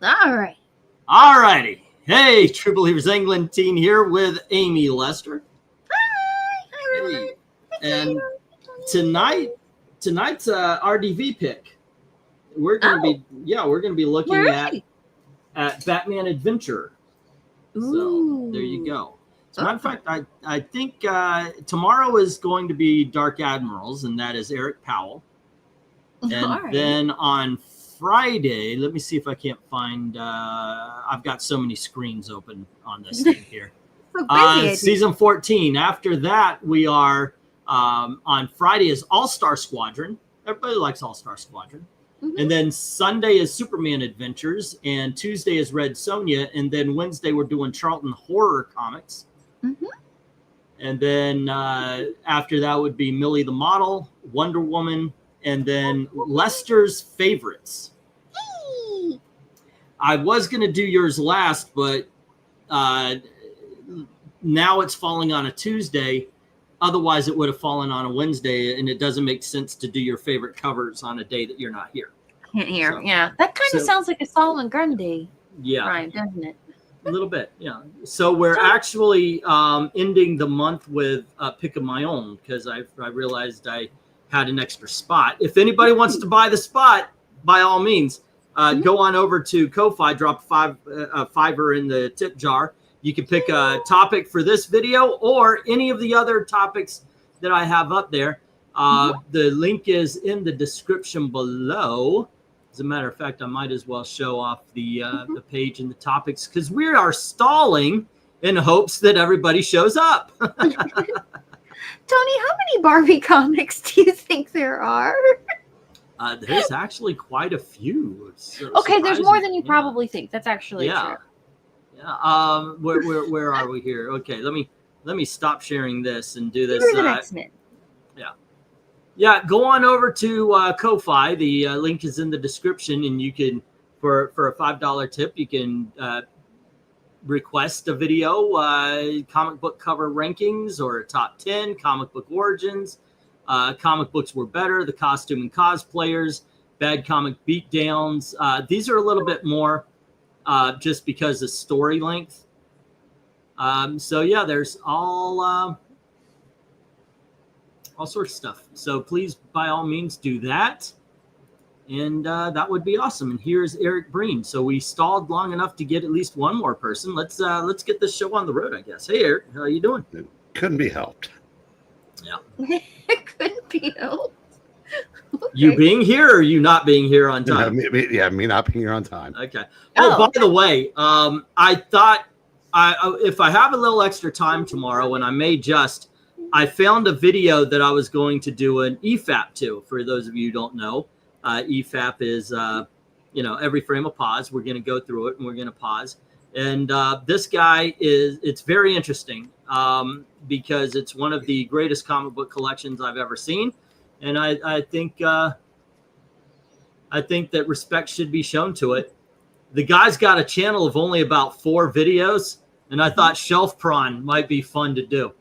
All right. All righty. Hey, True Believers England team here with Amy Lester. Hi, everyone. And tonight's RDV pick. We're gonna be looking at Batman Adventure. So there you go. As a matter of fact, I think tomorrow is going to be Dark Admirals, and that is Eric Powell. And then on Friday, let me see if I can't find. I've got so many screens open on this thing here. Season 14. After that, we are on Friday is All-Star Squadron. Everybody likes All-Star Squadron. Mm-hmm. And then Sunday is Superman Adventures, and Tuesday is Red Sonja, and then Wednesday we're doing Charlton Horror Comics. Mm-hmm. And then after that would be Millie the Model, Wonder Woman, and then Lester's Favorites. Hey. I was going to do yours last, but now it's falling on a Tuesday. Otherwise, it would have fallen on a Wednesday, and it doesn't make sense to do your favorite covers on a day that you're not here. Can't hear. So, yeah, that kind of sounds like a Solomon Grundy. Yeah. Right, doesn't it? A little bit, yeah. So we're actually ending the month with a pick of my own because I realized I had an extra spot. If anybody wants to buy the spot, by all means, go on over to Ko-Fi, drop a $5 in the tip jar. You can pick a topic for this video or any of the other topics that I have up there. The link is in the description below. As a matter of fact, I might as well show off the page and the topics because we are stalling in hopes that everybody shows up. Tony, how many Barbie comics do you think there are? There's actually quite a few. Okay, there's more than you probably think. That's actually true. Yeah. Where are we here? Okay, let me stop sharing this and do this. You're the X-Men. Yeah, go on over to Ko-Fi. The link is in the description, and you can, for a $5 tip, you can request a video, comic book cover rankings, or a top 10, comic book origins, comic books were better, the costume and cosplayers, bad comic beatdowns. These are a little bit more just because of story length. So yeah, there's all sorts of stuff. So please, by all means, do that. And that would be awesome. And here's Eric Breen. So we stalled long enough to get at least one more person. Let's get this show on the road, I guess. Hey, Eric, how you doing? It couldn't be helped. Yeah. It couldn't be helped. Okay. You being here or you not being here on time? Me not being here on time. Okay. By the way, I thought if I have a little extra time tomorrow, and I may I found a video that I was going to do an EFAP to. For those of you who don't know, EFAP is, every frame of pause. We're going to go through it and we're going to pause. And this guy it's very interesting because it's one of the greatest comic book collections I've ever seen. And I think that respect should be shown to it. The guy's got a channel of only about 4 videos, and I thought Shelf Prawn might be fun to do.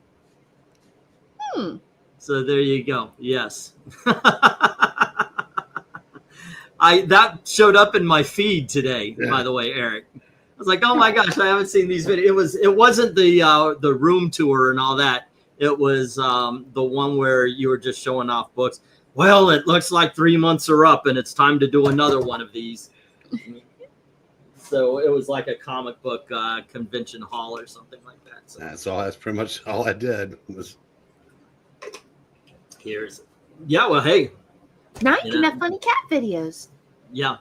So there you go. Yes. That showed up in my feed today, by the way, Eric. I was like, oh my gosh, I haven't seen these videos. It wasn't the room tour and all that. It was the one where you were just showing off books. Well, it looks like 3 months are up and it's time to do another one of these. So it was like a comic book convention hall or something like that. So that's pretty much all I did was. Well, hey. Now you can have funny cat videos. Yeah.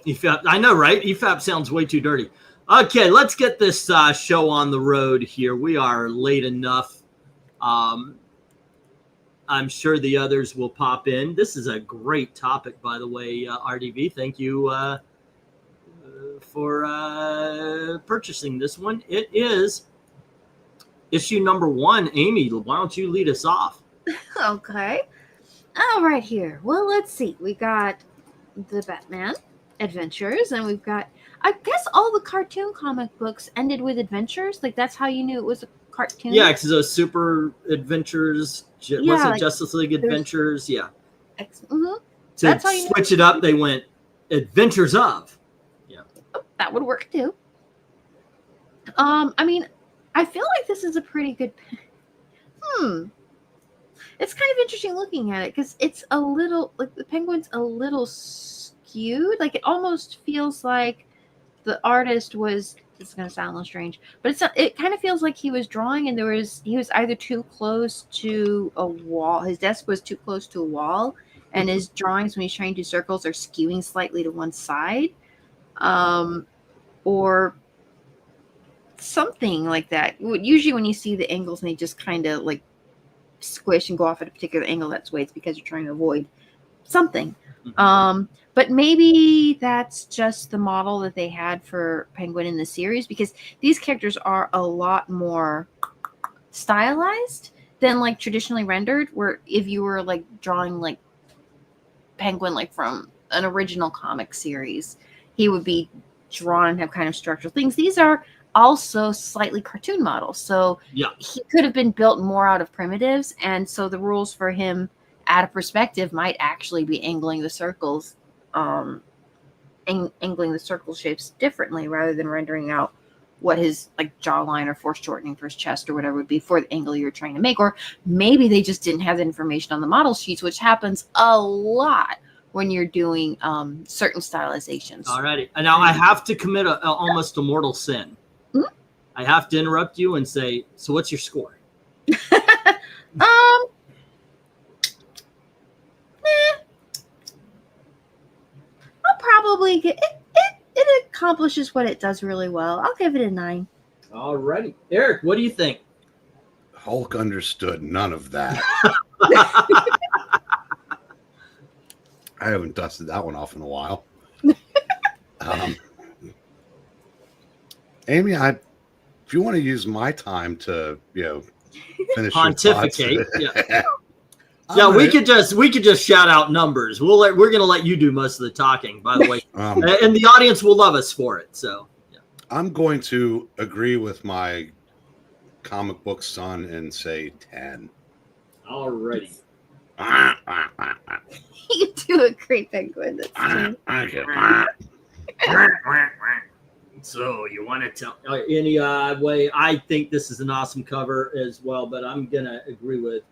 EFAP, I know, right? EFAP sounds way too dirty. Okay, let's get this show on the road here. We are late enough. I'm sure the others will pop in. This is a great topic, by the way, RDV. Thank you for purchasing this one. It is issue number 1. Amy, why don't you lead us off? Okay. All right, here. Well, let's see. We got the Batman Adventures, and we've got, I guess, all the cartoon comic books ended with adventures. Like, that's how you knew it was a cartoon. Yeah, because those Super Adventures, was it Justice League Adventures? Yeah. Mm-hmm. To switch it up, they went Adventures of. Yeah. Oh, that would work too. I mean, I feel like this is a pretty good. It's kind of interesting looking at it because it's a little like the penguin's a little skewed. Like it almost feels like the artist was. This is going to sound a little strange, but it kind of feels like he was drawing and he was either too close to a wall. His desk was too close to a wall, and his drawings when he's trying to do circles are skewing slightly to one side, or something like that. Usually when you see the angles and they just kind of like squish and go off at a particular angle, that's the way it's because you're trying to avoid something. But maybe that's just the model that they had for Penguin in the series, because these characters are a lot more stylized than like traditionally rendered, where if you were like drawing like Penguin like from an original comic series, he would be drawn and have kind of structural things. These are also slightly cartoon models, so he could have been built more out of primitives, and so the rules for him at a perspective might actually be angling the circles angling the circle shapes differently rather than rendering out what his like jawline or foreshortening for his chest or whatever would be for the angle you're trying to make. Or maybe they just didn't have the information on the model sheets, which happens a lot when you're doing certain stylizations. Alrighty. And now I have to commit almost a mortal sin. I have to interrupt you and say, so what's your score? I'll probably get it accomplishes what it does really well. I'll give it a 9. Alrighty. Eric, what do you think? Hulk understood none of that. I haven't dusted that one off in a while. Amy, if you want to use my time to, finish pontificate, yeah, we could just shout out numbers. We're gonna let you do most of the talking, by the way, and the audience will love us for it. So, I'm going to agree with my comic book son and say 10. Alrighty. You do a great Penguin. So you want to tell any way? I think this is an awesome cover as well, but I'm gonna agree with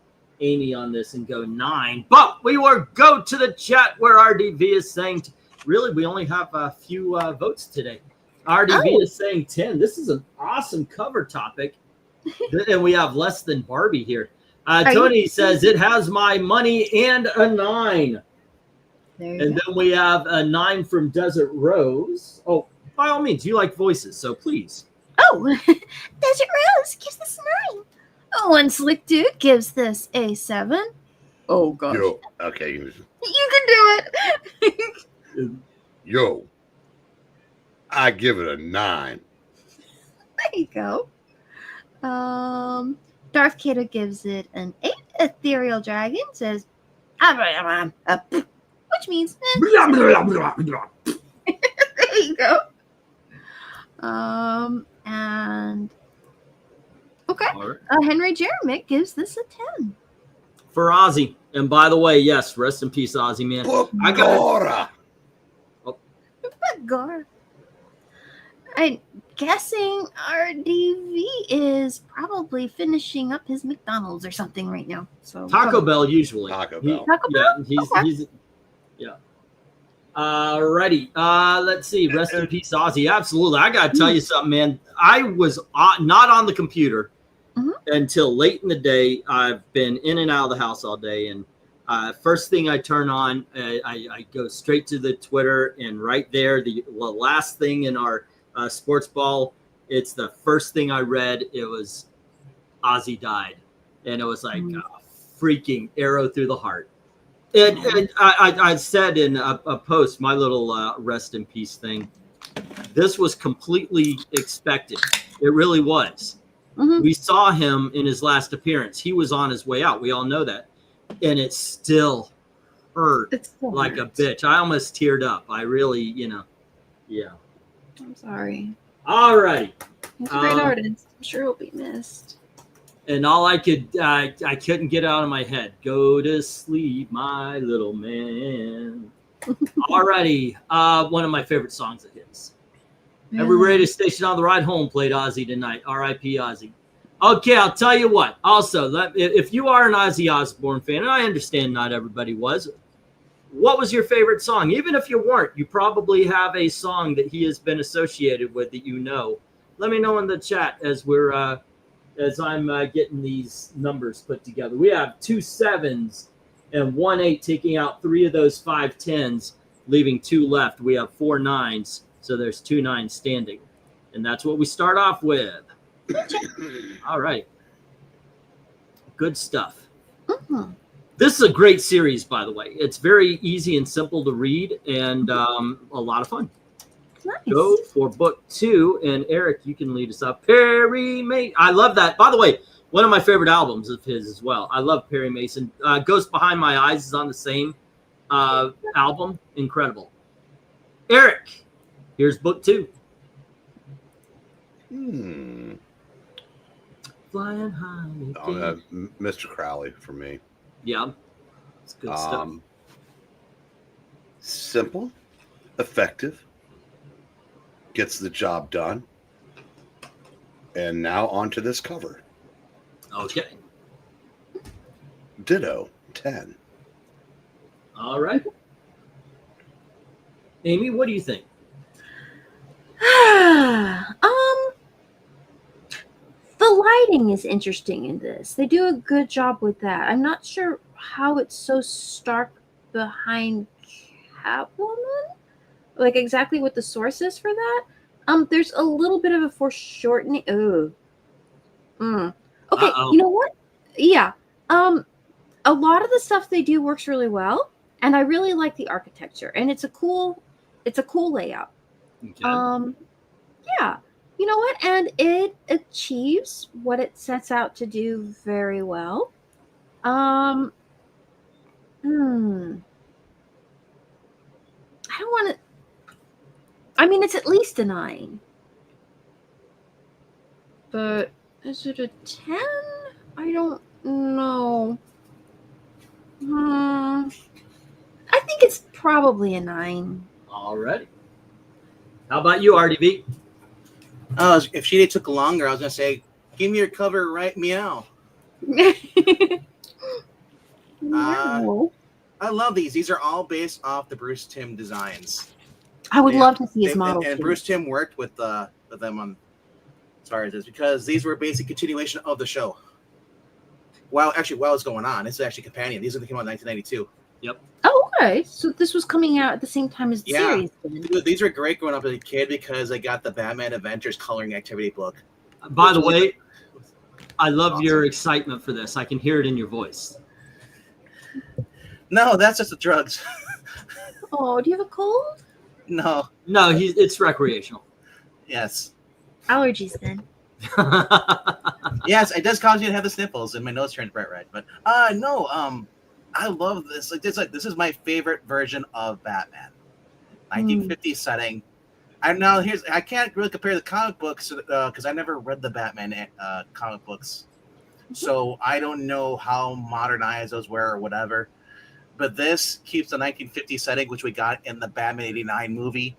Amy on this and go 9. But we will go to the chat where RDV is saying, really, we only have a few votes today. RDV is saying 10. This is an awesome cover topic, and we have less than Barbie here. Tony says it has my money and a 9. And then we have a 9 from Desert Rose. Oh, by all means, you like voices, so please. Oh, Desert Rose gives this a 9. One Slick Dude gives this a 7. Oh, gosh. Yo, okay. You can do it. Yo, I give it a 9. There you go. Darth Kato gives it an 8. Ethereal Dragon says, which means, there you go. And okay, right. Henry Jeremick gives this a 10 for Ozzy. And by the way, yes, rest in peace, Ozzy, man. I got Gar. I'm guessing RDV is probly finishing up his McDonald's or something right now. So Taco Bell usually. Taco Bell. He's Alrighty. Let's see. Rest in peace, Ozzy. Absolutely. I gotta tell you something, man. I was not on the computer until late in the day. I've been in and out of the house all day, and first thing I turn on, I go straight to the Twitter, and right there, the last thing in our sports ball, it's the first thing I read. It was Ozzy died, and it was like a freaking arrow through the heart. And I said in a post, my little rest in peace thing, this was completely expected. It really was. We saw him in his last appearance. He was on his way out. We all know that. And it still hurt like a bitch. I almost teared up. I really, yeah. I'm sorry. All right. He's a great artist. I'm sure he'll be missed. And all I couldn't get out of my head. Go to sleep, my little man. Alrighty. One of my favorite songs of his. Every radio station on the ride home played Ozzy tonight. R.I.P. Ozzy. Okay, I'll tell you what. Also, if you are an Ozzy Osbourne fan, and I understand not everybody was, what was your favorite song? Even if you weren't, you probably have a song that he has been associated with that you know. Let me know in the chat as I'm getting these numbers put together. We have 2 7s and 1 8, taking out 3 of those 5 10s, leaving 2 left. We have 4 9s, so there's 2 9s standing, and that's what we start off with. All right, good stuff. Mm-hmm. This is a great series, by the way. It's very easy and simple to read, and a lot of fun. Nice. Go for book 2, and Eric, you can lead us up. Perry Mason. I love that. By the way, one of my favorite albums of his as well. I love Perry Mason. Ghost Behind My Eyes is on the same album. Incredible. Eric, here's book 2. Flying high again. Mr. Crowley for me. Yeah, it's good stuff. Simple, effective, gets the job done. And now onto this cover. Okay. Ditto 10. All right. Amy, what do you think? The lighting is interesting in this. They do a good job with that. I'm not sure how it's so stark behind Catwoman, like exactly what the source is for that. There's a little bit of a foreshortening. Okay, Uh-oh. You know what? Yeah. A lot of the stuff they do works really well, and I really like the architecture, and it's a cool layout. Okay. Yeah. You know what? And it achieves what it sets out to do very well. I don't want to. I mean, it's at least a 9. But is it a 10? I don't know. I think it's probably a 9. All right. How about you, RDB? If she took longer, I was gonna say, "Give me your cover, right? Meow." No. I love these. These are all based off the Bruce Timm designs. I would love to see his model. And Bruce Timm worked with them on as far as this because these were a basic continuation of the show. While it's going on, it's actually companion. These are came out in 1992. Yep. Oh, okay. So this was coming out at the same time as the series. Dude, these were great growing up as a kid because I got the Batman Adventures coloring activity book. By the way, I love your excitement for this. I can hear it in your voice. No, that's just the drugs. Oh, do you have a cold? No, it's recreational. Yes. Allergies then. Yes, it does cause you to have the sniffles and my nose turns bright red. But no, I love this. This is my favorite version of Batman. 1950s setting. I can't really compare the comic books because I never read the Batman comic books, so I don't know how modernized those were or whatever. But this keeps the 1950s setting, which we got in the Batman '89 movie.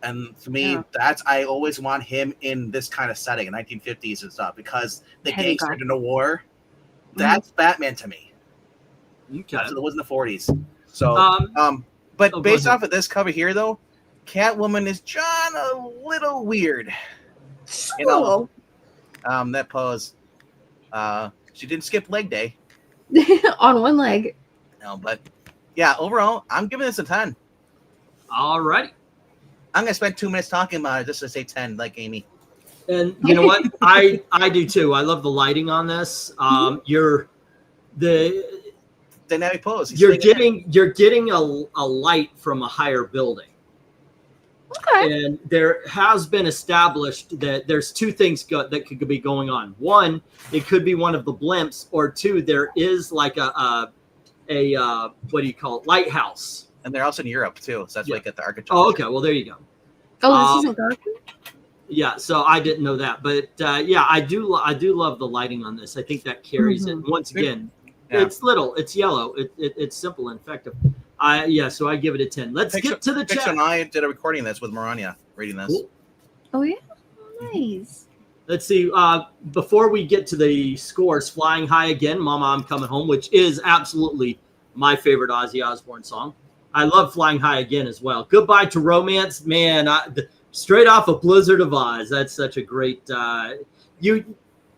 And to me, I always want him in this kind of setting, in 1950s and stuff, because the gangster in the war, that's Batman to me. Okay. So it was in the 40s. So, but based off of this cover here, though, Catwoman is just a little weird. You know, that pose. She didn't skip leg day. On one leg. No, but yeah, overall, I'm giving this a 10. All right. I'm gonna spend 2 minutes talking about it just to say 10, like Amy. And you know what? I do too. I love the lighting on this. You're the dynamic pose. You're getting a light from a higher building. Okay. And there has been established that there's 2 things that could be going on. 1, it could be one of the blimps, or 2, there is like a what do you call it? Lighthouse. And they're also in Europe too, so that's why you get the architecture. Oh, okay. Well, there you go. Oh, this isn't Gotham? Yeah, so I didn't know that, but yeah, I do love the lighting on this. I think that carries it. Once again, it's little, it's yellow, it's simple and effective. So I give it a 10. Let's get to the chat. And I did a recording of this with Marania reading this. Oh yeah, nice. Let's see. Before we get to the scores, "Flying High Again," "Mama, I'm Coming Home," which is absolutely my favorite Ozzy Osbourne song. I love "Flying High Again" as well. "Goodbye to Romance," man, straight off of Blizzard of Oz. That's such a great.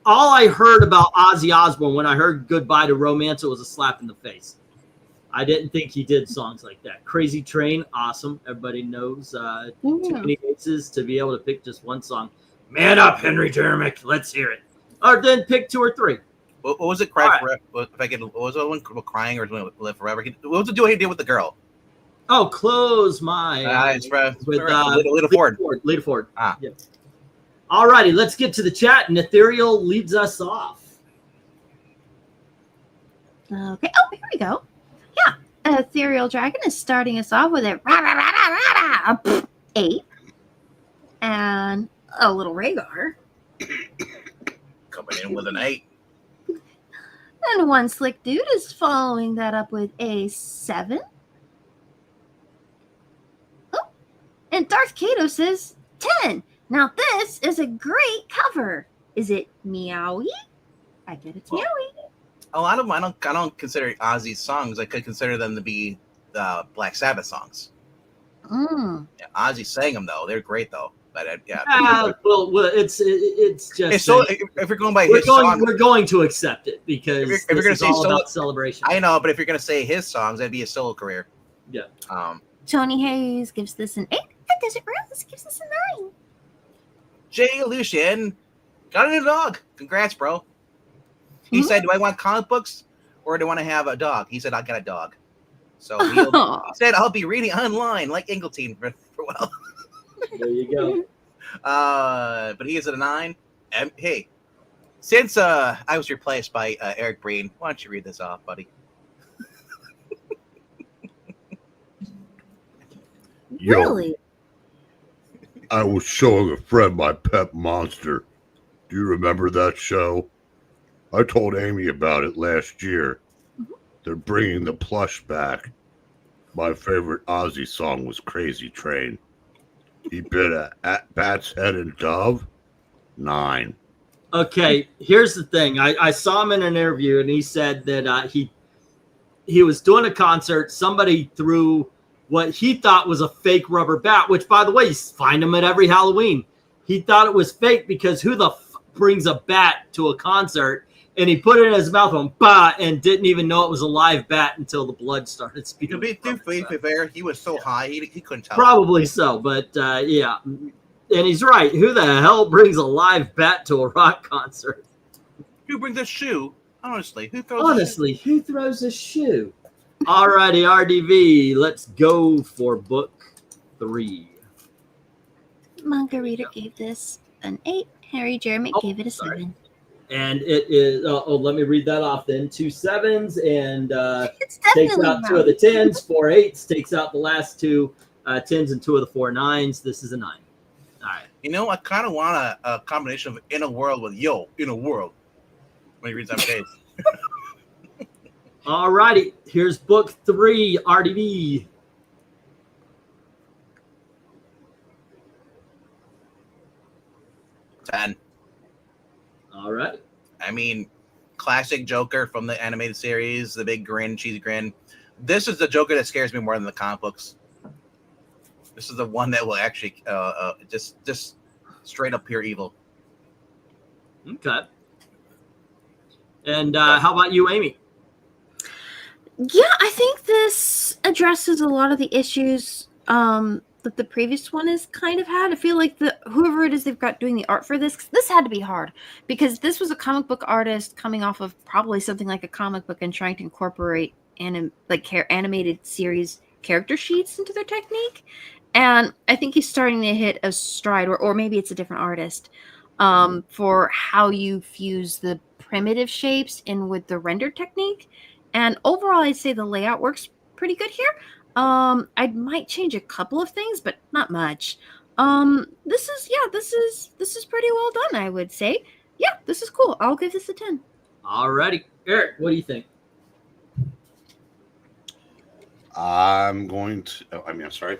All I heard about Ozzy Osbourne when I heard "Goodbye to Romance," it was a slap in the face. I didn't think he did songs like that. "Crazy Train," awesome. Everybody knows too many aces to be able to pick just one song. "Man Up, Henry Jeremick." Let's hear it. Or then pick 2 or 3. What was it? Cry Forever. If I get, what was the one crying or Live Forever? What was it doing? He did with the girl? Oh, "Close My Eyes" with Lita Ford. Lita Ford. Ah. Yeah. All righty, let's get to the chat, and Ethereal leads us off. Okay. Oh, here we go. Yeah, Ethereal Dragon is starting us off with a 8, and a little Rhaegar. Coming in with an 8. And one Slick Dude is following that up with a 7. Oh, and Darth Kato says 10. Now this is a great cover. Is it Meowie? I bet it's Meowie. A lot of them, I don't consider Ozzy's songs. I could consider them to be Black Sabbath songs. Mm. Yeah, Ozzy sang them though. They're great though. But Well, it's just. So if you're going by his song, we're going to accept it because if you're going to say all about celebration. I know, but if you're going to say his songs, that'd be a solo career. Yeah. Tony Hayes gives this an 8. And Desert Rose gives this a 9. Jay Lucian got a new dog. Congrats, bro. He said, "Do I want comic books or do I want to have a dog?" He said, "I'll get a dog." So he said, "I'll be reading online like Ingleton for well." There you go. But he is at a 9. And hey, since I was replaced by Eric Breen, why don't you read this off, buddy? Really? I was showing a friend my pet monster. Do you remember that show? I told Amy about it last year. Mm-hmm. They're bringing the plush back. My favorite Ozzy song was "Crazy Train." He bit a bat's head and dove. 9. Okay, here's the thing. I saw him in an interview, and he said that he was doing a concert. Somebody threw what he thought was a fake rubber bat, which, by the way, you find them at every Halloween. He thought it was fake because who the brings a bat to a concert? And he put it in his mouth and bah, and didn't even know it was a live bat until the blood started speeding. To be too fair, he was so high he couldn't tell. Probably so, but yeah. And he's right. Who the hell brings a live bat to a rock concert? Who brings a shoe? Honestly, who throws a shoe? All righty, RDV, let's go for book 3. Margarita gave this an 8. Harry Jeremy gave it a 7. And it is, let me read that off then. 2 7s and takes out 2 of the 10s, 4 8s, takes out the last 2 10s and 2 of the 4 9s. This is a 9. All right. You know, I kind of want a combination of "In a World" with "Yo, in a World" when he reads that page. All righty. Here's book 3, RDV. Ten. All right. I mean, classic Joker from the animated series, the big grin, cheesy grin. This is the Joker that scares me more than the comic books. This is the one that will actually just straight up pure evil. Okay. And how about you, Amy? Yeah, I think this addresses a lot of the issues that the previous one has kind of had. I feel like whoever it is they've got doing the art for this had to be hard because this was a comic book artist coming off of probably something like a comic book and trying to incorporate animated series character sheets into their technique. And I think he's starting to hit a stride, or maybe it's a different artist, for how you fuse the primitive shapes in with the render technique. And overall, I'd say the layout works pretty good here. I might change a couple of things, but not much. This is pretty well done, I would say. Yeah, this is cool. I'll give this a 10. Alrighty. Eric, what do you think? I'm sorry.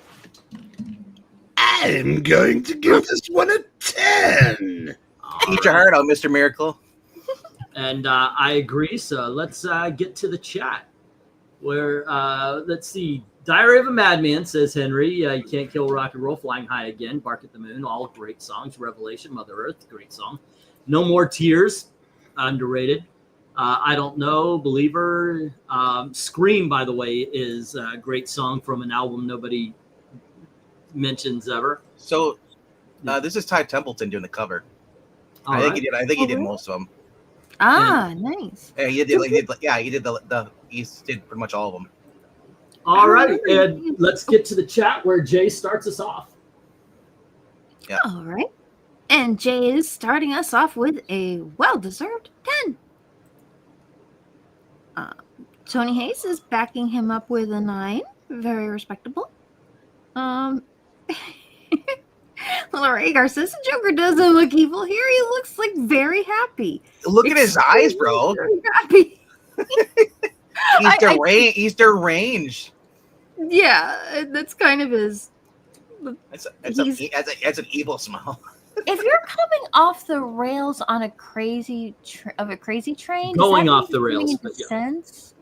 I'm going to give this one a 10. Eat your heart out, Mr. Miracle. And I agree. So let's get to the chat. Where let's see. Diary of a Madman, says Henry. You can't kill rock and roll, flying high again, bark at the moon, all great songs. Revelation, Mother Earth, great song. No More Tears, underrated. I Don't Know, Believer. Scream, by the way, is a great song from an album nobody mentions ever. So this is Ty Templeton doing the cover. I think he did most of them. Nice. Yeah, he did he did pretty much all of them. All right, and let's get to the chat where Jay starts us off. Yeah. All right. And Jay is starting us off with a well-deserved 10. Tony Hayes is backing him up with a 9. Very respectable. Rhaegar says Joker doesn't look evil here. He looks like very happy. Look at his eyes, bro. Very happy. He's deranged. Yeah, that's kind of his. It's an evil smile. If you're coming off the rails on a crazy train, Going does that off the make rails, any but yeah. sense?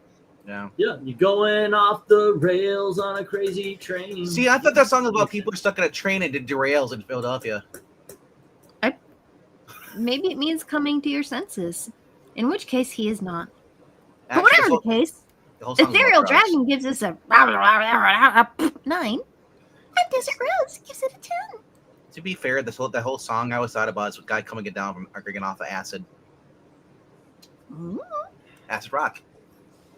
Yeah. Yeah, you're going off the rails on a crazy train. See, I thought that song was about people stuck in a train and did derails in Philadelphia. Maybe it means coming to your senses. In which case, he is not. Actually, But whatever the case, whole song is Ethereal about drugs. Dragon gives us a 9. And Desert Rose gives it a 10. To be fair, that whole song I always thought about is a guy coming down from drinking off of acid. Ooh. Acid rock.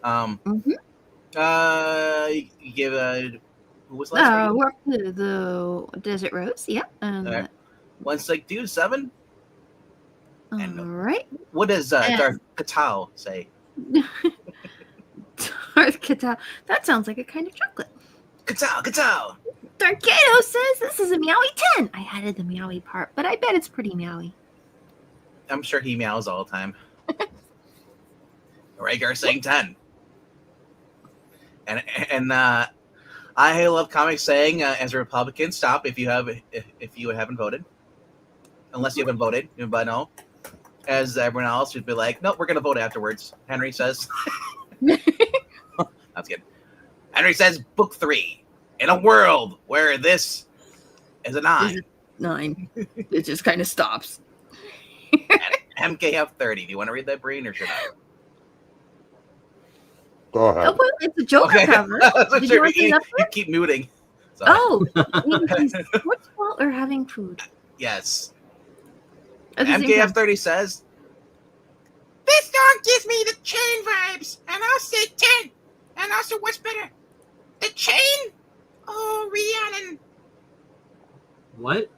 Mhm. You give who was last? We're up to the Desert Rose, yeah. Okay. One's like, dude, 7. All right. What does Darth Katao say? Darth Katao. That sounds like a kind of chocolate. Katao. Darth Kato says this is a meowie 10. I added the meowie part, but I bet it's pretty meowie. I'm sure he meows all the time. Rhaegar saying 10. And I love comics saying as a Republican, stop if you haven't voted. Unless you haven't voted, but no. As everyone else would be like, no, we're gonna vote afterwards. Henry says. That's good. Henry says book 3. In a world where this is a 9. 9. It just kind of stops. MKF 30. Do you want to read that, Breen, or should I? Go ahead. Oh, well, it's a Joker cover. Did you want to you keep muting. So. Oh, what's fault or having food? Yes. At the same MKF time. 30 says, this song gives me the chain vibes, and I'll say 10. And also, what's better? The chain? Oh, Rhiannon. What?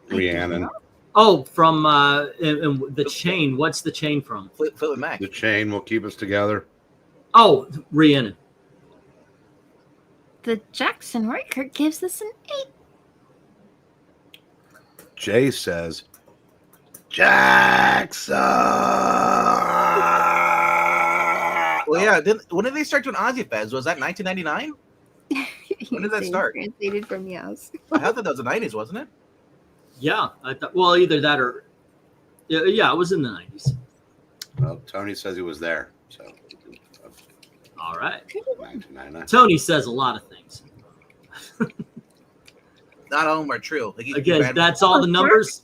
Rhiannon. Oh, from and the chain. What's the chain from? Fleetwood Mac. The chain will keep us together. Oh, Rhiannon. The Jackson Riker gives us an 8. Jay says, Jackson. Well, yeah. When did they start doing Ozzy Fest? Was that 1999? When did that start? Translated from Meows. I thought that was the 90s, wasn't it? Yeah, I thought. Well, either that or yeah, it was in the 90s. Well, Tony says he was there. So, All right. 1999. Tony says a lot of things. Not all of them are true. Like, Again, that's all the numbers.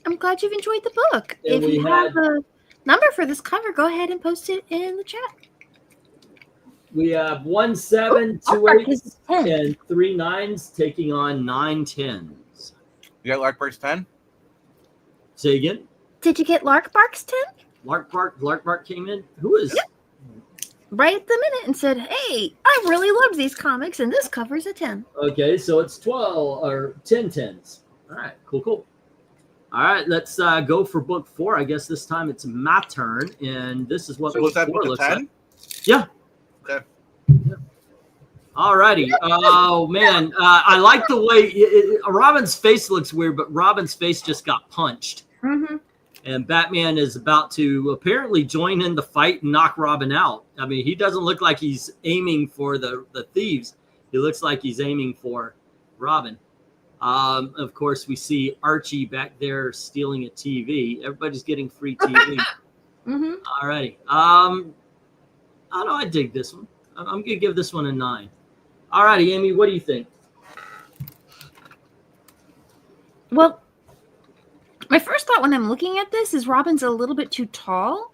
I'm glad you've enjoyed the book. And if we you have a number for this cover, go ahead and post it in the chat. We have 1 7, 2 8s, and 3 9s taking on 9 10s. You got Larkbird's 10? Say again. Did you get Lark Bark's 10? Lark Bark came in. Who is? Yep. Right at the minute and said, hey, I really love these comics, and this cover's a 10. Okay, so it's 12 or 10 10s. All right, cool. All right, let's go for book 4. I guess this time it's my turn, and this is what So book was that 4 book looks 10? like. Yeah. Okay. All righty. Oh, man. I like the way Robin's face looks weird, but Robin's face just got punched. Mm-hmm. And Batman is about to apparently join in the fight and knock Robin out. I mean, he doesn't look like he's aiming for the thieves. He looks like he's aiming for Robin. Of course, we see Archie back there stealing a TV. Everybody's getting free TV. Mm-hmm. All righty. I don't know. I dig this one. I'm going to give this one a 9. All righty, Amy, what do you think? Well, my first thought when I'm looking at this is Robin's a little bit too tall.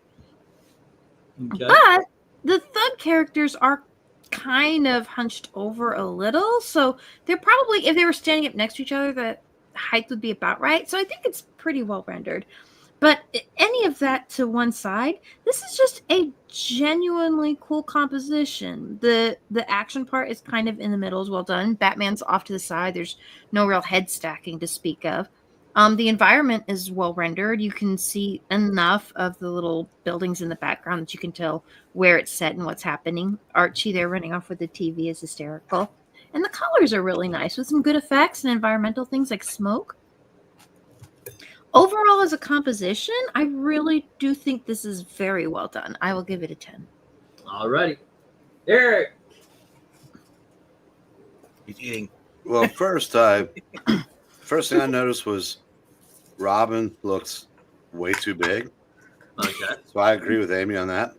Okay. But the thug characters are kind of hunched over a little. So they're probably, if they were standing up next to each other, the height would be about right. So I think it's pretty well rendered. But any of that to one side, this is just a genuinely cool composition. The action part is kind of in the middle, is well done. Batman's off to the side. There's no real head stacking to speak of. The environment is well rendered. You can see enough of the little buildings in the background that you can tell where it's set and what's happening. Archie there running off with the TV is hysterical. And the colors are really nice with some good effects and environmental things like smoke. Overall, as a composition, I really do think this is very well done. I will give it a 10. All righty. Eric. He's eating. Well, first thing I noticed was Robin looks way too big. Okay. So I agree with Amy on that.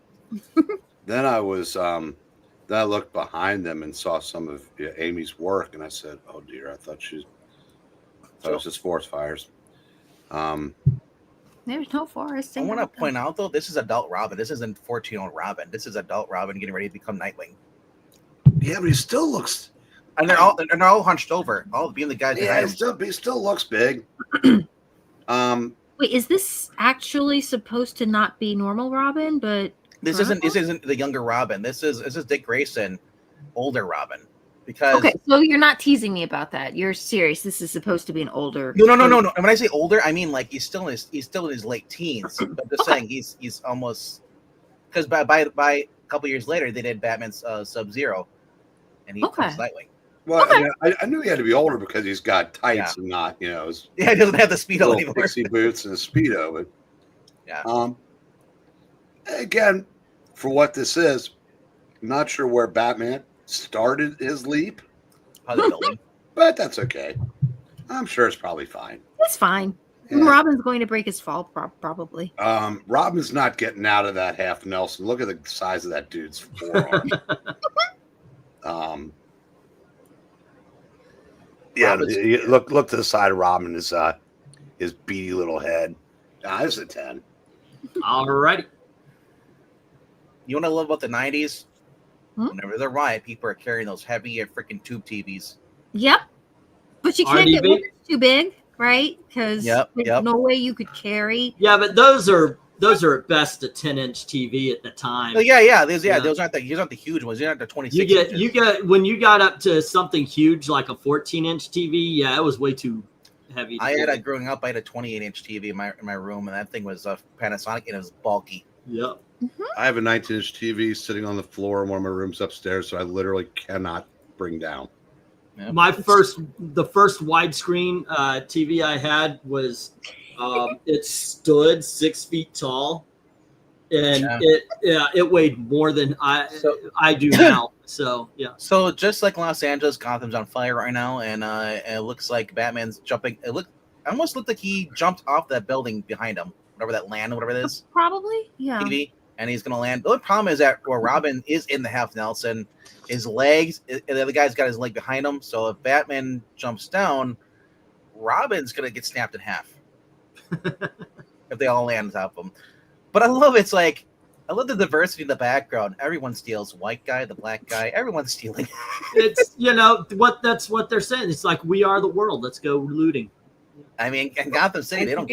Then I looked behind them and saw some of Amy's work, and I said, "Oh dear, I thought it was just forest fires." There's no forest. I want to point out though, this is adult Robin. This isn't 14-year-old Robin. This is adult Robin getting ready to become Nightwing. Yeah, but he still looks. And they're all hunched over, all being the guys Yeah, behind him. he still looks big. Wait, is this actually supposed to not be normal Robin? But This isn't the younger Robin. This is Dick Grayson, older Robin. Because okay, so you're not teasing me about that. You're serious. This is supposed to be an older. No. And when I say older, I mean like he's still in his late teens. But just saying he's almost, because by a couple years later they did Batman's Sub-Zero, and he becomes Nightwing. Well, I knew he had to be older because he's got tights and not, he doesn't have the Speedo anymore. Pixie boots and a Speedo. But again, for what this is, I'm not sure where Batman started his leap, but that's okay. I'm sure it's probably fine. It's fine. Yeah. Robin's going to break his fall, probably. Robin's not getting out of that half Nelson. Look at the size of that dude's forearm. Yeah, look to the side of Robin, his beady little head. This is a 10. All righty. You want to love about the 90s? Whenever they're riot, people are carrying those heavy freaking tube TVs. Yep. But you can't get one that's too big, right? Because there's no way you could carry. Yeah, but those are at best a 10-inch TV at the time. Oh, those aren't the huge ones. These aren't the 26. You get when you got up to something huge like a 14-inch TV. Yeah, it was way too heavy. Growing up, I had a 28-inch TV in my room, and that thing was a Panasonic, and it was bulky. Yep. Mm-hmm. I have a 19-inch TV sitting on the floor in one of my rooms upstairs, so I literally cannot bring down. Yep. The first widescreen TV I had was it stood 6 feet tall, and it weighed more than I do now. So yeah. So just like Los Angeles, Gotham's on fire right now, and it looks like Batman's jumping. It almost looked like he jumped off that building behind him, whatever that land, whatever it is. Probably, yeah. TV, and he's gonna land. The only problem is that where Robin is in the half Nelson, his legs, and the other guy's got his leg behind him. So if Batman jumps down, Robin's gonna get snapped in half if they all land on top of him. But I love the diversity in the background. Everyone steals. White guy, the black guy, everyone's stealing. It's that's what they're saying. It's like we are the world. Let's go looting. I mean, in Gotham City, they don't.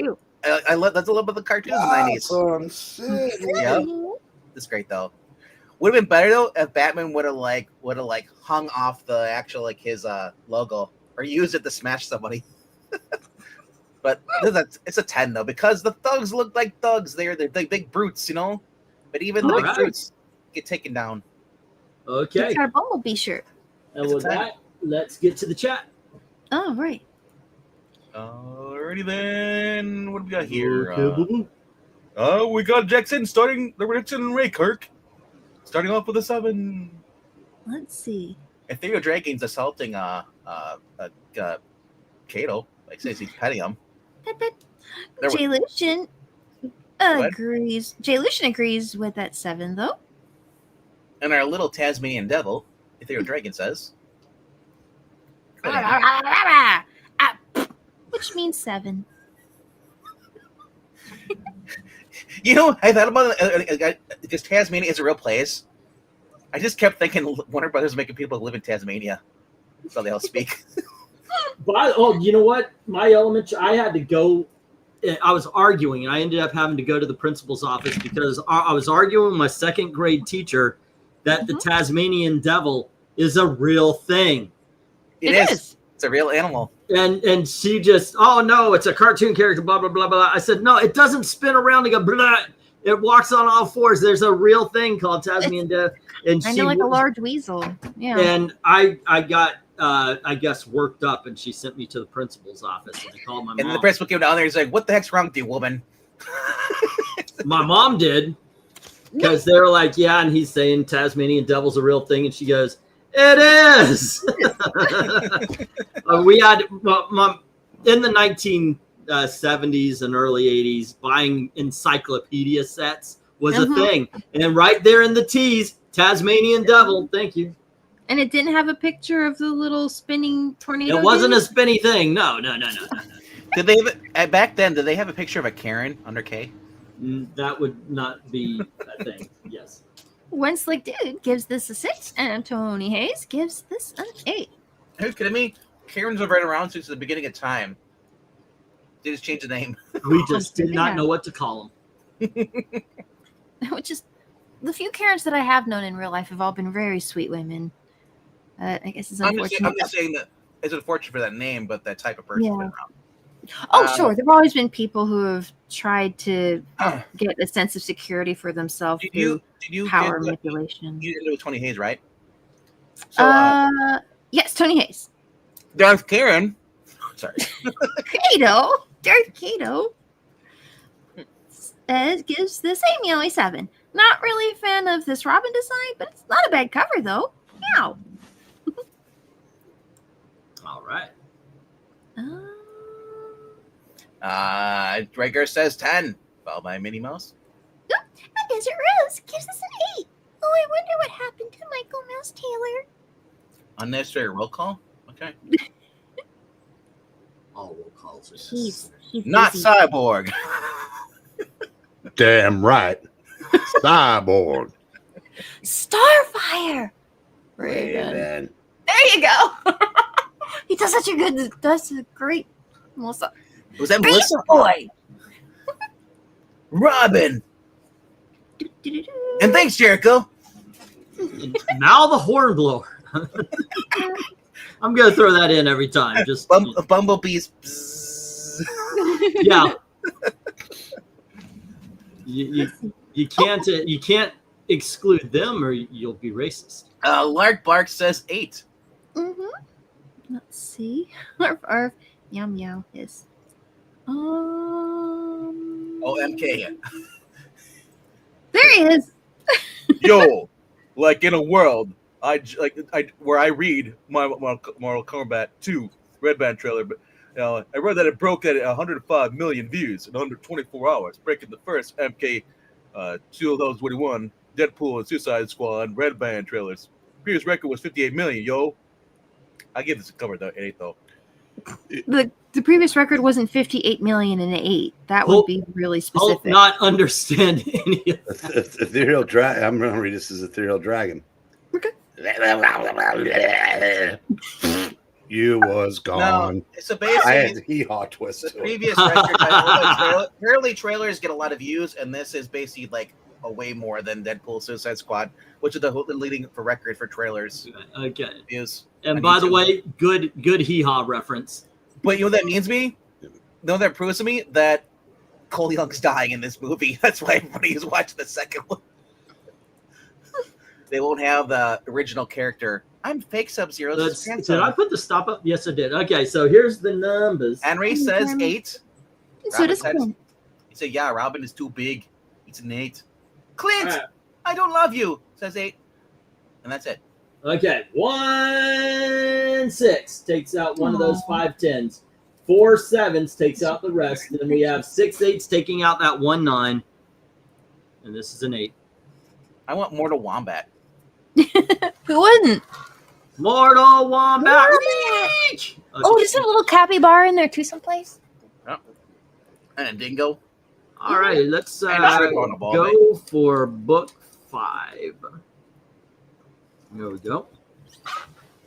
I love that's a little bit of the cartoons in the 90s. Yeah, it's great though. Would have been better though if Batman would have hung off the actual his logo or used it to smash somebody. But it's a 10 though because the thugs look like thugs. They're big brutes, But even the big brutes get taken down. Okay. It's our Bumblebee shirt. And with that, let's get to the chat. Oh right. Alrighty then. What do we got here? We got Jackson starting the Jackson and Ray Kirk. Starting off with a 7. Let's see. Ethereal Dragon's assaulting Kato. Like says he's petting him. But Jay Lucian agrees. Jay Lucian agrees with that 7, though. And our little Tasmanian devil, Ethereal Dragon, says, which means 7. You know, I thought about it because Tasmania is a real place. I just kept thinking Warner Brothers is making people live in Tasmania. That's how they all speak. But you know what? My elementary, I had to go. I was arguing, and I ended up having to go to the principal's office because I was arguing with my 2nd grade teacher that the Tasmanian devil is a real thing. It is. It's a real animal. And she just, oh no, it's a cartoon character, blah, blah, blah, blah. I said, no, it doesn't spin around and go blah. It walks on all 4s. There's a real thing called Tasmanian devil. And I know, like a large weasel. Yeah. And I got, I guess, worked up, and she sent me to the principal's office. And I called my mom. And the principal came down there and he's like, what the heck's wrong with you, woman? My mom did. Because they were like, yeah, and he's saying Tasmanian devil's a real thing. And she goes, it is. We had, in the 1970s and early 80s, buying encyclopedia sets was a thing. And right there in the tease, Tasmanian devil, thank you. And it didn't have a picture of the little spinning tornado? It wasn't a spinny thing. No. Did they have, back then, did they have a picture of a Karen under K? That would not be a thing. Yes. One Slick Dude gives this a 6, and Tony Hayes gives this an 8. Are you kidding me? Karens have been around since the beginning of time. They just changed the name. We just did not know what to call them. Which is, the few Karens that I have known in real life have all been very sweet women. I guess it's unfortunate. I'm just saying that it's unfortunate for that name, but that type of person has been around. Oh, sure. There have always been people who have tried to get a sense of security for themselves through power manipulation. You didn't know Tony Hayes, right? So, yes, Tony Hayes. Darth Karen. Sorry. Darth Kato gives this Amy only 7. Not really a fan of this Robin design, but it's not a bad cover, though. Meow. All right. Drager says 10, followed by Minnie Mouse. Desert Rose gives us an 8. Oh, I wonder what happened to Michael Mouse Taylor. Unnecessary roll call? Okay. All roll calls are He's not busy. Cyborg. Damn right. Cyborg. Starfire. Raven. There you go. He does such a good, that's a great Melissa. Was that Beast Melissa? Boy. Robin. And thanks, Jericho. Now the hornblower. I'm going to throw that in every time. Just Bumblebees. yeah. You can't exclude them or you'll be racist. Lark Bark says 8. Let's see. Arf, meow meow is. MK. There he is. Yo, like in a world, where I read my Mortal Kombat 2 Red Band trailer, but I read that it broke at 105 million views in under 24 hours, breaking the first MK 2021 Deadpool and Suicide Squad Red Band trailers. Previous record was 58 million. Yo, I give this a cover though, 8 though. The previous record wasn't 58 million and 8. That would be really specific. I'll not understand any of that. Ethereal Dragon. I'm going to read this as Ethereal Dragon. Okay. You was gone. No, so basically, I had the hee-haw twist. The previous record, apparently trailers get a lot of views, and this is basically like a way more than Deadpool Suicide Squad, which is the leading for record for trailers. Okay. Views. And by the way, good hee-haw reference. But you know what that means to me? You know that proves to me that Cole Young's dying in this movie. That's why everybody is watching the second one. They won't have the original character. I'm fake Sub-Zero. Did I put the stop up? Yes, I did. Okay, so here's the numbers. Henry says 8. So does Clint. He said, yeah, Robin is too big. It's an 8. Clint, I don't love you, says 8. And that's it. Okay, 1-6 takes out one of those 5 10s. 4 7s takes out the rest. Then we have 6 8s taking out that 1 9. And this is an 8. I want Mortal Wombat. Who wouldn't? Mortal Wombat. Reach! Oh, is there a little capybara in there too someplace? Oh. And a dingo. All right, let's on a ball, go for book 5. There we go.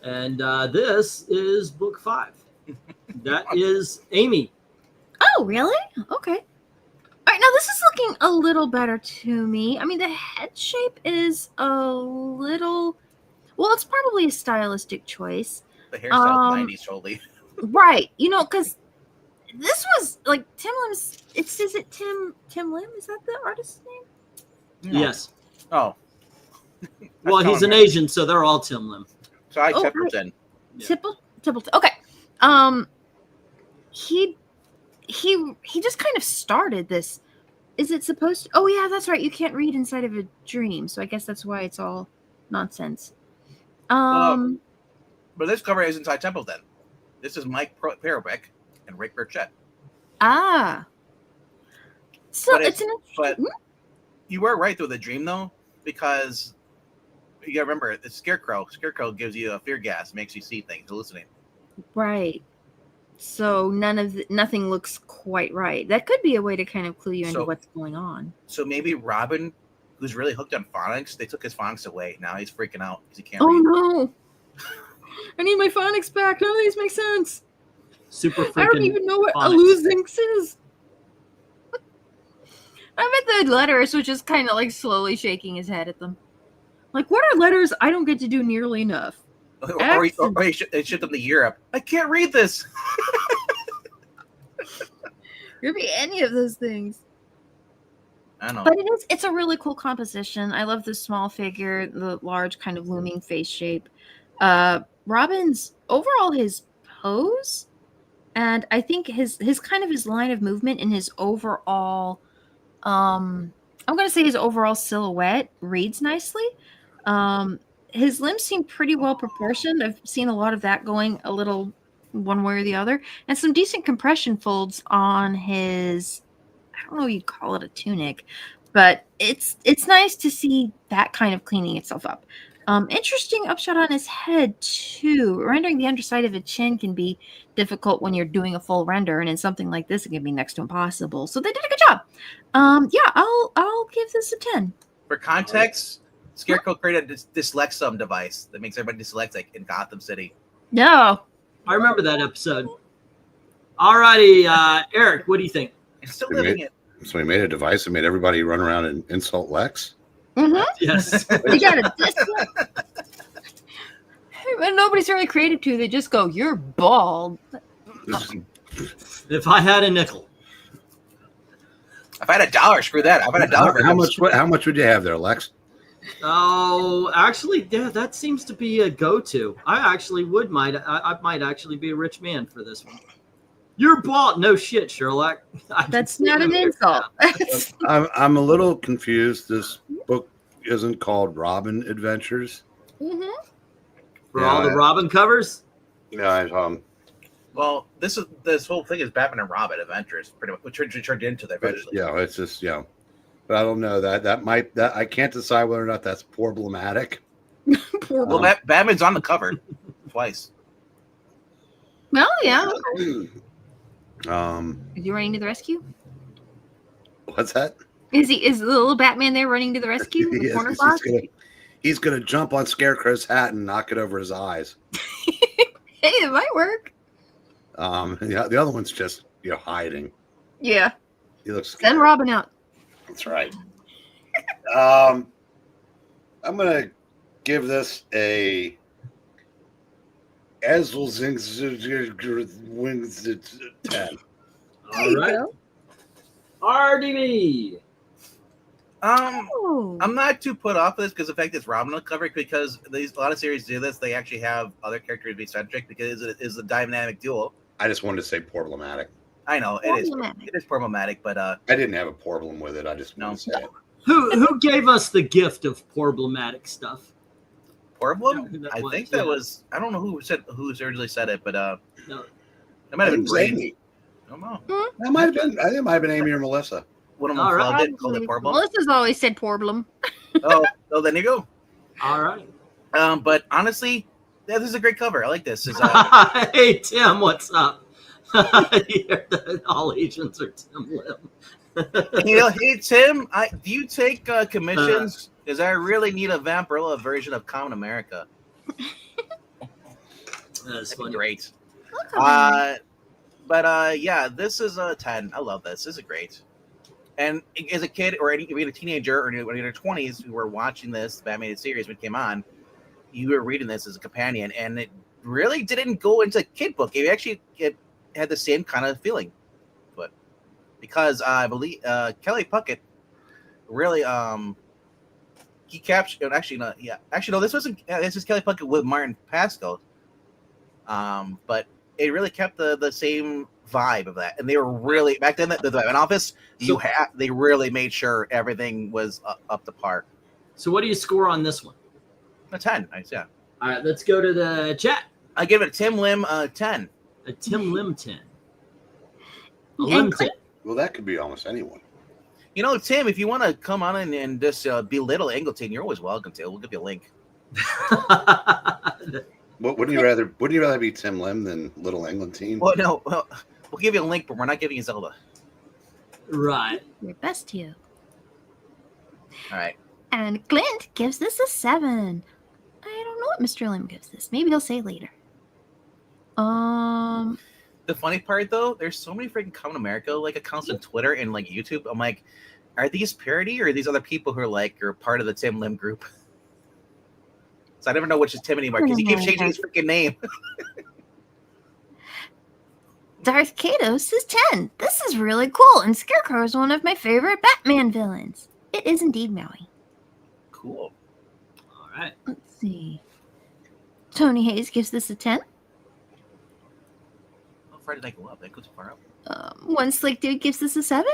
And this is book 5. That is Amy. Oh, really? Okay. All right, now this is looking a little better to me. I mean, the head shape is a little... Well, it's probably a stylistic choice. The hairstyle 90s totally. Right. You know, because this was like Tim Lim's... Is it Tim Lim? Is that the artist's name? No. Yes. Oh. Well, he's an Asian, so they're all Tim Lim. So I accept Templeton. Templeton. Okay. He just kind of started this. Is it supposed to? Oh yeah, that's right. You can't read inside of a dream, so I guess that's why it's all nonsense. But this cover is inside Templeton. This is Mike Perovic and Rick Burchett. Ah. So but you were right through the dream though, because you gotta remember the Scarecrow. Scarecrow gives you a fear gas, makes you see things, hallucinate. Right. So nothing looks quite right. That could be a way to kind of clue you into what's going on. So maybe Robin, who's really hooked on phonics, they took his phonics away. Now he's freaking out because he can't read. No. I need my phonics back. None of these make sense. Super freaking I don't even know what phonics. Aluzinx is. I bet the letters was just kind of like slowly shaking his head at them. Like, what are letters I don't get to do nearly enough? Or he shipped them to Europe. I can't read this. Could be any of those things. I know. But it's a really cool composition. I love the small figure, the large kind of looming face shape. Robin's overall his pose, and I think his kind of his line of movement and his overall I'm gonna say his overall silhouette reads nicely. His limbs seem pretty well proportioned. I've seen a lot of that going a little one way or the other, and some decent compression folds on his, I don't know if you call it a tunic, but it's nice to see that kind of cleaning itself up. Interesting upshot on his head too. Rendering the underside of a chin can be difficult when you're doing a full render, and in something like this, it can be next to impossible. So they did a good job. Yeah, I'll give this a 10. For context, Scarecrow created this dyslexum device that makes everybody dyslexic in Gotham City. No, I remember that episode. Alrighty, Eric, what do you think? I'm still living it. So he made a device that made everybody run around and insult Lex. Mm-hmm. Yes. You got a and nobody's really creative to. They just go, "You're bald." If I had a nickel. If I had $1, screw that. I've had $1. How much would you have there, Lex? Oh, actually, yeah, that seems to be a go-to. I actually I might actually be a rich man for this one. You're bald. No shit, Sherlock. That's not an insult. I'm a little confused. This book isn't called Robin Adventures. Mm-hmm. For all the Robin covers? Yeah, well, this whole thing is Batman and Robin Adventures, pretty much, which turned into that eventually. Yeah, it's just but I don't know that I can't decide whether or not that's problematic. Well, Batman's on the cover twice. Well, yeah. Okay. Is he running to the rescue? What's that? Is the little Batman there running to the rescue? The corner box? He's gonna jump on Scarecrow's hat and knock it over his eyes. Hey, it might work. The other one's just hiding. Yeah. He looks scared. Send Robin out. That's right. I'm gonna give this a wings 10. All right. RDB. I'm not too put off this because the fact it's Robin on the cover, because a lot of series do this. They actually have other characters be centric because it is a dynamic duo. I just wanted to say problematic. I know it is problematic, but I didn't have a problem with it. I just wanted to say it. Who gave us the gift of problematic stuff? Problem? I think that was, I don't know who originally said it, but no. It might have been Brady. Amy. I don't know. That might have been. I think it might have been Amy or Melissa. One of them All right. called it Porblum. Melissa's always said Porblum. Oh, then you go. All right. But honestly, this is a great cover. I like this. Is Hey Tim, what's up? All Asians are Tim Lim. hey Tim, do you take commissions? Because I really need a Vampirilla version of Common America. That's That'd be funny. great. Welcome. But yeah, this is a 10. I love this. This is great. And as a kid or even a teenager or in your 20s who were watching this Batman series when it came on, you were reading this as a companion, and it really didn't go into kid book. It actually had the same kind of feeling, but because I believe Kelly Puckett really he captured. Actually, no, yeah, actually no. This wasn't. This is Kelly Puckett with Martin Pascal. But it really kept the same vibe of that, and they were really back then. The Batman office, they really made sure everything was up to par. So what do you score on this one? A 10, nice, yeah. All right, let's go to the chat. I give it a Tim Lim 10. A Tim Lim 10. A And Lim 10. Clint- Well, that could be almost anyone. You know, Tim, if you want to come on and just belittle Angleton, you're always welcome to. We'll give you a link. Wouldn't you rather be Tim Lim than Little Eglantine? Well, no, we'll give you a link, but we're not giving you Zelda. Right. Your best to you. All right. And Clint gives this a 7. I don't know what Mr. Lim gives this. Maybe he'll say later. The funny part, though, there's so many freaking Common America accounts on Twitter and YouTube. I'm like, are these parody or are these other people who are part of the Tim Lim group? So I never know which is Tim anymore because he keeps changing his freaking name. Darth Kados is 10. This is really cool, and Scarecrow is one of my favorite Batman villains. It is indeed Maui. Cool. All right. Let's see. Tony Hayes gives this a 10. How far did I go up? That goes far up. One Slick Dude gives this a 7.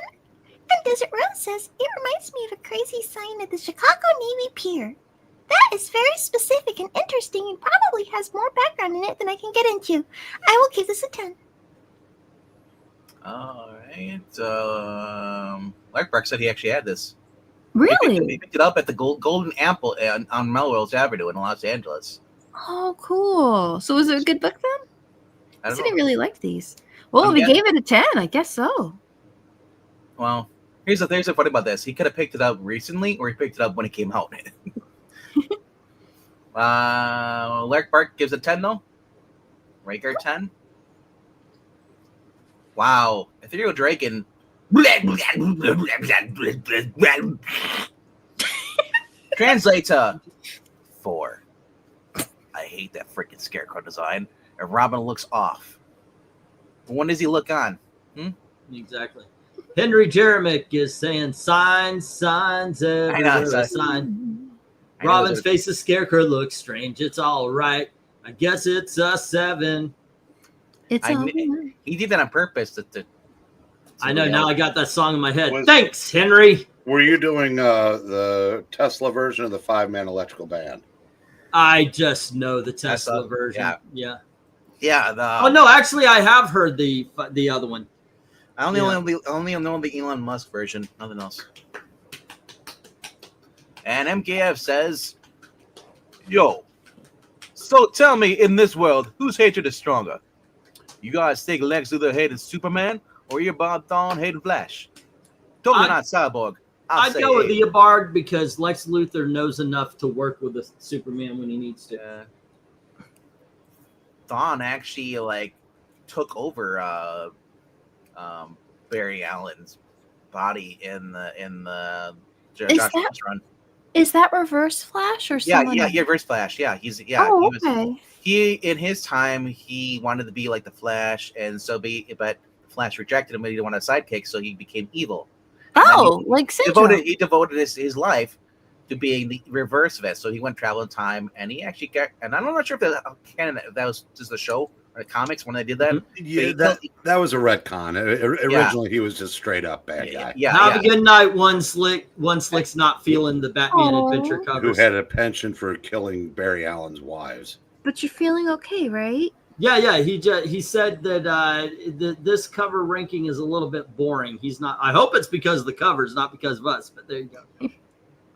And Desert Rose says, it reminds me of a crazy sign at the Chicago Navy Pier. That is very specific and interesting and probably has more background in it than I can get into. I will give this a 10. All right. Lark Bark said he actually had this. Really? He picked it up at the Golden Apple on Melrose Avenue in Los Angeles. Oh, cool. So was it a good book then? I don't I didn't know. really like these. Well, if he gave it a 10, I guess so. Well, here's the funny about this. He could have picked it up recently, or he picked it up when it came out. Lark Bark gives it 10 though. Raker 10. Wow, Ethereal Draken. Translate to 4. I hate that freaking Scarecrow design. And Robin looks off. When does he look on? Exactly. Henry Jeremick is saying signs everywhere. A sign. Robin's face of Scarecrow looks strange. It's all right. I guess it's a 7. It's he did that on purpose. I know. Now I got that song in my head. Was- Thanks, Henry. Were you doing the Tesla version of the 5-man electrical band? I just know the Tesla version. Yeah. Yeah. Oh no, actually, I have heard the other one. I only know the Elon Musk version. Nothing else. And MKF says, "Yo, so tell me, in this world, whose hatred is stronger? You guys think Lex Luthor hated Superman, or you Bob Thawne hated Flash? Totally not Cyborg. I'd go with Eobard because Lex Luthor knows enough to work with a Superman when he needs to. Thawne actually took over Barry Allen's body in the Josh run. Is that Reverse Flash or something? Yeah, Reverse Flash. Yeah, okay. He in his time he wanted to be like the Flash, but Flash rejected him, and he didn't want a sidekick, so he became evil. He devoted his life to being the reverse of it. So he went travel in time, and he actually got. And I'm not sure if that was just the show or the comics when they did that. Yeah, that was a retcon. Originally, he was just straight up bad guy. Have a good night, One Slick. One Slick's not feeling the Batman adventure covers. Who had a penchant for killing Barry Allen's wives. But you're feeling okay, right? Yeah. He said that this cover ranking is a little bit boring. He's not. I hope it's because of the covers, not because of us. But there you go.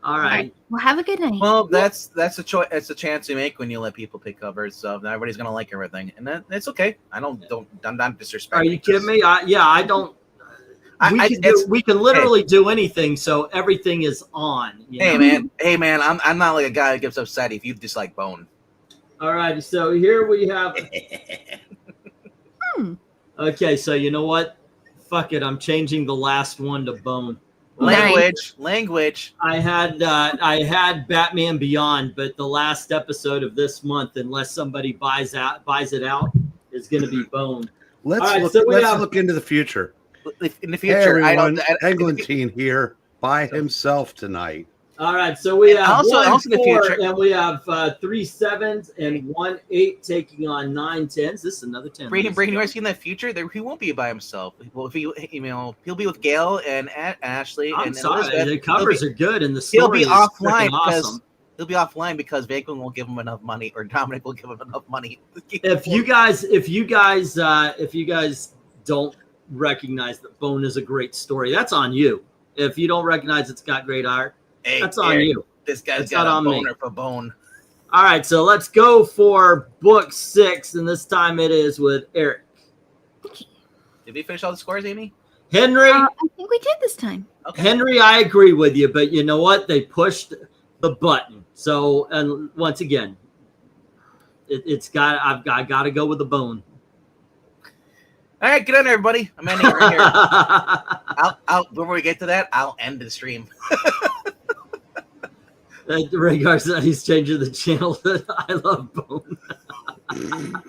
All right. Well, have a good night. Well, that's a choice. It's a chance you make when you let people pick covers. So not everybody's gonna like everything, and that's okay. I'm not disrespecting. Are you kidding me? I don't. We can literally do anything, so everything is on. Hey man, I'm not like a guy who gets upset if you dislike Bone. All right, so here we have. Okay, so you know what? Fuck it, I'm changing the last one to Bone. Language. I had Batman Beyond, but the last episode of this month, unless somebody buys it out, is going to be Bone. Let's look into the future. In the future, hey everyone, Eglantine here by himself tonight. All right, so we have also the future, and we have 3 7s and 1 8 taking on 9 10s. This is another 10. Brayden, you ever seen that future? He won't be by himself. Well, he'll be with Gail and Ashley. I'm and sorry, Elizabeth. the covers are good, and the story he'll be offline awesome. He'll be offline because Vaquin won't give him enough money, or Dominic will give him enough money. If you guys don't recognize that Bone is a great story, that's on you. If you don't recognize it's got great art, that's on you. This guy's that's got a boner me. for Bone. All right, so let's go for book 6, and this time it is with Eric. Did we finish all the scores, Amy? Henry, I think we did this time. Okay. Henry, I agree with you, but you know what? They pushed the button. So, and once again, I've got to go with the Bone. All right, get on, everybody. I'm ending it right here. I'll before we get to that, I'll end the stream. Regards that he's changing the channel that I love Bone.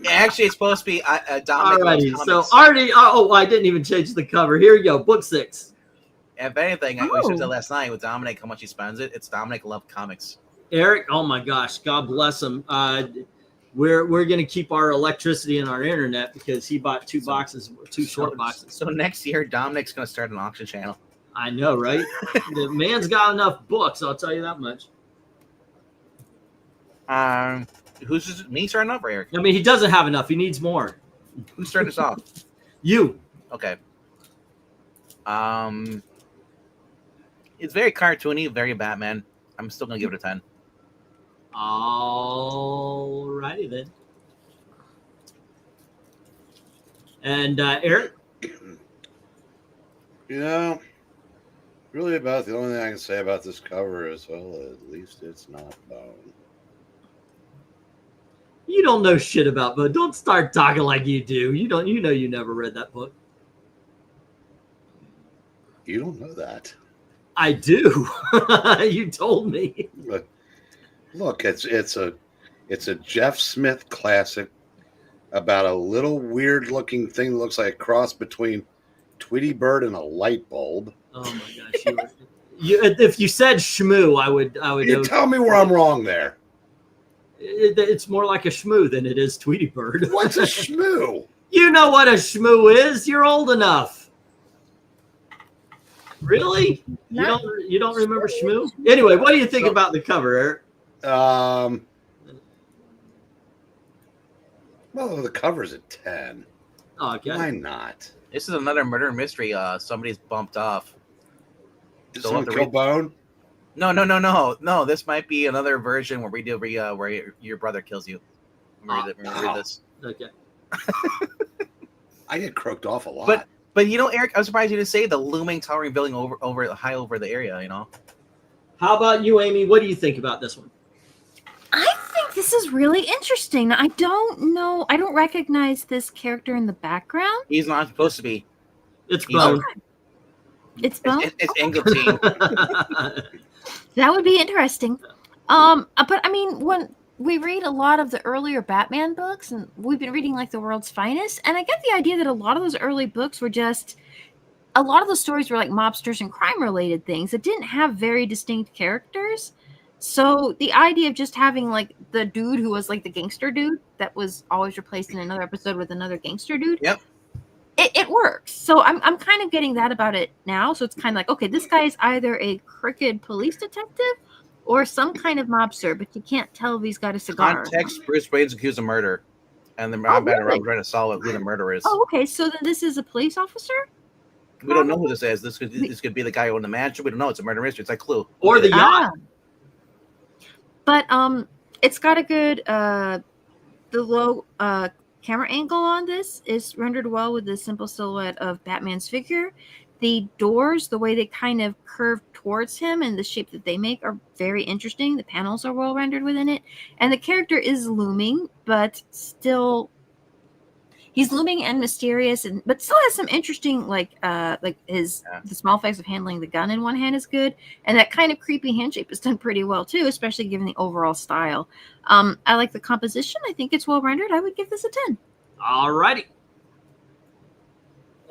Actually, it's supposed to be Dominic. Alrighty, so already. Oh, I didn't even change the cover. Here you go, book 6. If anything, we said that last night with Dominic how much he spends it. It's Dominic Love Comics. Eric, oh my gosh, God bless him. We're gonna keep our electricity and our internet because he bought 2 short boxes. So next year, Dominic's gonna start an auction channel. I know, right? The man's got enough books. I'll tell you that much. Who's me starting off, or Eric? I mean, he doesn't have enough. He needs more. Who's starting us off? You. Okay. It's very cartoony, very Batman. I'm still gonna give it a 10. All righty then. And Eric? You know, really about the only thing I can say about this cover is, well, at least it's not Bone. You don't know shit about Bone. Don't start talking like you do. You know you never read that book. You don't know that. I do. You told me. Look, it's a Jeff Smith classic about a little weird looking thing that looks like a cross between Tweety Bird and a light bulb. Oh my gosh! If you said Shmoo, I would. You tell me where I'm wrong there. It's more like a Shmoo than it is Tweety Bird. What's a Shmoo? You know what a Shmoo is. You're old enough. Really? You don't remember Shmoo? Anyway, what do you think about the cover, Eric? Well, the cover's at 10. Oh, okay. Why not? This is another murder mystery. Somebody's bumped off. Did someone kill Bone? No. This might be another version where we do where your brother kills you. Read this. Okay. I get croaked off a lot. But you know, Eric, I'm surprised you didn't say the looming towering building high over the area. You know. How about you, Amy? What do you think about this one? I think this is really interesting. I don't know. I don't recognize this character in the background. He's not supposed to be. It's Bone. It's Bone. It's Eglantine. That would be interesting. But I mean, when we read a lot of the earlier Batman books, and we've been reading like The World's Finest, and I get the idea that a lot of those early books were just a lot of the stories were like mobsters and crime related things that didn't have very distinct characters. So the idea of just having like the dude who was like the gangster dude that was always replaced in another episode with another gangster dude. Yep. It works. So I'm kind of getting that about it now. So it's kind of like, okay, this guy is either a crooked police detective or some kind of mobster, but you can't tell if he's got a cigar. Context: Bruce Wayne's accused of murder. and then Oh, I'm better really? around trying to solve who the murderer is. Oh, okay. So then this is a police officer? We don't know who this is. This could be the guy who owned the mansion. We don't know. It's a murder mystery. It's like Clue. Or the yacht. But it's got a good the low camera angle on this is rendered well with the simple silhouette of Batman's figure. The doors, the way they kind of curve towards him and the shape that they make are very interesting. The panels are well rendered within it. And the character is looming, but still he's looming and mysterious, but still has some interesting the small effects of handling the gun in one hand is good, and that kind of creepy hand shape is done pretty well too, especially given the overall style. I like the composition. I think it's well rendered. I would give this a 10. All righty.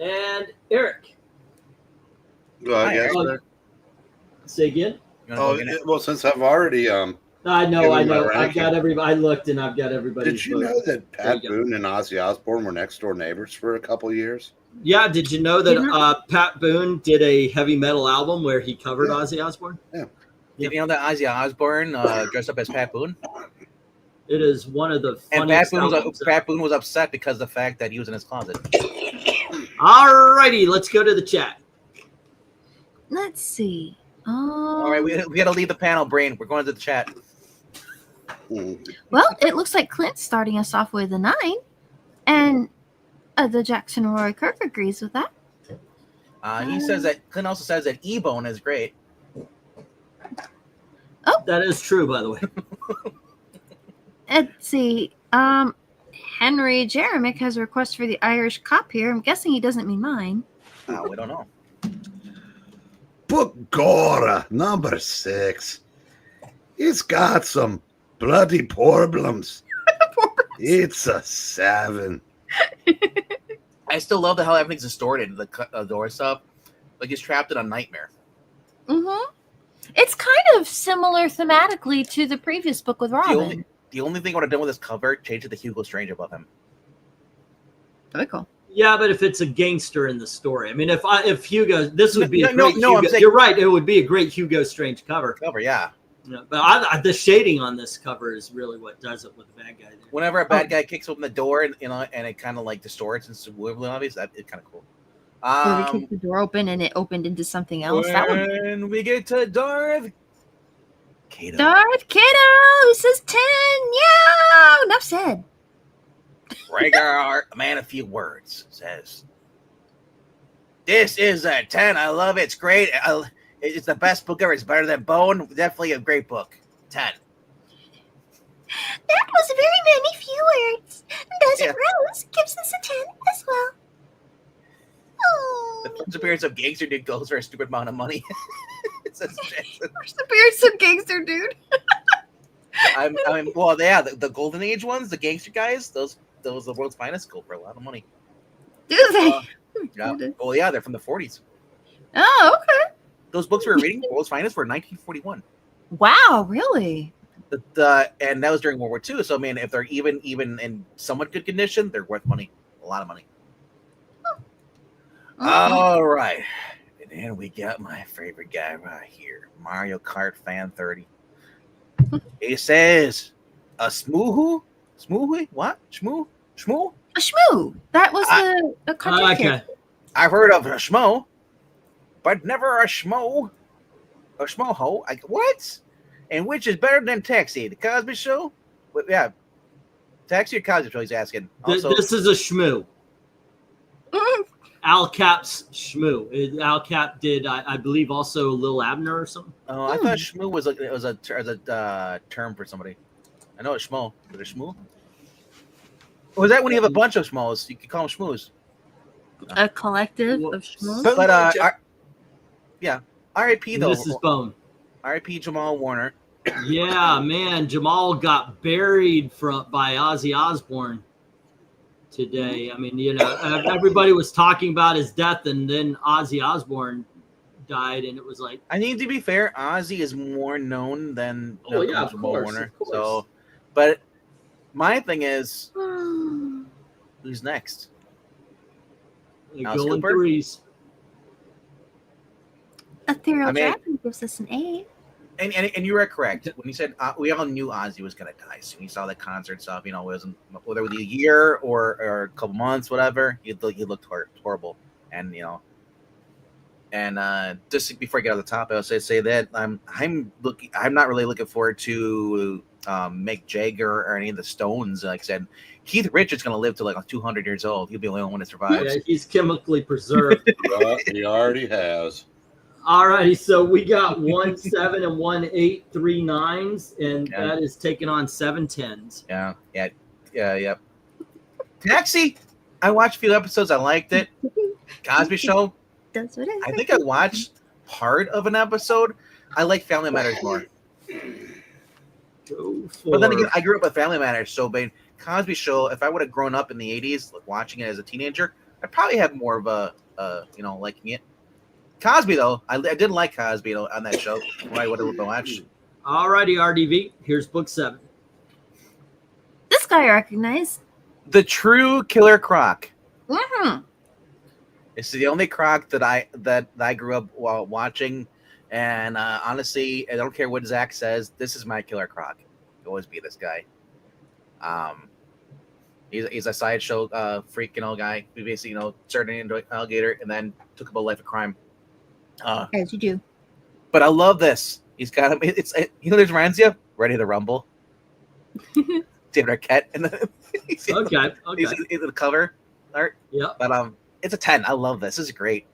And Eric. I guess. Say again. Well, since I've already I know. I've got everybody. I looked and I've got everybody. Did you know that Pat Boone and Ozzy Osbourne were next door neighbors for a couple years? Yeah. Did you know that Pat Boone did a heavy metal album where he covered Ozzy Osbourne? Yeah. Did you know that Ozzy Osbourne dressed up as Pat Boone? It is one of the funniest. And Pat Boone was upset because of the fact that he was in his closet. All righty, let's go to the chat. Let's see. All right, we got to leave the panel, Brain. We're going to the chat. Well, it looks like Clint's starting us off with a 9, and the Jackson Roy Kirk agrees with that. He says that Clint also says that E-Bone is great. Oh, that is true, by the way. Let's see. Henry Jeremick has a request for the Irish cop here. I'm guessing he doesn't mean mine. We don't know. Book Gora, number 6. It's got some bloody problems. It's a 7. I still love how everything's distorted. The door stuff, like he's trapped in a nightmare. Mm-hmm. It's kind of similar thematically to the previous book with Robin. The only thing I would have done with this cover, change it to Hugo Strange above him. Very cool. Yeah, but if it's a gangster in the story, I mean, if Hugo, this would be a great Hugo. I'm saying, you're right. It would be a great Hugo Strange cover. Yeah. But the shading on this cover is really what does it with the bad guy. There. Whenever a bad guy kicks open the door, and it kind of like distorts and it's wibbly obvious, it's kind of cool. Or we kicked the door open and it opened into something else. When we get to Darth Cato. Darth Cato says 10. Yeah, enough said. Rhaegar, a man of few words, says, "This is a 10. I love it. It's great. It's the best book ever. It's better than Bone. Definitely a great book. 10. That was very many few words. Desert Rose gives us a 10 as well. Oh. The first appearance of Gangster Dude goes for a stupid amount of money." Says Jackson. First appearance of Gangster Dude. The Golden Age ones, the gangster guys, those the world's finest go for a lot of money. Do they? Yeah. Oh yeah, they're from the 40s. Oh, okay. Those books we were reading, World's Finest, were 1941. Wow, really? And that was during World War II. So I mean, if they're even in somewhat good condition, they're worth money, a lot of money. All right, and then we got my favorite guy right here, Mario Kart Fan 30. He says, "A smoohoo, what? Shmoo? A shmoo. That was the cartoon character. I've heard of a schmo, but never a schmo. A schmoho. What? And which is better than Taxi? The Cosby Show? But yeah, Taxi or Cosby Show? He's asking. Also, this is a shmoo. Al Cap's shmoo. Al Cap did, I believe, also Lil Abner or something. Oh, I thought shmoo was a term for somebody. I know it's schmo, but a shmoo. Or was that when you have a bunch of schmoes? You can call them schmoos. A collective of schmoos. But R.I.P. though. This is Bone. R.I.P. Jamal Warner. Yeah, man, Jamal got buried by Ozzy Osbourne today. I mean, everybody was talking about his death, and then Ozzy Osbourne died, and it was like. I think to be fair, Ozzy is more known than Jamal Warner. So, but my thing is, who's next? Going threes. Ethereal Dragon gives us an 8. And you were correct when you said we all knew Ozzy was gonna die. So we saw the concert stuff. You know, it wasn't whether it was a year or a couple months, whatever. He looked horrible, and you know. And just before I get out of the topic, I'll say that I'm not really looking forward to Mick Jagger or any of the Stones. Like I said, Keith Richards going to live to like 200 years old. He'll be the only one that survives. Yeah, he's chemically preserved. He already has. All righty, so we got 1 7 and 1 8, 3 9s, and that is taking on 7 10s. Yeah. Taxi. I watched a few episodes. I liked it. Cosby Show. That's what I think I watched part of an episode. I like Family Matters more. But then again, I grew up with Family Matters, so but Cosby Show, if I would have grown up in the 80s watching it as a teenager, I'd probably have more of a liking it. Cosby, though, I didn't like Cosby on that show. I would have watched. All righty, RDV, here's book 7. This guy I recognize. The True Killer Croc. Mm-hmm. It's the only Croc that I grew up while watching, and honestly, I don't care what Zach says. This is my Killer Croc. It'll always be this guy. He's a sideshow freak, guy. He basically, turned into an alligator and then took up a life of crime. As you do. But I love this. He's got him. This reminds you. Ready to Rumble. David Arquette, and he's Okay. He's in the cover art. Yeah. But it's a 10. I love this. This is great.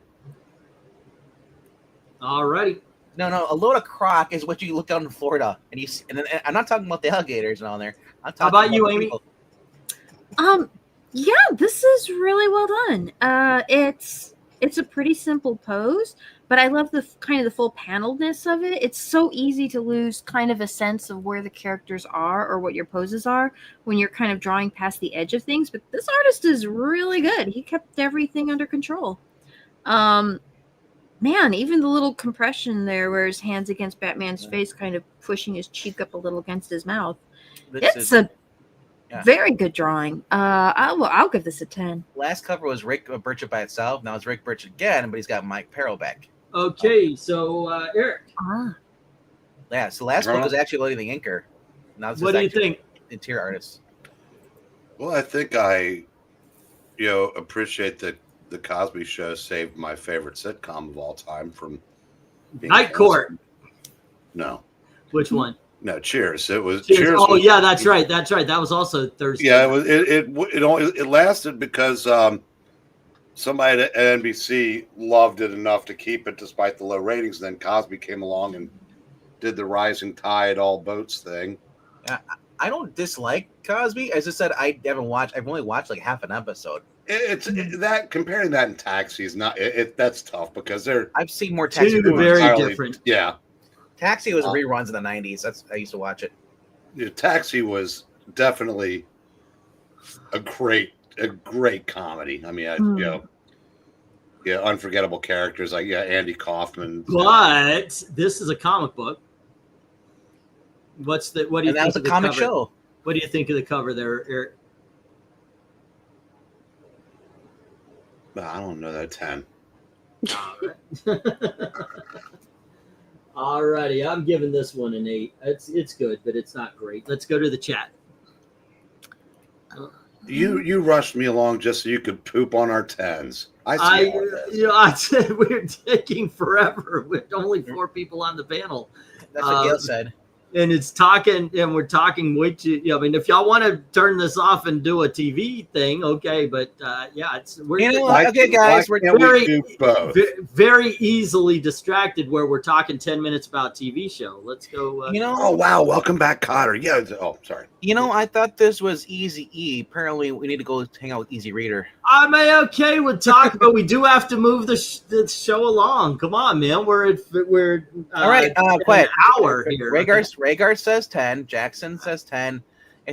All righty. No. A load of croc is what you look down in Florida, and you. And then I'm not talking about the alligators and all there. I'm talking How about you, Amy? People. Yeah, this is really well done. It's a pretty simple pose, but I love the full paneledness of it. It's so easy to lose kind of a sense of where the characters are or what your poses are when you're kind of drawing past the edge of things. But this artist is really good. He kept everything under control. Man, even the little compression there where his hand's against Batman's face, kind of pushing his cheek up a little against his mouth. It's a very good drawing. I'll give this a 10. Last cover was Rick Burchett by itself. Now it's Rick Burchett again, but he's got Mike Perro back. Okay, so Eric. Yeah, so last book was actually Loading the Inker. Now What do you think? Interior artist. Well, I think I, appreciate that the Cosby Show saved my favorite sitcom of all time from being Night Court. No. Which one? No, Cheers. It was Cheers. Oh, yeah, that's right. That was also Thursday. Yeah, it lasted because somebody at NBC loved it enough to keep it despite the low ratings. Then Cosby came along and did the rising tide, all boats thing. I don't dislike Cosby. As I said, I've only watched like half an episode. It's that comparing that and Taxi is not. That's tough because I've seen more Taxi. Two very different. Yeah. Taxi was reruns in the 90s. I used to watch it. Taxi was definitely a great comedy. I mean, unforgettable characters like Andy Kaufman. But this is a comic book. What do you think? That was a comic show. What do you think of the cover there, Eric? I don't know that 10. All right. All righty, I'm giving this one an 8. It's good, but it's not great. Let's go to the chat. You rushed me along just so you could poop on our 10s. I said we're taking forever with only 4 people on the panel. That's what Gail said. And it's talking, and we're talking way too. I mean, if y'all want to turn this off and do a TV thing, okay. But okay, guys, we're very easily distracted where we're talking 10 minutes about TV show. Let's go. Oh wow, welcome back, Cotter. Yeah. Oh, sorry. I thought this was Easy E. Apparently, we need to go hang out with Easy Reader. I'm okay with talking, but we do have to move the show along. Come on, man. We're all right. Quiet. An hour here. Rhaegar says 10. Jackson says 10.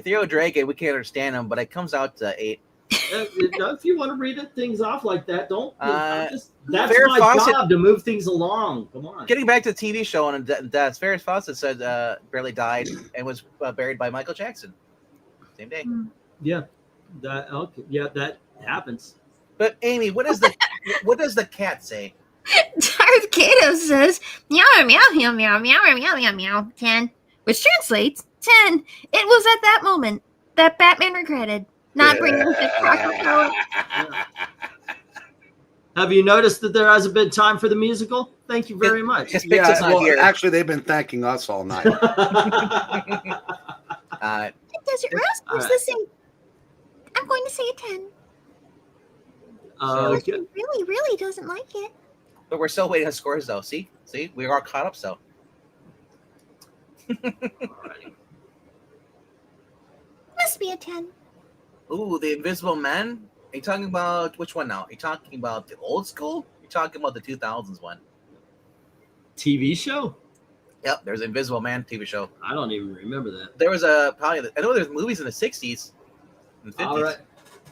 Theo Drake, we can't understand him, but it comes out to 8. If you want to read things off like that, don't. That's Farrah my Fawcett, job to move things along. Come on. Getting back to the TV show and deaths, Farrah Fawcett said barely died and was buried by Michael Jackson. Same day. Yeah. That happens. But Amy, what does the cat say? I was Kato says, meow, meow, meow, meow, meow, meow, meow, meow, 10, which translates 10. It was at that moment that Batman regretted not bringing his Taco Bell. Have you noticed that there hasn't been time for the musical? Thank you very much. His pixel's not here. Actually, they've been thanking us all night. Desert Rose the same. I'm going to say a 10. Okay. He really, really doesn't like it. But we're still waiting on scores, though. See, we are caught up. So, Alrighty. Must be a 10. ooh, the Invisible Man. Are you talking about which one now? Are you talking about the old school? Are you talking about the 2000s one? TV show? Yep, there's Invisible Man TV show. I don't even remember that. There was I know there's movies in the 60s and 50s. All right.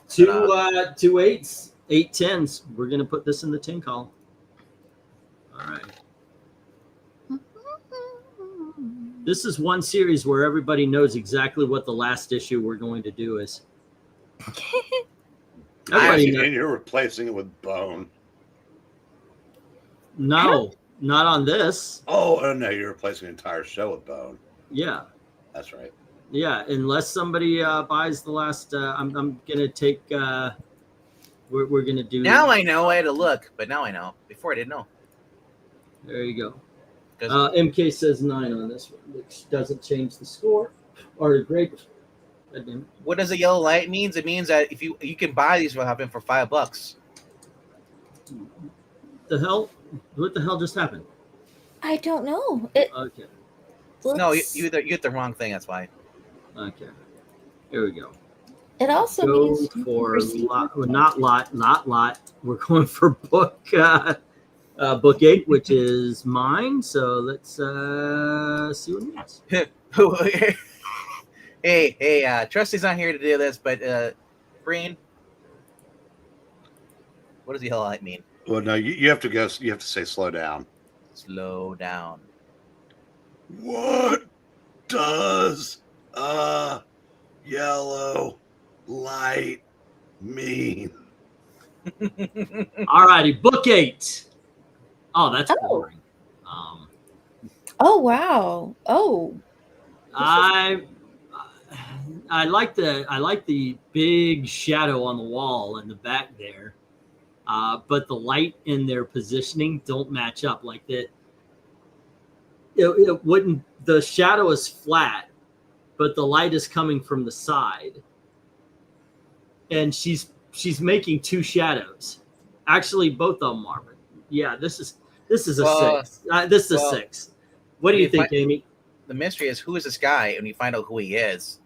Two 8s, 8 10s. We're gonna put this in the 10 column. All right. This is one series where everybody knows exactly what the last issue we're going to do is. Everybody knows. And you're replacing it with Bone. No, not on this. Oh, no, you're replacing an entire show with Bone. Yeah. That's right. Yeah, unless somebody buys the last. I'm gonna take. We're gonna do. Now I know. I had to look, but now I know. Before I didn't know. There you go. MK says 9 on this one, which doesn't change the score or the grade. What does a yellow light means? It means that if you can buy these for $5. The hell? What the hell just happened? I don't know. Okay. No, you hit the wrong thing. That's why. Okay. Here we go. It also Go means for not lot. We're going for book 8, which is mine. So let's see what it means. Hey, Trusty's not here to do this, but Breen, what does the yellow light mean? Well, no, you have to go. You have to say slow down. Slow down. What does a yellow light mean? All righty, book 8. Oh, that's boring. Oh wow. Oh. I like the big shadow on the wall in the back there, but the light in their positioning don't match up like that. It wouldn't. The shadow is flat, but the light is coming from the side, and she's making 2 shadows. Actually, both of them are. But yeah, this is a 6. This is a 6. What do you think, Amy? The mystery is who is this guy, and you find out who he is.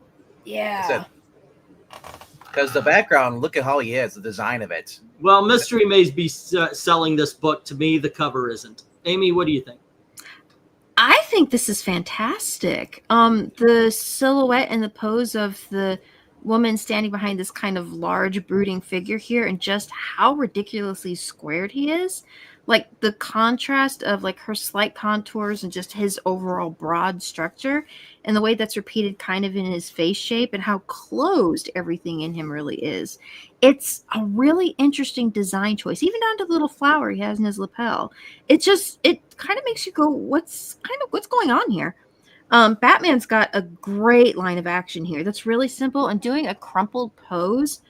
Yeah. Because the background, look at how he is, the design of it. Well, Mystery Maze be selling this book. To me, the cover isn't. Amy, what do you think? I think this is fantastic. The silhouette and the pose of the woman standing behind this kind of large brooding figure here, and just how ridiculously squared he is. Like the contrast of like her slight contours and just his overall broad structure, and the way that's repeated kind of in his face shape, and how closed everything in him really is. It's a really interesting design choice, even down to the little flower he has in his lapel. It kind of makes you go, what's going on here? Batman's got a great line of action here that's really simple, and doing a crumpled pose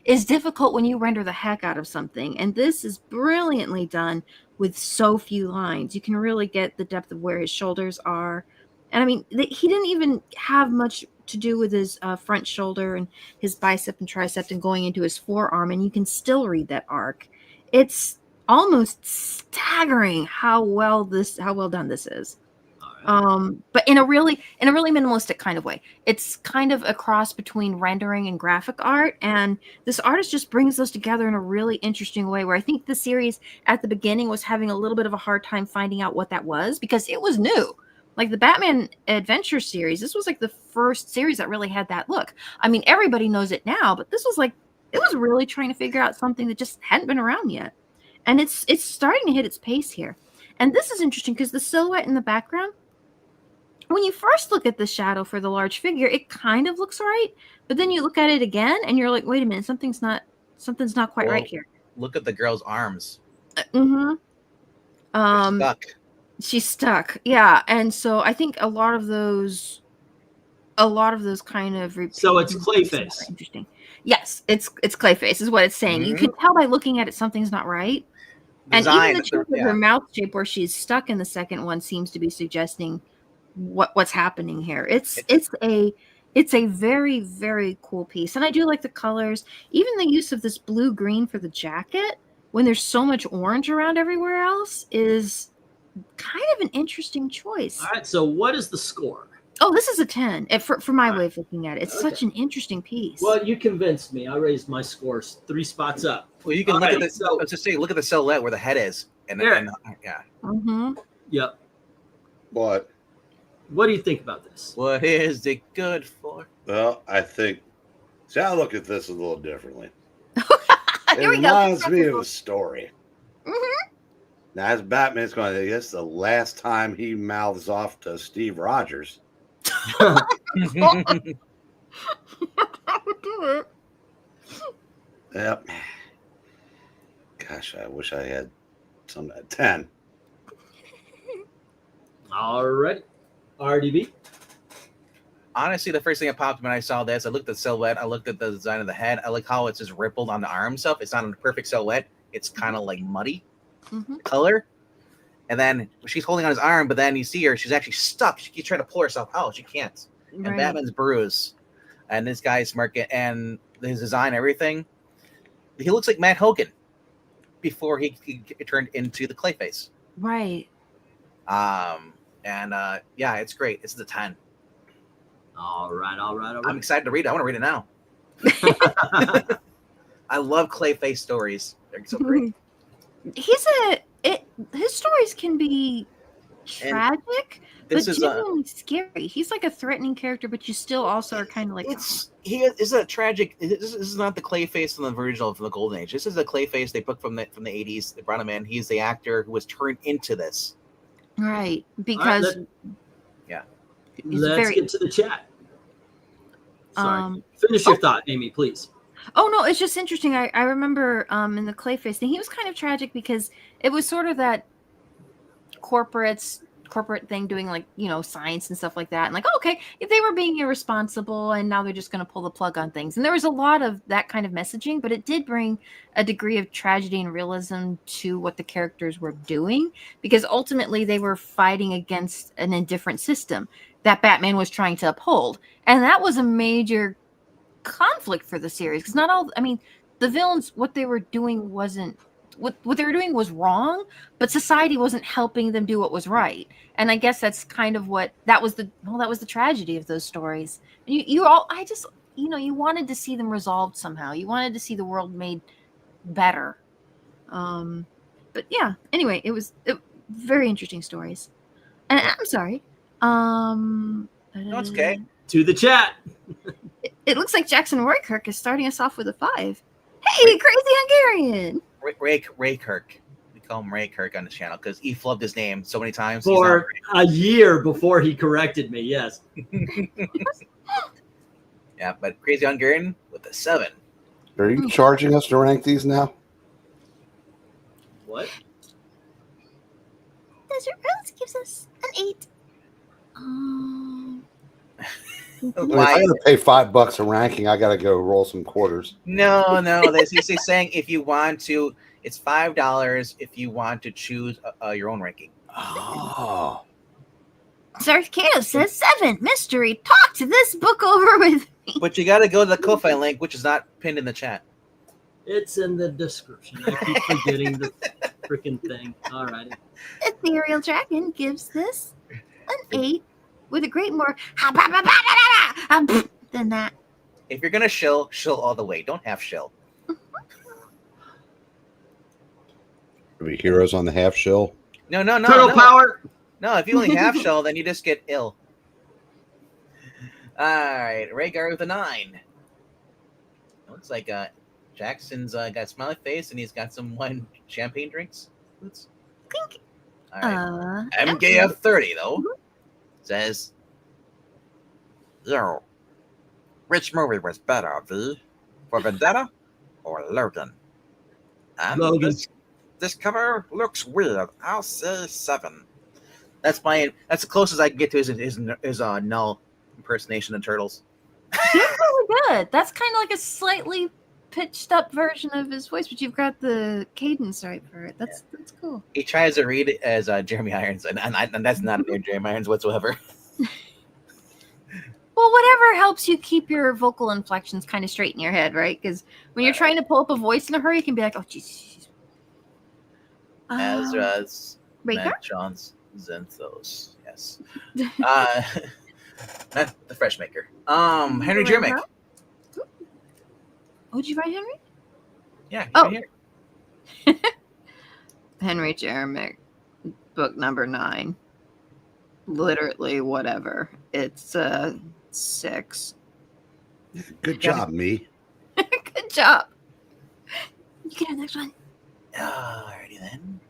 is difficult when you render the heck out of something. And this is brilliantly done with so few lines. You can really get the depth of where his shoulders are. And I mean, he didn't even have much to do with his front shoulder and his bicep and tricep and going into his forearm, and you can still read that arc. It's almost staggering how well done this is. But in a really minimalistic kind of way. It's kind of a cross between rendering and graphic art, and this artist just brings those together in a really interesting way, where I think the series at the beginning was having a little bit of a hard time finding out what that was, because it was new. Like the Batman Adventure series, this was like the first series that really had that look. I mean, everybody knows it now, but this was like, it was really trying to figure out something that just hadn't been around yet. And it's starting to hit its pace here. And this is interesting because the silhouette in the background, when you first look at the shadow for the large figure, it kind of looks right, but then you look at it again and you're like, wait a minute, something's not quite right here. Look at the girl's arms. Mm-hmm. Stuck. She's stuck. Yeah, and so I think a lot of those kind of So it's repeat Clayface. interesting. Yes, it's Clayface is what it's saying. You can tell by looking at it something's not right. Design, and even the shape of her mouth shape where she's stuck in the second one seems to be suggesting what's happening here. It's a very, very cool piece. And I do like the colors. Even the use of this blue green for the jacket when there's so much orange around everywhere else is kind of an interesting choice. All right, so what is the score? Oh, this is a 10 for my way of looking at it. It's such an interesting piece. Well, you convinced me. I raised my scores 3 spots up. Well, you can look at the. So, let's just say, look at the silhouette where the head is, and yeah. Mm-hmm. Yep. What do you think about this? What is it good for? Well, I think. See, I look at this a little differently. It Here we reminds go. me of a story. Mm-hmm. Now, as Batman's going to guess the last time he mouths off to Steve Rogers. Yep. Gosh, I wish I had some 10. All right. RDB. Honestly, the first thing that popped when I saw this, I looked at the silhouette, I looked at the design of the head, I like how it's just rippled on the arm stuff. It's not a perfect silhouette. It's kind of like muddy color. And then she's holding on his arm, but then you see her, she's actually stuck. She keeps trying to pull herself out. She can't. And Batman's bruised. And this guy's smirking, and his design, everything. He looks like Matt Hogan before he turned into the Clayface. Right. Yeah, it's great. It's the 10. All right. I'm excited to read it. I want to read it now. I love Clayface stories. They're so great. His stories can be tragic, but genuinely scary. He's like a threatening character, but you still also are kind of like This is not the Clayface from the original from the Golden Age. This is the Clayface they took from the 80s. They brought him in. He's the actor who was turned into this. Right, because let's get to the chat. Sorry. Finish your thought, Amy, please. Oh no, it's just interesting. I remember in the Clayface thing, he was kind of tragic because it was sort of that corporate thing doing like, science and stuff like that. And like, okay, if they were being irresponsible and now they're just going to pull the plug on things. And there was a lot of that kind of messaging, but it did bring a degree of tragedy and realism to what the characters were doing, because ultimately they were fighting against an indifferent system that Batman was trying to uphold. And that was a major conflict for the series, because the villains, what they were doing wasn't what they were doing was wrong, but society wasn't helping them do what was right. And I guess that's kind of that was the tragedy of those stories. You wanted to see them resolved somehow. You wanted to see the world made better. But yeah, anyway, it was very interesting stories. And I'm sorry. No, it's okay. To the chat. It looks like Jackson Roykirk is starting us off with a 5. Hey, Crazy Hungarian! Ray Kirk. We call him Ray Kirk on the channel because he flubbed his name so many times. For a year before he corrected me, yes. Yeah, but Crazy Hungarian with a 7. Are you charging us to rank these now? What? Desert Rose gives us an 8. If I gotta pay $5 a ranking, I gotta go roll some quarters. No. He's saying if you want to, it's $5 if you want to choose your own ranking. Oh. Darth Kato says 7. Mystery. Talk to this book over with me. But you got to go to the Ko-Fi link, which is not pinned in the chat. It's in the description. I keep forgetting the freaking thing. All righty. Ethereal Dragon gives this an 8 with a great more than that. If you're gonna shill all the way. Don't half shill. Are we heroes on the half shill? No. Turtle power. No, if you only half shill, then you just get ill. All right, Rhaegar with a 9. Looks like Jackson's got a smiley face and he's got some wine champagne drinks. Let's... All right. MKF 30 though says, "Yo, which movie was better, V? For Vendetta or Logan?" Logan. This cover looks weird. I'll say 7. That's the closest I can get to his Null impersonation of Turtles. He's really good. That's kind of like a slightly pitched up version of his voice, but you've got the cadence right for it. That's cool. He tries to read it as Jeremy Irons, and that's not near Jeremy Irons whatsoever. Well, whatever helps you keep your vocal inflections kind of straight in your head, right? Because when you're trying to pull up a voice in a hurry, you can be like, oh, jeez. Ezra's Raker? John's Zenthos. Yes. Not the fresh maker. Henry Jermick. Oh, did you write Henry? Yeah. Oh. Right here. Henry Jeremic, book number 9. Literally, whatever. It's 6. Good job, me. Good job. You get the next one. Alrighty then.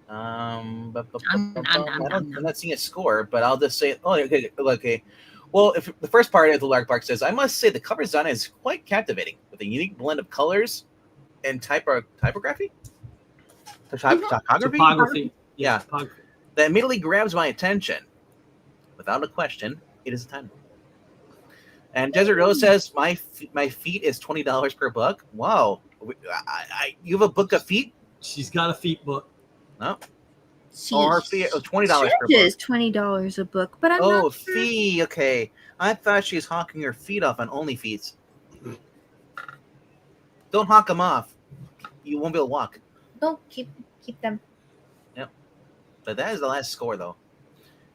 I'm not seeing a score, but I'll just say, okay. Well, if the first part of the Longbox says, I must say the cover design is quite captivating with a unique blend of colors and typography? Topography. Yeah. Topography. That immediately grabs my attention. Without a question, it is a title. And Desert Rose says, my feet is $20 per book. Wow. You have a book of feet? She's got a feet book. No. Or fee $20 per book. Is $20 a book, but I'm not sure. Fee. Okay, I thought she was hawking her feet off on OnlyFeet. Don't hawk them off. You won't be able to walk. Don't keep them. Yep. But that is the last score, though.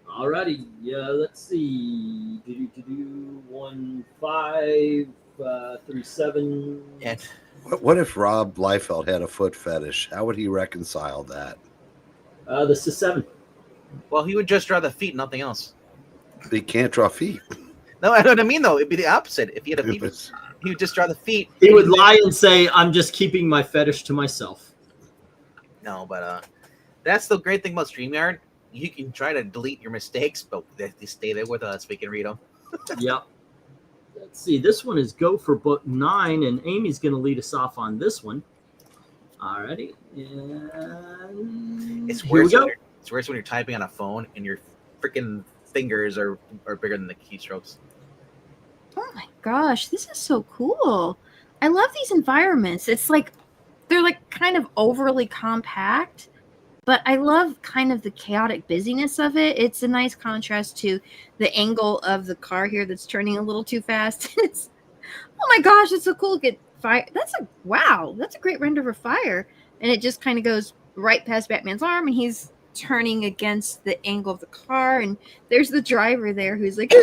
Alrighty. Yeah. Let's see. 1 5 3 7. Yeah. What if Rob Liefeld had a foot fetish? How would he reconcile that? This is 7. Well, he would just draw the feet, nothing else. He can't draw feet. No, I know what I mean, though. It'd be the opposite. If he had a feet, he would just draw the feet. He would lie and say, I'm just keeping my fetish to myself. No, but that's the great thing about StreamYard. You can try to delete your mistakes, but they stay there with us. We can read them. Yep. Let's see. This one is go for book 9, and Amy's going to lead us off on this one. Alrighty. And it's worse when you're typing on a phone and your freaking fingers are bigger than the keystrokes. Oh my gosh, this is so cool. I love these environments. It's like they're like kind of overly compact, but I love kind of the chaotic busyness of it. It's a nice contrast to the angle of the car here that's turning a little too fast. It's, oh my gosh, it's so cool. Get fire. That's a great render of a fire. And it just kind of goes right past Batman's arm, and he's turning against the angle of the car. And there's the driver there who's like,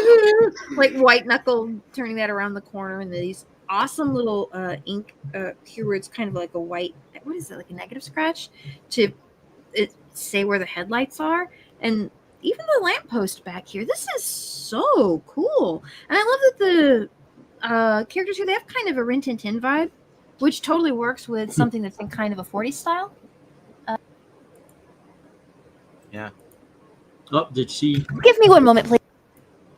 like white knuckle turning that around the corner. And these awesome little ink here where it's kind of like a white, what is it, like a negative scratch to say where the headlights are. And even the lamppost back here. This is so cool. And I love that the characters here, they have kind of a Rin Tin Tin vibe, which totally works with something that's in kind of a 40s style. Yeah. Oh, did she? Give me one moment, please.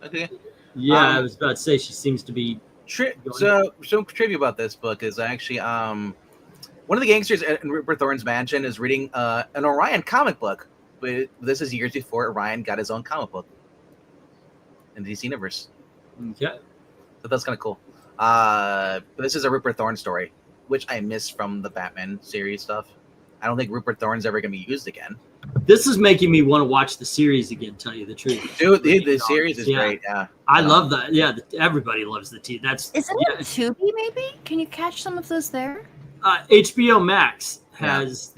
Okay. Yeah, I was about to say she seems to be. So trivia about this book is actually one of the gangsters in Rupert Thorne's mansion is reading an Orion comic book. But this is years before Orion got his own comic book in the DC universe. Okay. So that's kind of cool. But this is a Rupert Thorne story, which I missed from the Batman series stuff. I don't think Rupert Thorne's ever going to be used again. This is making me want to watch the series again, tell you the truth. Dude, the series is great. Yeah. I love that. Yeah, everybody loves the T. Isn't it Tubi, maybe? Can you catch some of those there? HBO Max has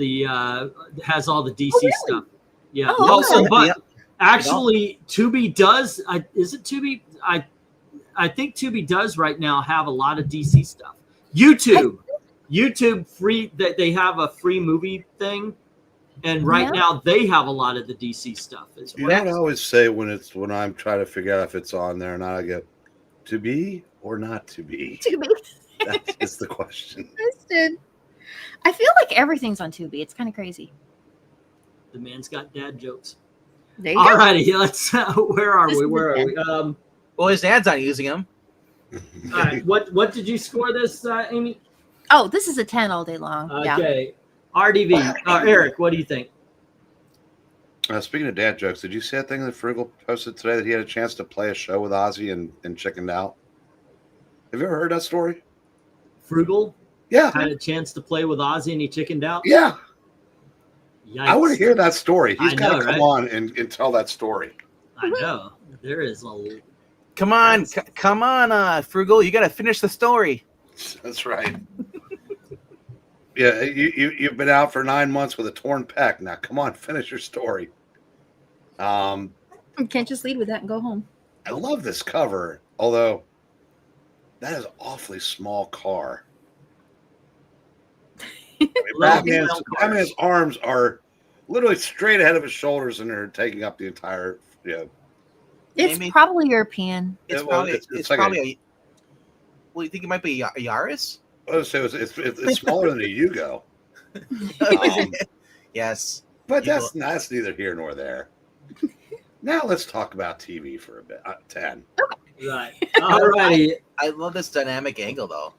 has all the DC stuff. Yeah. Oh, also, okay. but actually, Tubi does. Is it Tubi? I think Tubi does right now have a lot of DC stuff. YouTube free. They have a free movie thing, and right now they have a lot of the DC stuff as well. You know what I always say when I'm trying to figure out if it's on there, and I get to be or not to be. That's the question. I feel like everything's on Tubi. It's kind of crazy. The man's got dad jokes. There you All go. righty, let's. Where are we? Well, his dad's not using them. All right. What did you score this, Amy? Oh, this is a 10 all day long. Okay. RDV, Eric, what do you think? Speaking of dad jokes, did you see that thing that Frugal posted today that he had a chance to play a show with Ozzy and chickened out? Have you ever heard that story? Frugal? Yeah. Had a chance to play with Ozzy and he chickened out? Yeah. Yikes. I want to hear that story. He's got to come right? on and tell that story. I know. There is a... Come on, Frugal. You got to finish the story. That's right. Yeah, you've been out for 9 months with a torn pec. Now, come on, finish your story. You can't just lead with that and go home. I love this cover, although that is an awfully small car. Batman's arms are literally straight ahead of his shoulders, and they're taking up the entire. Yeah, it's Maybe. Probably European. It's well, probably. it's It's like probably. Well, you think it might be a Yaris? I would say it's smaller than a Yugo. Yes, But that's neither here nor there. Now let's talk about TV for a bit. 10. Right. All righty. I love this dynamic angle though.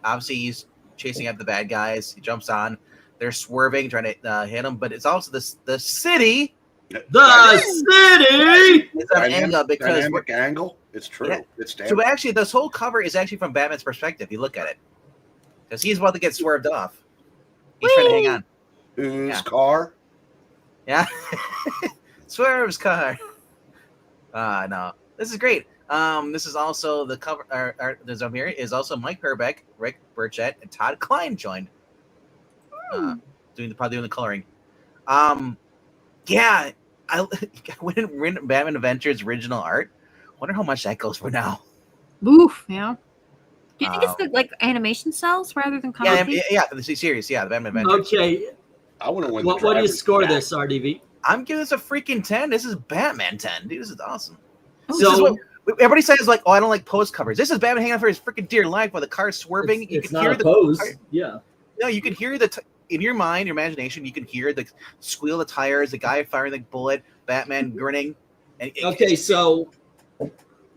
Obviously he's chasing after the bad guys. He jumps on. They're swerving, trying to hit him. But it's also the city. The city. It's an angle because Dynamic angle. It's true. Yeah. It's damn. so actually this whole cover is actually from Batman's perspective. You look at it because he's about to get swerved off. He's trying to hang on. Whose car? Yeah. Swerve's car. No. This is great. This is also the cover. The ZOWIE is also Mike Herbeck, Rick Burchett, and Todd Klein joined. Doing the coloring. Yeah. I went Batman Adventures original art. Wonder how much that goes for now. Oof, yeah. Do you think it's the like animation cells rather than comic? Yeah, for the series. Yeah, the Batman Adventures. Okay. I want to win. What do you score this, RDV? I'm giving this a freaking 10. This is Batman 10. Dude, this is awesome. So this is what everybody says, like, oh, I don't like post covers. This is Batman hanging out for his freaking dear life while the car's swerving. it's not a pose. Yeah. No, you can hear in your mind, your imagination, you can hear the squeal of the tires, the guy firing the bullet, Batman grinning. Okay, so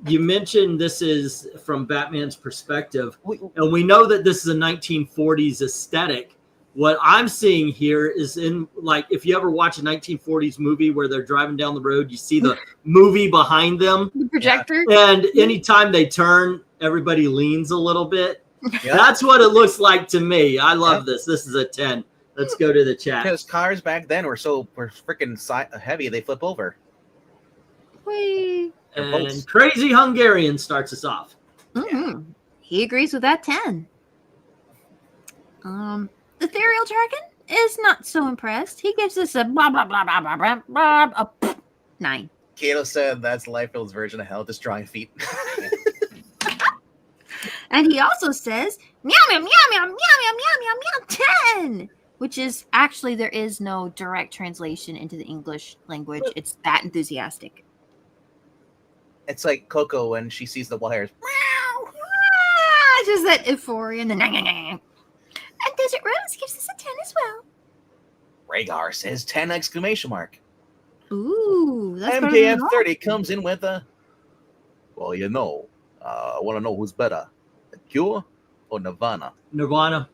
you mentioned this is from Batman's perspective, and we know that this is a 1940s aesthetic. What I'm seeing here is in, like, if you ever watch a 1940s movie where they're driving down the road, you see the movie behind them. The projector. And anytime they turn, everybody leans a little bit. Yeah. That's what it looks like to me. I love this. This is a 10. Let's go to the chat. Because cars back then were freaking heavy, they flip over. Whee. And Crazy Hungarian starts us off. Mm-hmm. He agrees with that 10. Ethereal Dragon is not so impressed. He gives us a blah blah blah blah blah blah blah a 9. Kato said that's Liefeld's version of hell, just drawing feet. And he also says meow meow meow meow meow meow meow meow meow 10, which is actually there is no direct translation into the English language. It's that enthusiastic. It's like Coco when she sees the wires. Meow. Just that euphoria and the nah, nah, nah. And Desert Rose gives us a 10 as well. Rhaegar says 10 exclamation mark. Ooh, that's MKF 30 comes in with a, well, I want to know who's better, The Cure or Nirvana? Nirvana.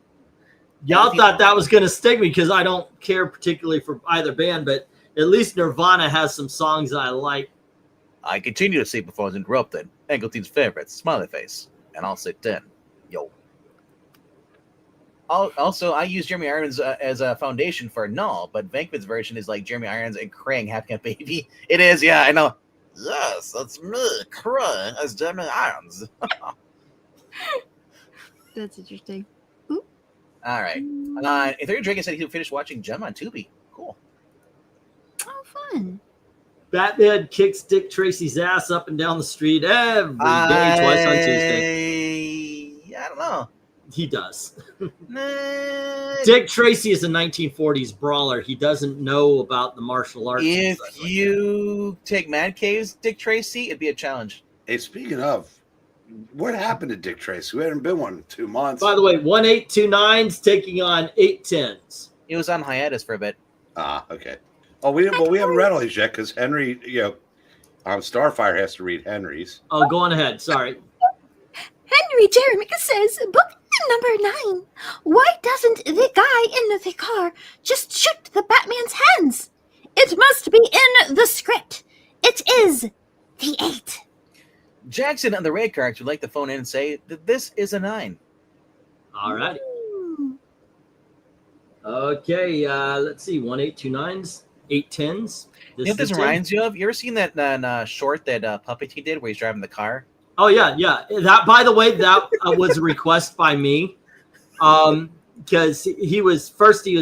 Y'all thought that was going to stick me because I don't care particularly for either band, but at least Nirvana has some songs I like. I continue to see before I was interrupted. Engeltein's favorite, smiley face. And I'll say 10. Yo. Also, I use Jeremy Irons as a foundation for Null, but Venkman's version is like Jeremy Irons and Krang having a baby. It is, yeah, I know. Yes, that's me, Krang, as Jeremy Irons. That's interesting. All right. Ethereal Dragon said he finished watching Gem on Tubi. Cool. Oh, fun. Batman kicks Dick Tracy's ass up and down the street every day, twice on Tuesday. I don't know. He does. Nah. Dick Tracy is a 1940s brawler. He doesn't know about the martial arts. If you take Mad Cave's Dick Tracy, it'd be a challenge. Hey, speaking of, what happened to Dick Tracy? We haven't been one in 2 months. By the way, 1829's taking on 810s. He was on hiatus for a bit. Okay. Oh, we haven't read all these yet because Henry, Starfire has to read Henry's. Oh, go on ahead. Sorry. Henry Jeremy says book Number 9, why doesn't the guy in the car just shoot the Batman's hands? It must be in the script. It is the 8. Jackson on the red cards would like to phone in and say that this is a 9. All right. Okay, let's see. 1 8 2 9s, 8 10s. You know what this reminds you of? You ever seen that short that Puppet he did where he's driving the car? Oh yeah. That, by the way, that was a request by me, because he was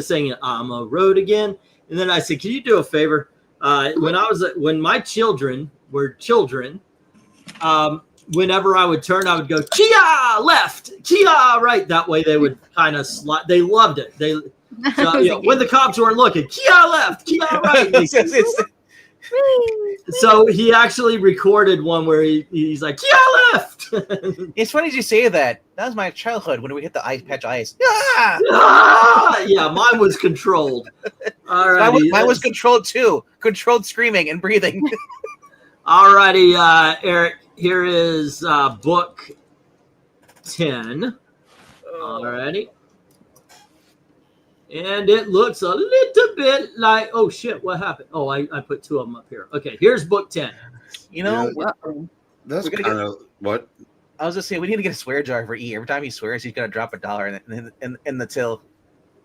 saying I'm a road again, and then I said, can you do a favor? When my children were children, whenever I would turn, I would go Kia left, Kia right. That way they would kind of slide. They loved it. When the cops weren't looking, Kia left, Kia right. So he actually recorded one where he's like, Kia left. It's funny you say that. That was my childhood when we hit the ice patch ice. Yeah, mine was controlled. All right, mine was controlled too. Controlled screaming and breathing. All righty, Eric. Here is book 10. All righty. And it looks a little bit like, oh shit, what happened? Oh, I put 2 of them up here. Okay, here's book 10. You know, that's kind of what I was just saying. We need to get a swear jar for E. Every time he swears, he's gonna drop $1 in the till.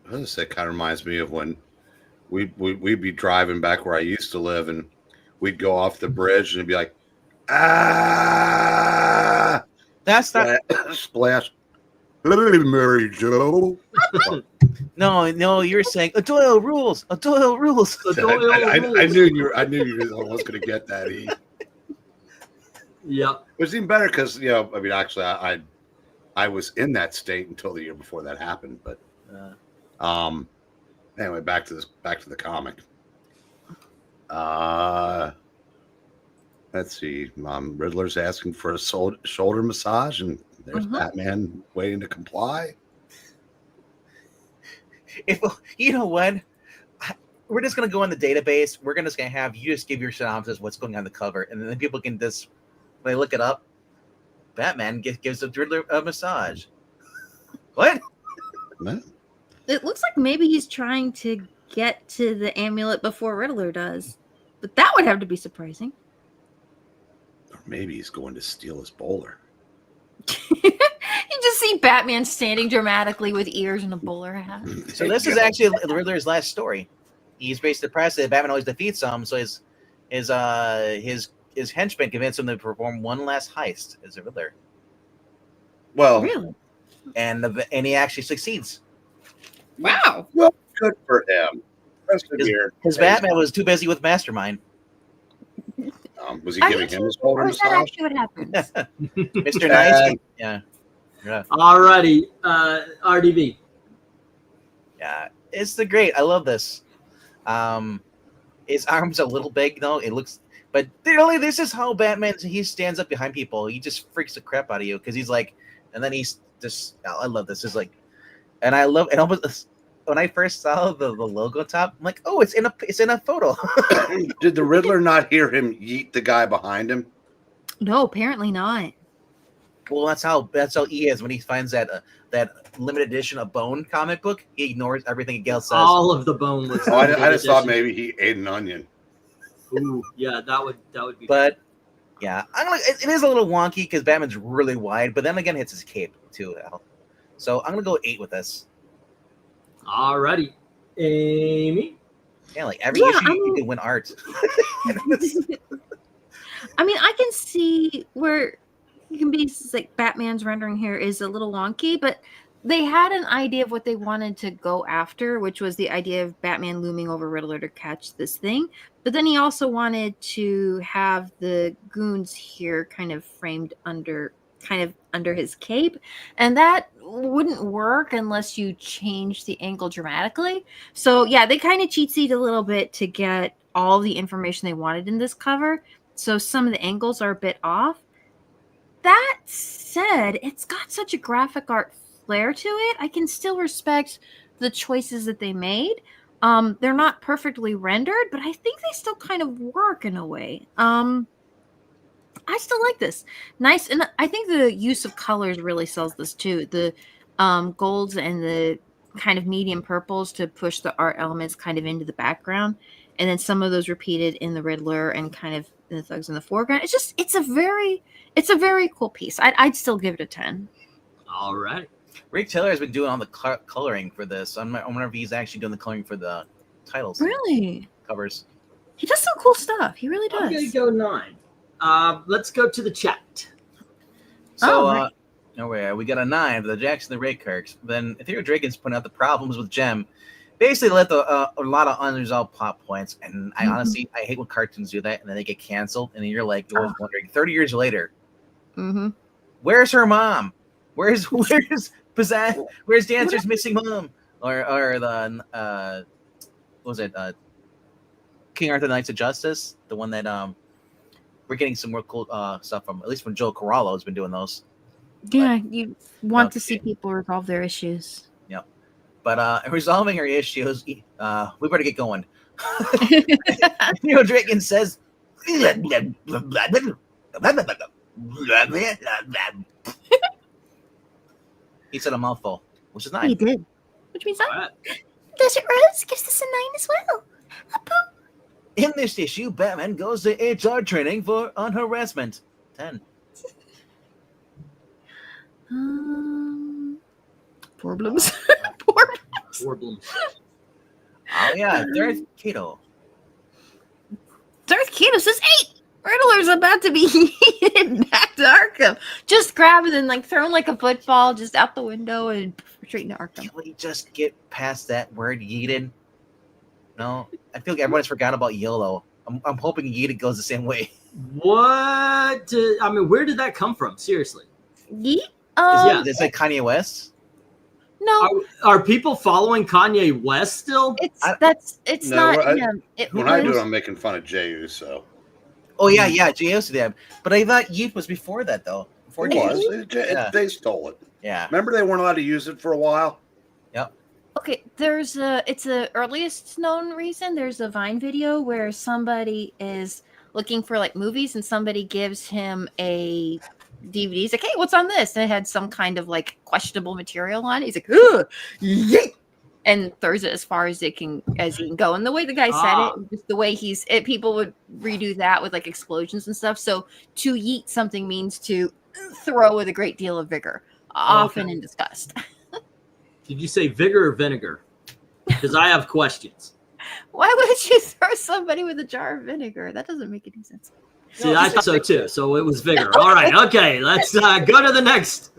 I was gonna say, kind of reminds me of when we'd be driving back where I used to live, and we'd go off the bridge and it'd be like, ah, that's not splash. Mary Jo. No, you're saying Doyle rules. Doyle rules. I knew you were almost going to get that. Yep. It was even better because actually, I was in that state until the year before that happened. But anyway, back to the comic. Let's see. Riddler's asking for a shoulder massage, and there's Batman waiting to comply. If you know what, we're just gonna go in the database. We're just gonna have you just give your synopsis, what's going on the cover, and then people can just when they look it up. Batman gives the Riddler a massage. What? It looks like maybe he's trying to get to the amulet before Riddler does, but that would have to be surprising. Or maybe he's going to steal his bowler. You just see Batman standing dramatically with ears and a bowler hat. So this is actually the Riddler's last story. He's basically depressed that Batman always defeats him, so his henchmen convince him to perform one last heist as a Riddler. Well, really, and he actually succeeds. Wow! Well, good for him. His Batman was too busy with Mastermind. Was he giving him his shoulder massage? That actually what happened? Mr. Nice? Yeah. All righty, RDB. Yeah, it's the great. I love this. His arms a little big though. It looks, but really, this is how Batman. He stands up behind people. He just freaks the crap out of you because he's like, and then he's just. I love this. It's like, and I love and almost. When I first saw the logo top, I'm like, oh, it's in a photo. Did the Riddler not hear him yeet the guy behind him? No, apparently not. Well, that's how he is when he finds that limited edition of Bone comic book. He ignores everything else says. All of the Bone was. I just thought maybe he ate an onion. Ooh, yeah, that would be. But yeah, it is a little wonky because Batman's really wide, but then again, it's his cape too. So I'm gonna go 8 with this. Alrighty, Amy. Yeah, like every issue you can win art. I mean, I can see where you can be like Batman's rendering here is a little wonky, but they had an idea of what they wanted to go after, which was the idea of Batman looming over Riddler to catch this thing. But then he also wanted to have the goons here kind of framed under his cape, and that wouldn't work unless you change the angle dramatically. So yeah, they kind of cheat a little bit to get all the information they wanted in this cover, so some of the angles are a bit off. That said, it's got such a graphic art flair to it. I can still respect the choices that they made. They're not perfectly rendered, but I think they still kind of work in a way. I still like this. Nice, and I think the use of colors really sells this too. The golds and the kind of medium purples to push the art elements kind of into the background, and then some of those repeated in the Riddler and kind of the thugs in the foreground. It's a very cool piece. I'd still give it a 10. All right. Rick Taylor has been doing all the coloring for this. I wonder if he's actually doing the coloring for the titles. Really? Covers. He does some cool stuff. He really does. I'm gonna go 9. Let's go to the chat. So, right. We got a 9 for the Jackson the Ray Kirks. Then Ethereal Dragon's pointing out the problems with Gem. Basically, let a lot of unresolved plot points. And I honestly, I hate when cartoons do that and then they get canceled. And then you're like, you're wondering 30 years later, where's her mom? Where's Pizzazz? Where's Dancer's missing mom? Or the what was it? King Arthur Knights of Justice, the one that we're getting some more cool stuff from. At least when Joe Corallo has been doing those. Yeah, you want to see people resolve their issues. Yep. But resolving our issues, we better get going. Draken says. He said a mouthful, which is 9. He did. Which means 9. All right. Desert Rose gives this a 9 as well. In this issue, Batman goes to HR training on harassment. 10. Problems. Problems. Oh yeah, Darth Keto. Darth Keto says 8. Riddler's about to be heated back to Arkham. Just grab it and like thrown like a football just out the window and straight into Arkham. Can we just get past that word yeeted? No, I feel like everyone's forgot about YOLO. I'm hoping yeeted goes the same way. What? I mean, where did that come from? Seriously. Yeet? Is it Kanye West? No, Are people following Kanye West still? it's No, not him. When I do it, I'm making fun of J.U. So. Oh yeah, J.O.C. did. But I thought yeet was before that though. Before It was. Yeah. They stole it. Yeah. Remember they weren't allowed to use it for a while? Yep. Okay, it's the earliest known reason. There's a Vine video where somebody is looking for like movies and somebody gives him a DVD. He's like, hey, what's on this? And it had some kind of like questionable material on it. He's like, ugh, yeet, and throws it as far as he can go. And the way the guy said it, just the way people would redo that with like explosions and stuff. So to yeet something means to throw with a great deal of vigor, often in disgust. Did you say vigor or vinegar? Because I have questions. Why would you throw somebody with a jar of vinegar? That doesn't make any sense. See, I thought so too. So it was vigor. All right. Okay. Let's go to the next.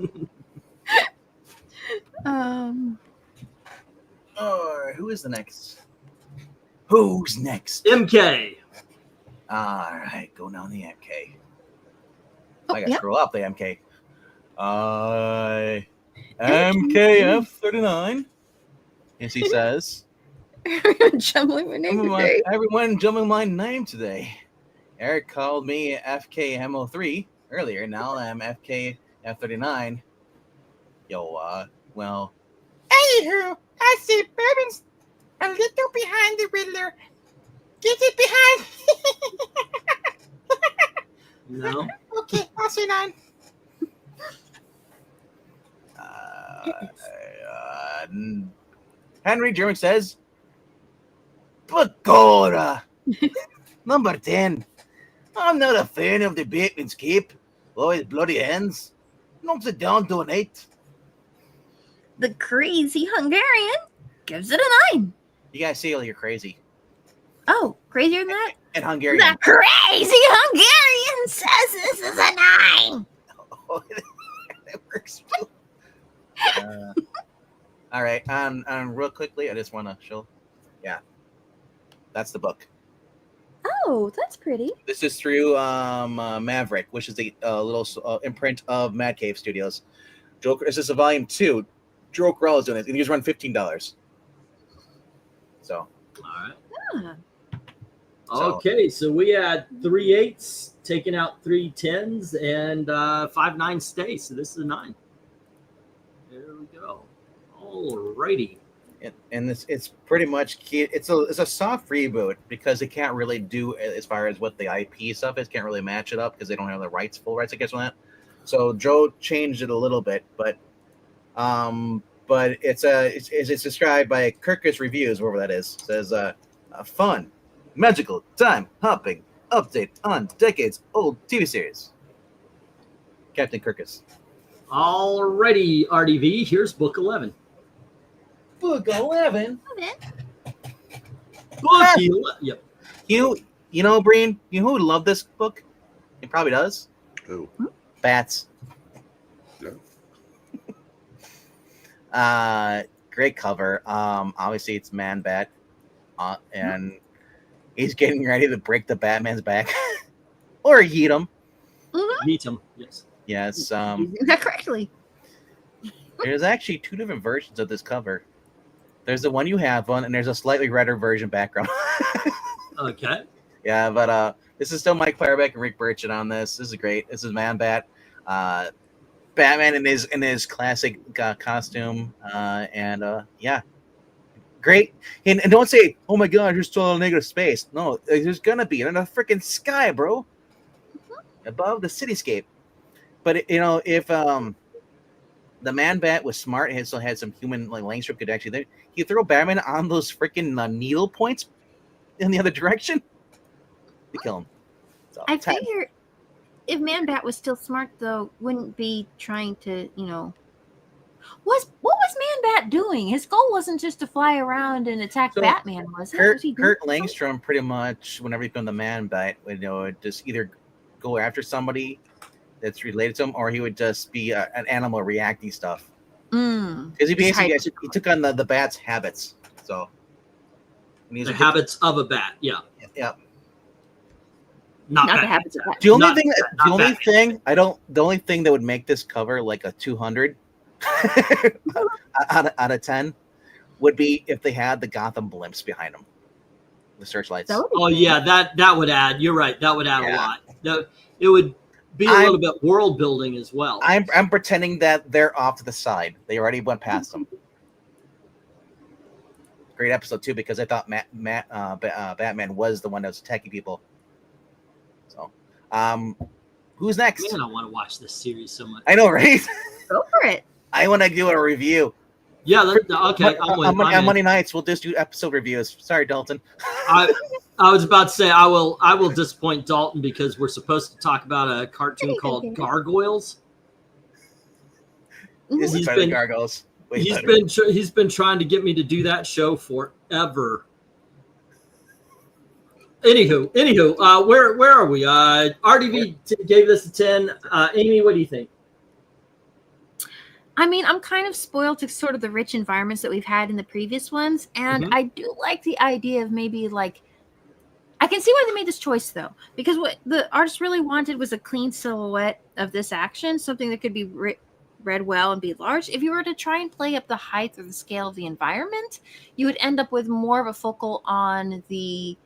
Who is the next? Who's next? MK. All right, go down the MK. Oh, I gotta yeah. scroll up the MK. MKF39. Yes, he says. Jumbling my name today. Everyone jumbling my name today. Eric called me FKMO3 earlier. Now I'm FKF39. Yo, well. Anywho, I see Bourbon's a little behind the Riddler. Get it behind. No. Okay, I'll say 9. Henry German says, Pagoda. Number 10. I'm not a fan of the Bateman's cape. Oh, his bloody hands. Knocks it down to an 8. The crazy Hungarian gives it a 9. You guys say you're crazy. Oh, crazier than that? And Hungarian. The crazy Hungarian says this is a 9. Oh, that works. All right. Real quickly, I just want to show. Yeah. That's the book. Oh, that's pretty. This is through Maverick, which is the little imprint of Mad Cave Studios. Joker. This is a volume 2. Joe Corral is doing it, and he's run $15. So. All right. Yeah. Okay, so we had 3 8s, taking out 3 10s, and 5 9s stay. So this is a 9. There we go. All righty. And it's pretty much it's a soft reboot because they can't really do as far as what the IP stuff is. Can't really match it up because they don't have the full rights, I guess, on that. So Joe changed it a little bit, but But it's described by Kirkus Reviews, wherever that is. It says a fun, magical, time hopping update on decades old TV series. Captain Kirkus. Alrighty, RDV. Here's book 11. Book 11. Book 11. Yep. You know, Breen, you know who would love this book? He probably does. Who? Bats. Yeah. Great cover. Obviously it's Man Bat, and he's getting ready to break the Batman's back, or yeet him. Meet him. Yes. Yes. That correctly. There's actually 2 different versions of this cover. There's the one you have on, and there's a slightly redder version background. Okay. Yeah, but this is still Mike Fireback and Rick Burchett on this. This is great. This is Man Bat. Batman in his classic costume, and yeah, great. And don't say, "Oh my God, you're still in negative space." No, there's gonna be in the freaking sky, bro, above the cityscape. But if the Man Bat was smart and still had some human Langstrom could actually, he throw Batman on those freaking needle points in the other direction to kill him. So, I figure if Man Bat was still smart, though, wouldn't be trying to, what was Man Bat doing? His goal wasn't just to fly around and attack Batman, was it? Kurt Langstrom pretty much, whenever he became the Man Bat, would just either go after somebody that's related to him, or he would just be an animal reacting stuff. Because he basically he took on the bat's habits. So the habits of a bat. Yeah. Yeah. Not the habits of that. The only thing that would make this cover like a 200 out of 10 would be if they had the Gotham blimps behind them, the searchlights. Oh yeah, that would add. You're right. That would add a lot. It would be a little bit world building as well. I'm pretending that they're off to the side. They already went past them. Great episode too, because I thought Batman was the one that was attacking people. So, who's next? Man, I want to watch this series so much. I know, right? Go for it. I want to do a review. Yeah, okay. On Monday nights, we'll just do episode reviews. Sorry, Dalton. I was about to say I will disappoint Dalton because we're supposed to talk about a cartoon called Gargoyles. He's been Gargoyles. He's been trying to get me to do that show forever. Anywho, where are we? RDV gave this a 10. Amy, what do you think? I mean, I'm kind of spoiled to sort of the rich environments that we've had in the previous ones, and I do like the idea of maybe I can see why they made this choice though, because what the artist really wanted was a clean silhouette of this action, something that could be read well and be large. If you were to try and play up the height or the scale of the environment, you would end up with more of a focal on the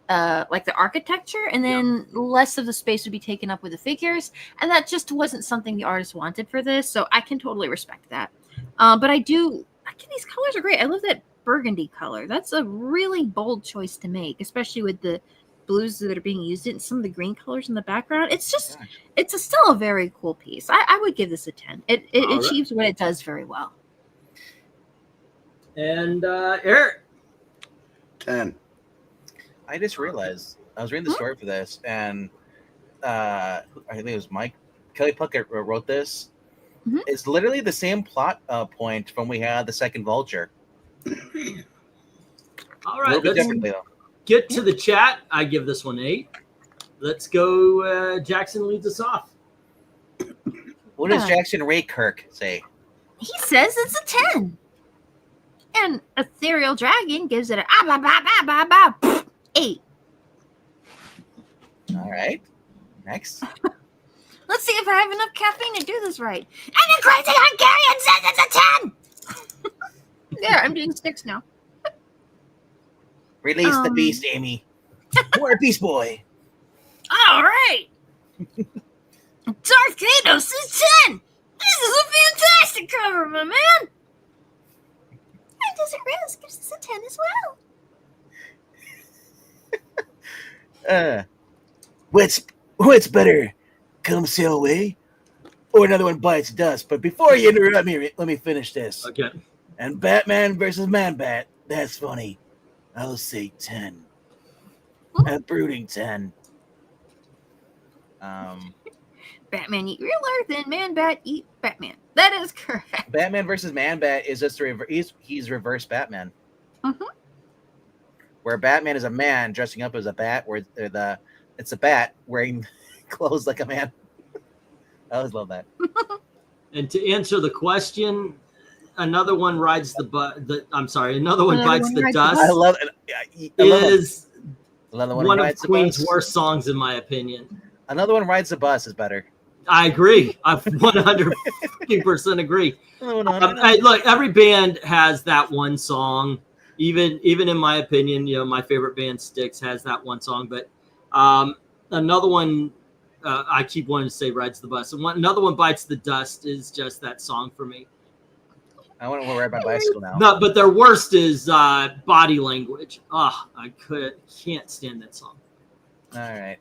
the architecture, and then less of the space would be taken up with the figures, and that just wasn't something the artist wanted for this. So I can totally respect that. But these colors are great. I love that burgundy color. That's a really bold choice to make, especially with the blues that are being used in some of the green colors in the background. It's just, still a very cool piece. I would give this a 10. It achieves what it does very well. And Eric? 10. I just realized I was reading the story for this, and I think it was Mike Kelly Puckett wrote this. It's literally the same plot point from we had the second Vulture. All right, let's get to the chat. I give this one 8. Let's go. Jackson leads us off. What does Jackson Ray Kirk say? He says it's a 10. And Ethereal Dragon gives it a 8. All right. Next. Let's see if I have enough caffeine to do this right. And the Crazy Hungarian says it's a 10. There, I'm doing 6 now. Release the beast, Amy. More Beast Boy. All right. Darth Kados is 10. This is a fantastic cover, my man. And Desert Rose gives us a 10 as well. What's better? Come sail away or another one bites dust. But before you interrupt me, let me finish this. Okay. And Batman versus Man-Bat, that's funny. I'll say 10. A brooding 10. Batman eat real Earth and Man-Bat eat Batman. That is correct. Batman versus Man-Bat is just he's reverse Batman. Mm-hmm. Where Batman is a man dressing up as a bat, where it's a bat wearing clothes like a man. I always love that. And to answer the question, another one rides another one bites the dust. I love it. Is another one of Queen's worst songs, in my opinion. Another one rides the bus is better. I agree. I 100% agree. Look, every band has that one song. Even in my opinion, my favorite band, Styx, has that one song. But another one, I keep wanting to say rides the bus. And another one, bites the dust, is just that song for me. I want to ride my bicycle now. No, but their worst is Body Language. I can't stand that song. All right.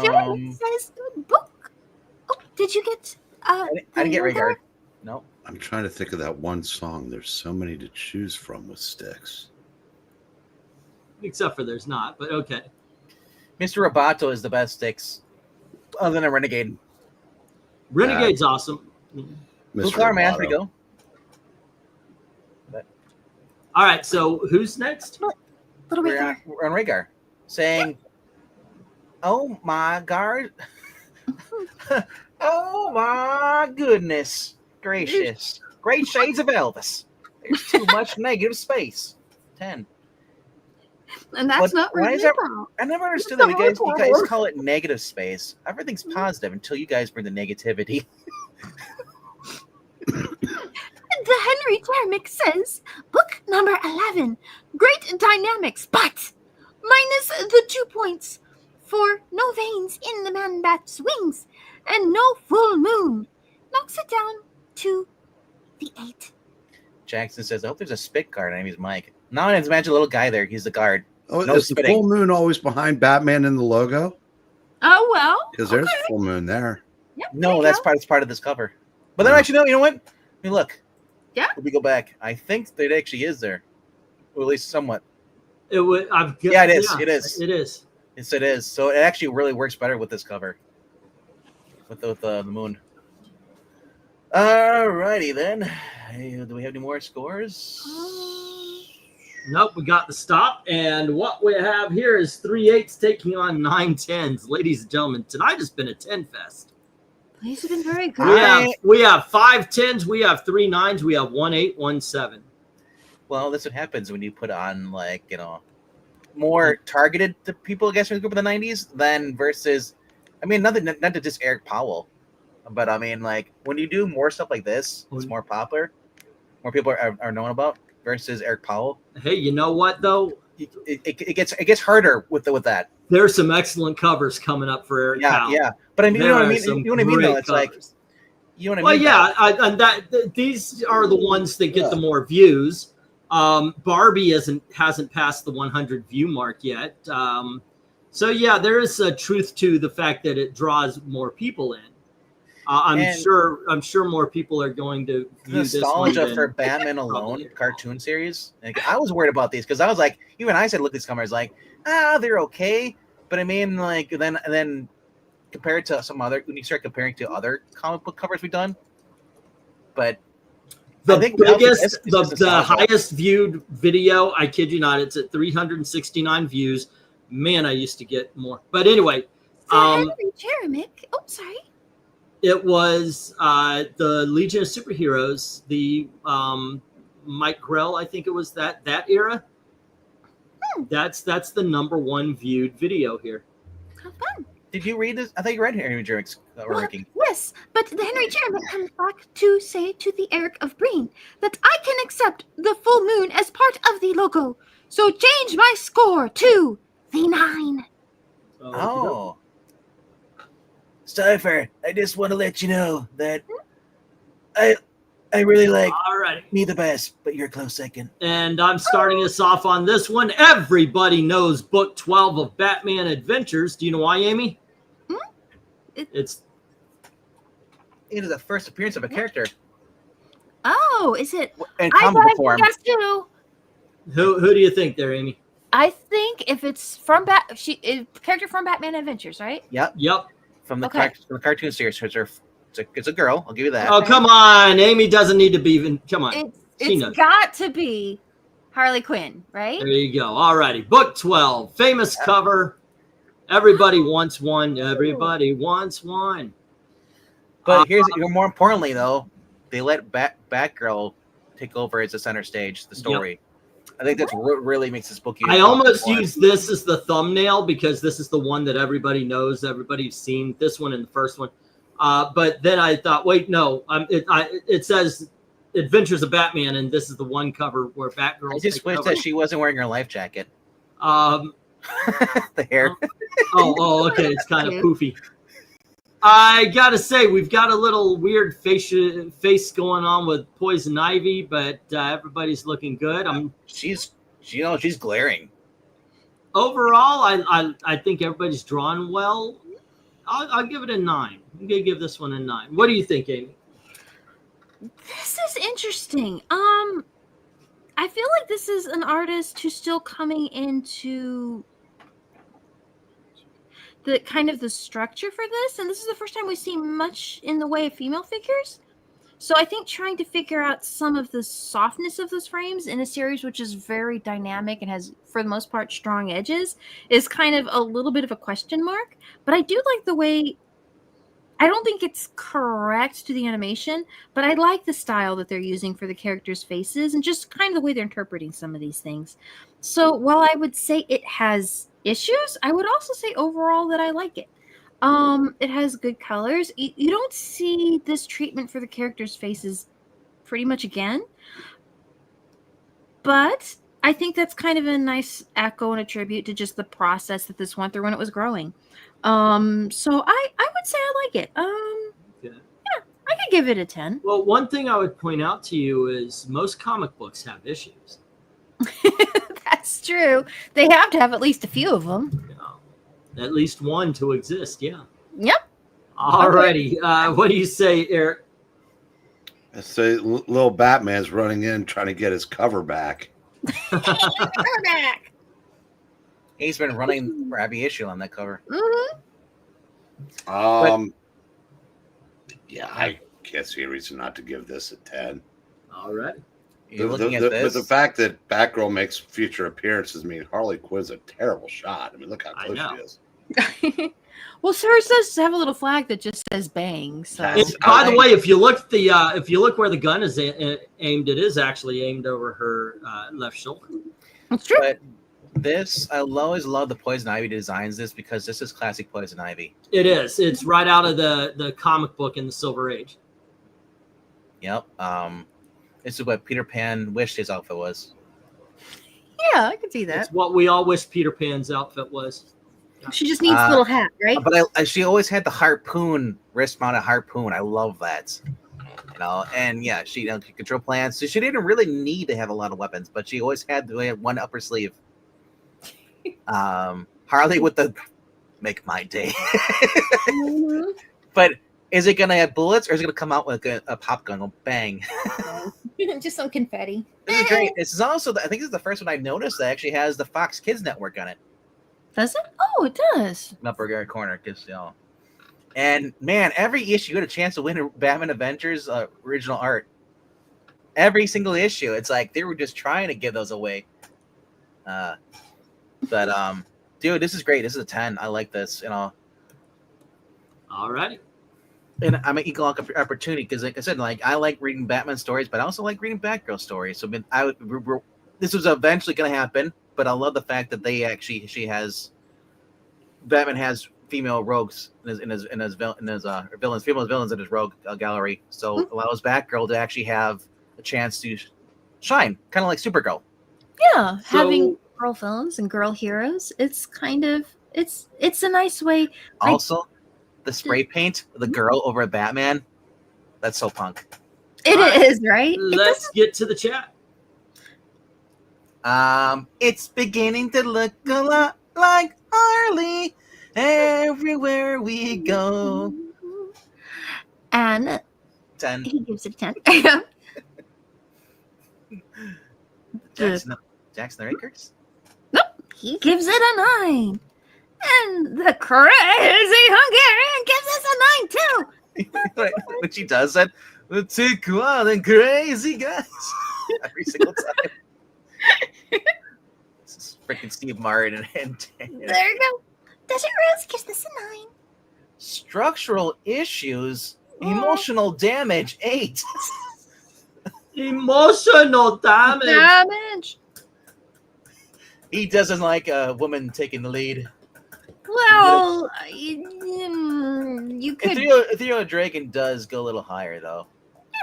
Jordan says book. Oh, did you get? I didn't get Rhaegar. No. I'm trying to think of that one song. There's so many to choose from with Styx. Except for there's not, but okay. Mr. Roboto is the best Styx, other than a Renegade. Renegade's awesome. Blue Collar Man's pretty good. All right, so who's next? We're on Rhaegar, saying, "Oh my God! Oh my goodness gracious! Great shades of Elvis. There's too much negative space." 10. And that's not really I never understood that you guys call it negative space. Everything's positive until you guys bring the negativity. The Henry Jeremic says, book number 11, great dynamics, but minus the 2 points for no veins in the Man-Bat's wings and no full moon. Knocks it down to the 8. Jackson says, I hope there's a spit guard. I name is Mike. Now I imagine a little guy there. He's the guard. Oh, no is spitting. the full moon always behind Batman in the logo? Oh, well. Because there's a full moon there. Yep, no, that's part of this cover. But then actually, no, you know what? I mean, look. Yeah. Let me go back. I think that it actually is there. Or at least somewhat. It would. Yeah, it is. Yeah, it is. It is. Yes, it is. So it actually really works better with this cover. With the moon. Alrighty then. Hey, do we have any more scores? Nope, we got the stop. And what we have here is 3 8s taking on 9 10s. Ladies and gentlemen, tonight has been a 10 fest. These have been very good. We have 5 10s, we have 3 9s, we have 1 8, 1 7. Well, that's what happens when you put on, like, more targeted to people, I guess, from the group of the 90s than versus, I mean, not to just Eric Powell, but I mean, like, when you do more stuff like this, it's more popular, more people are known about versus Eric Powell. Hey, you know what, though? It gets harder with that. There's some excellent covers coming up for Eric Powell. Yeah, but I mean, you know what I mean? You know what I mean, though? It's covers. Like, you know what I mean? Well, yeah, these are the ones that get the more views. Barbie hasn't passed the 100 view mark yet. So yeah, there is a truth to the fact that it draws more people in. I'm sure more people are going to view nostalgia this one for Batman Alone cartoon series. Like, I was worried about these because I was like, even I said, look at these covers, like, they're okay, but I mean, like, then compared to some other, when you start comparing to other comic book covers we've done, but the biggest, the highest viewed video, I kid you not, it's at 369 views. Man, I used to get more. But anyway, Henry Jeremic. Oh, sorry. It was the Legion of Superheroes, the Mike Grell, I think it was that era. That's the #1 viewed video here. How fun. Did you read this? I think you read Henry Jeremic's ranking. Yes, but the Henry Jeremic comes back to say to the Eric of Breen that I can accept the full moon as part of the logo. So change my score to the 9. Oh. Cypher, I just want to let you know that I really like Me the Best, but you're a close second. And I'm starting us off on this one. Everybody knows book 12 of Batman Adventures. Do you know why, Amy? Hmm? It's it is the first appearance of a character Oh, is it? in I comic book form. guess too. Who do you think there, Amy? I think if it's from character from Batman Adventures, right? Yep, Yep. from the, Okay. from the cartoon series. It's a girl. I'll give you that. Oh, come on. Amy doesn't need to be even. Come on. She It's knows. got to be Harley Quinn, right? There you go. All righty. Book 12. Famous cover. Everybody wants one. Everybody wants one. But here's more importantly, though, they let Batgirl take over as the center stage, the story. I think that's what really makes this book. I almost used this as the thumbnail because this is the one that everybody knows. Everybody's seen this one and the first one. But then I thought, wait, no. It says Adventures of Batman, and this is the one cover where Batgirl. I just wish that she wasn't wearing her life jacket. The hair. Okay. It's kind of poofy. I gotta say, we've got a little weird face going on with Poison Ivy, but everybody's looking good. She's glaring. Overall, I think everybody's drawn well. I'll give it a 9. I'm gonna give this one a 9. What do you think, Amy? This is interesting. I feel like this is an artist who's still coming into the kind of the structure for this, and this is the first time we've seen much in the way of female figures. So I think trying to figure out some of the softness of those frames in a series which is very dynamic and has, for the most part, strong edges is kind of a little bit of a question mark. But I do like the way, I don't think it's correct to the animation, but I like the style that they're using for the characters' faces and just kind of the way they're interpreting some of these things. So while I would say it has issues, I would also say overall that I like it. It has good colors. You don't see this treatment for the characters' faces pretty much again, but I think that's kind of a nice echo and a tribute to just the process that this went through when it was growing. So I would say I like it. Yeah, I could give it a 10. Well, one thing I would point out to you is most comic books have issues. That's true. They have to have at least a few of them. At least one to exist, yeah. Yep. All righty. What do you say, Eric? I say little Batman's running in trying to get his cover back. Back. He's been running for every issue on that cover. Mm-hmm. Yeah, I can't see a reason not to give this a 10. All right. You're looking at this. But the fact that Batgirl makes future appearances, I mean, Harley Quinn's a terrible shot. I mean, look how close she is. Well, hers does have a little flag that just says "bang." So, by the way, if you look where the gun is aimed, it is actually aimed over her left shoulder. That's true. But this, I always love the Poison Ivy designs this because this is classic Poison Ivy. It is. It's right out of the comic book in the Silver Age. Yep. This is what Peter Pan wished his outfit was. Yeah, I can see that. It's what we all wish Peter Pan's outfit was. She just needs a little hat, right? But she always had the harpoon, wrist-mounted harpoon. I love that. And yeah, she could control plants. So she didn't really need to have a lot of weapons, but she always had one upper sleeve. Harley with the make my day. Mm-hmm. But is it gonna have bullets or is it gonna come out with a pop gun? Go bang! Just some confetti. This is great. This is also, I think this is the first one I noticed that actually has the Fox Kids Network on it. Does it? Oh, it does. Upper corner, because and man, every issue you had a chance to win a Batman Adventures original art. Every single issue, it's like they were just trying to give those away. Dude, this is great. This is a 10. I like this. All righty. And I'm an equal opportunity because, like I said, I like reading Batman stories, but I also like reading Batgirl stories. So, this was eventually going to happen. But I love the fact that Batman has female rogues in his villains, female villains in his rogue gallery. So it allows Batgirl to actually have a chance to shine, kind of like Supergirl. Yeah, having girl villains and girl heroes. It's kind of it's a nice way. Also, the spray paint of the girl over Batman, that's so punk. It is, right? Let's get to the chat. It's beginning to look a lot like Harley everywhere we go. And 10. he gives it a 10. Jackson the Rakers? Nope, he gives it a 9. And the crazy Hungarian gives us a 9 too. When she does that, the two wild and crazy guys. Every single time. This is freaking Steve Martin. And There you go. Desert Rose gives this a 9. structural issues, emotional damage, 8. Emotional damage. He doesn't like a woman taking the lead. Well, you could. Ethereal Dragon does go a little higher, though.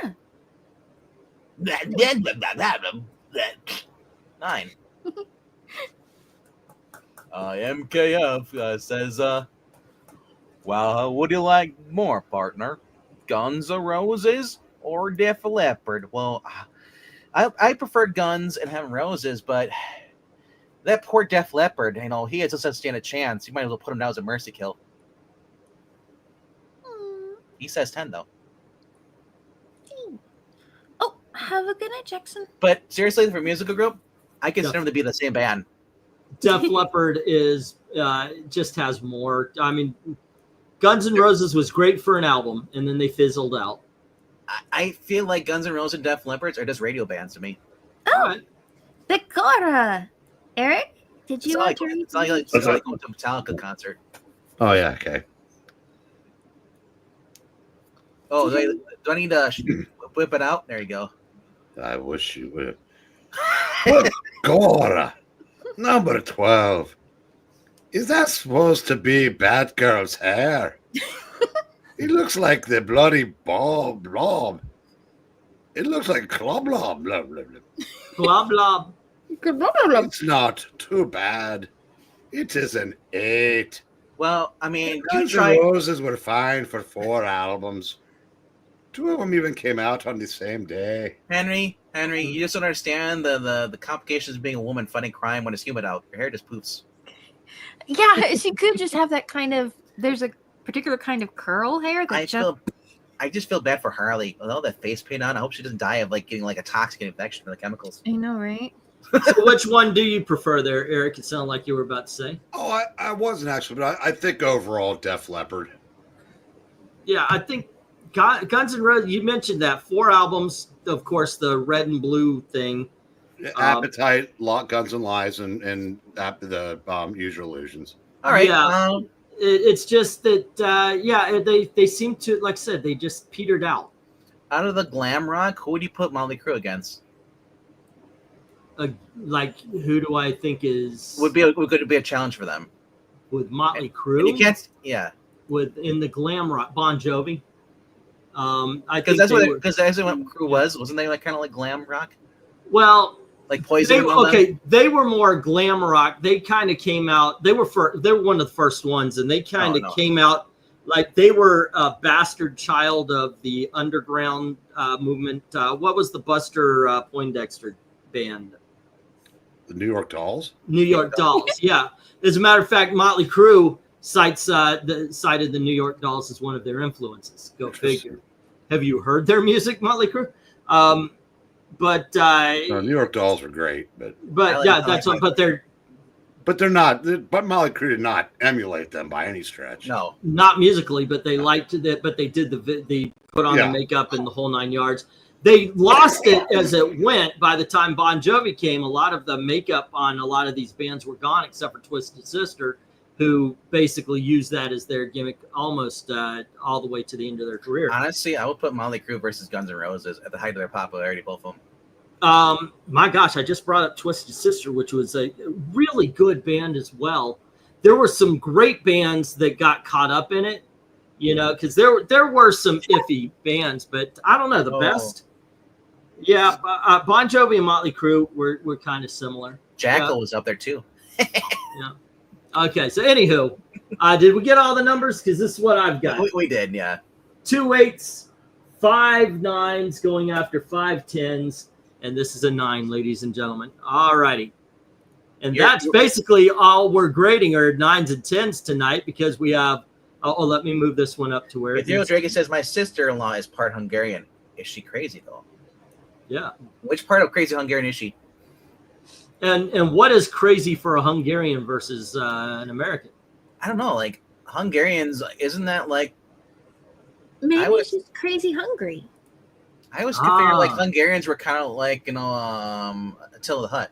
Yeah. 9. MKF says, well, would you like more, partner? Guns N' Roses or Def Leppard? Well, I prefer Guns and N' Roses, but that poor Def Leppard, he doesn't stand a chance. You might as well put him down as a mercy kill. He says 10, though. Oh, have a good night, Jackson. But seriously, for a musical group, I consider them to be the same band. Def Leppard is just has more. I mean, Guns N' Roses was great for an album, and then they fizzled out. I feel like Guns N' Roses and Def Leppard are just radio bands to me. Oh, Right. Bikora. Eric, did you It's want to read? it's like going to a Metallica concert. Oh yeah, okay. Oh, do I need to whip it out? There you go. I wish you would. What Gora? Number 12. Is that supposed to be Batgirl's hair? It looks like the bloody blob. It looks like club blob. Blah, blah, blah. Blah blah. It's not too bad. It is an 8. Well, I mean, you Guns N' try. Roses were fine for 4 albums. 2 of them even came out on the same day. Henry, you just don't understand the complications of being a woman fighting crime when it's humid out. Your hair just poofs. Yeah, she could just have that kind of. There's a particular kind of curl hair that I just feel bad for Harley with all that face paint on. I hope she doesn't die of getting a toxic infection from the chemicals. I know, right? So which one do you prefer there, Eric? It sounded like you were about to say. Oh, I wasn't actually, but I think overall Def Leppard. Yeah, I think Guns N' Roses, you mentioned that. 4 albums, of course, the red and blue thing. Appetite, Guns and Lies, and the Use Your Illusions. All right. Yeah. It's just that, they seem to, like I said, they just petered out. Out of the glam rock, who would you put Motley Crue against? Who do I think is Would be a challenge for them. with Motley And Crue? you can't. Yeah. In the glam rock, Bon Jovi. I Because think that's what Crue was. Wasn't they kind of like glam rock? well, Like Poison? they were more glam rock. They kind of came out. They were one of the first ones, and they kind of came out like they were a bastard child of the underground movement. What was the Buster Poindexter band? The New York Dolls? New York Dolls. Yeah. As a matter of fact, Motley Crue cited the New York Dolls as one of their influences. Go figure. Have you heard their music, Motley Crue? New York Dolls were great, but they're not. But Motley Crue did not emulate them by any stretch. No, not musically, but they liked it. But they did the put on the makeup and the whole 9 yards. They lost it as it went. By the time Bon Jovi came, a lot of the makeup on a lot of these bands were gone, except for Twisted Sister, who basically used that as their gimmick almost all the way to the end of their career. honestly, I would put Motley Crue versus Guns N' Roses at the height of their popularity, both of them. My gosh, I just brought up Twisted Sister, which was a really good band as well. There were some great bands that got caught up in it, because there were some iffy bands, but I don't know, the best. Yeah, Bon Jovi and Motley Crue were kind of similar. Jackal was up there too. Yeah. Okay, so anywho, did we get all the numbers? Because this is what I've got. We did, yeah. 2 8s, 5 9s going after 5 10s, and this is a 9, ladies and gentlemen. All righty. And that's basically all we're grading are 9s and 10s tonight, because we have Oh, let me move this one up to where it Ethereal needs- Dragon says my sister-in-law is part Hungarian. Is she crazy though? Yeah. Which part of crazy Hungarian is she? And what is crazy for a Hungarian versus an American? I don't know. Like Hungarians, isn't that like? Maybe was- she's crazy hungry. I always figured like Ah. Hungarians were kind of like Attila the Hut.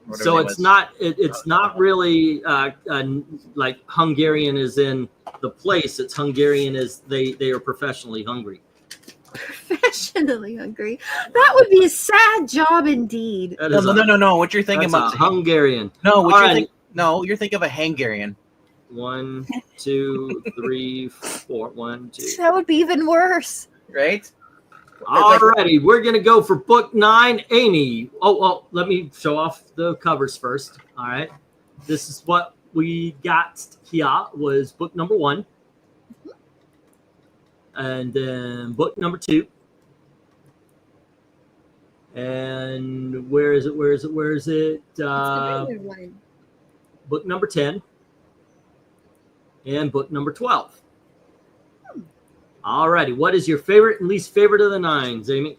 Whatever So they it's was. not it's not really like Hungarian is in the place. It's Hungarian is they are professionally hungry. Professionally hungry. That would be a sad job indeed. That No, is no. What you're thinking that's about? a Hungarian. No, what All you're right. think? No, you're thinking of a Hungarian. 1, 2, 3, 4. 1, 2. That would be even worse. Right? Alrighty, we're gonna go for book 9, Amy. Oh, let me show off the covers first. All right, this is what we got here. Was book number 1, and then book number 2, and where is it? It's the regular one. Book number 10, and book number 12. Alrighty, what is your favorite and least favorite of the 9s, Amy?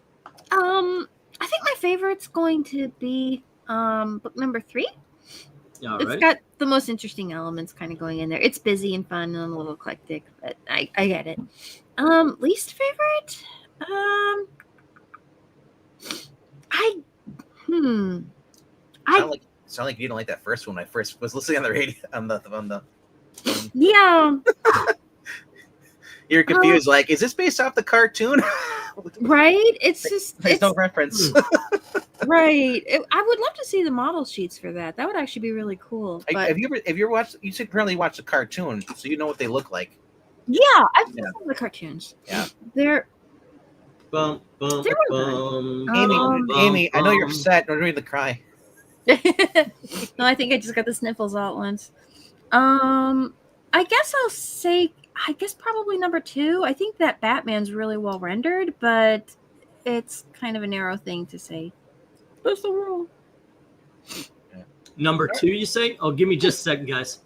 I think my favorite's going to be book number 3. All It's right. got the most interesting elements kind of going in there. It's busy and fun and a little eclectic, but I get it. Least favorite? Sound like you don't like that first one. I first was listening on the radio on the. Yeah, You're confused. Like, is this based off the cartoon? right. It's just There's it's no reference. right. I would love to see the model sheets for that. That would actually be really cool. But Have you ever watched? You should apparently watch the cartoon, so you know what they look like. yeah, I've seen some of the cartoons. Yeah. They're Bum, bum, They were bum, Amy, bum, Amy, I know you're bum. upset. Don't read the cry. no, I think I just got the sniffles all at once. I guess I'll say probably number 2. I think that Batman's really well rendered, but it's kind of a narrow thing to say. That's the rule. Number 2, you say? Oh, give me just a second, guys.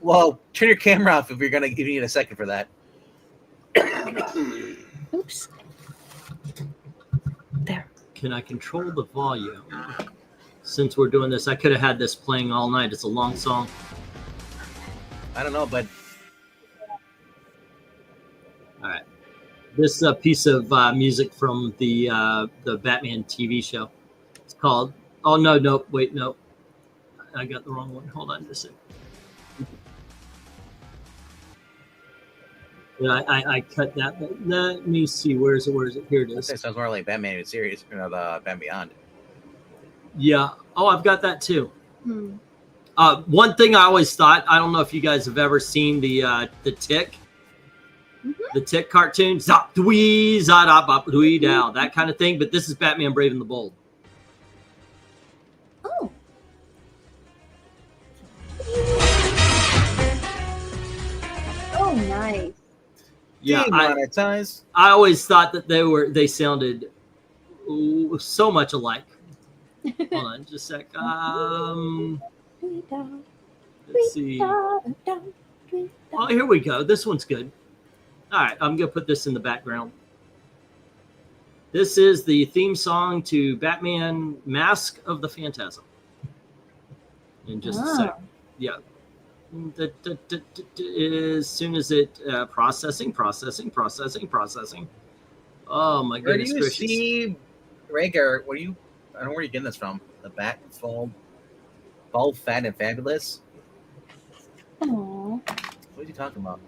Well, turn your camera off if you need a second for that. Oops. There. Can I control the volume? Since we're doing this, I could have had this playing all night. It's a long song. I don't know, but All right. This piece of music from the Batman TV show. It's called. Oh no! Wait, no. I got the wrong one. Hold on just a second. Yeah, I cut that. But let me see. Where is it? Here it is. that sounds more like Batman series, the Batman Beyond. Yeah. Oh, I've got that too. Hmm. One thing I always thought. I don't know if you guys have ever seen the Tick. The Tick cartoon, zop dwee, zada bop dwee down, that kind of thing. But this is Batman Brave and the Bold. Oh. Oh, nice. Yeah, Demonetize. I always thought that they sounded so much alike. Hold on, just a sec. Let's see. Oh, here we go. This one's good. All right, I'm gonna put this in the background. This is the theme song to Batman: Mask of the Phantasm. In just a sec. Yeah. As soon as it processing. Oh my Where do goodness you gracious! see Rhaegar? I don't know where you're getting this from. The Bat full, bald, fat, and fabulous. Aw. What are you talking about?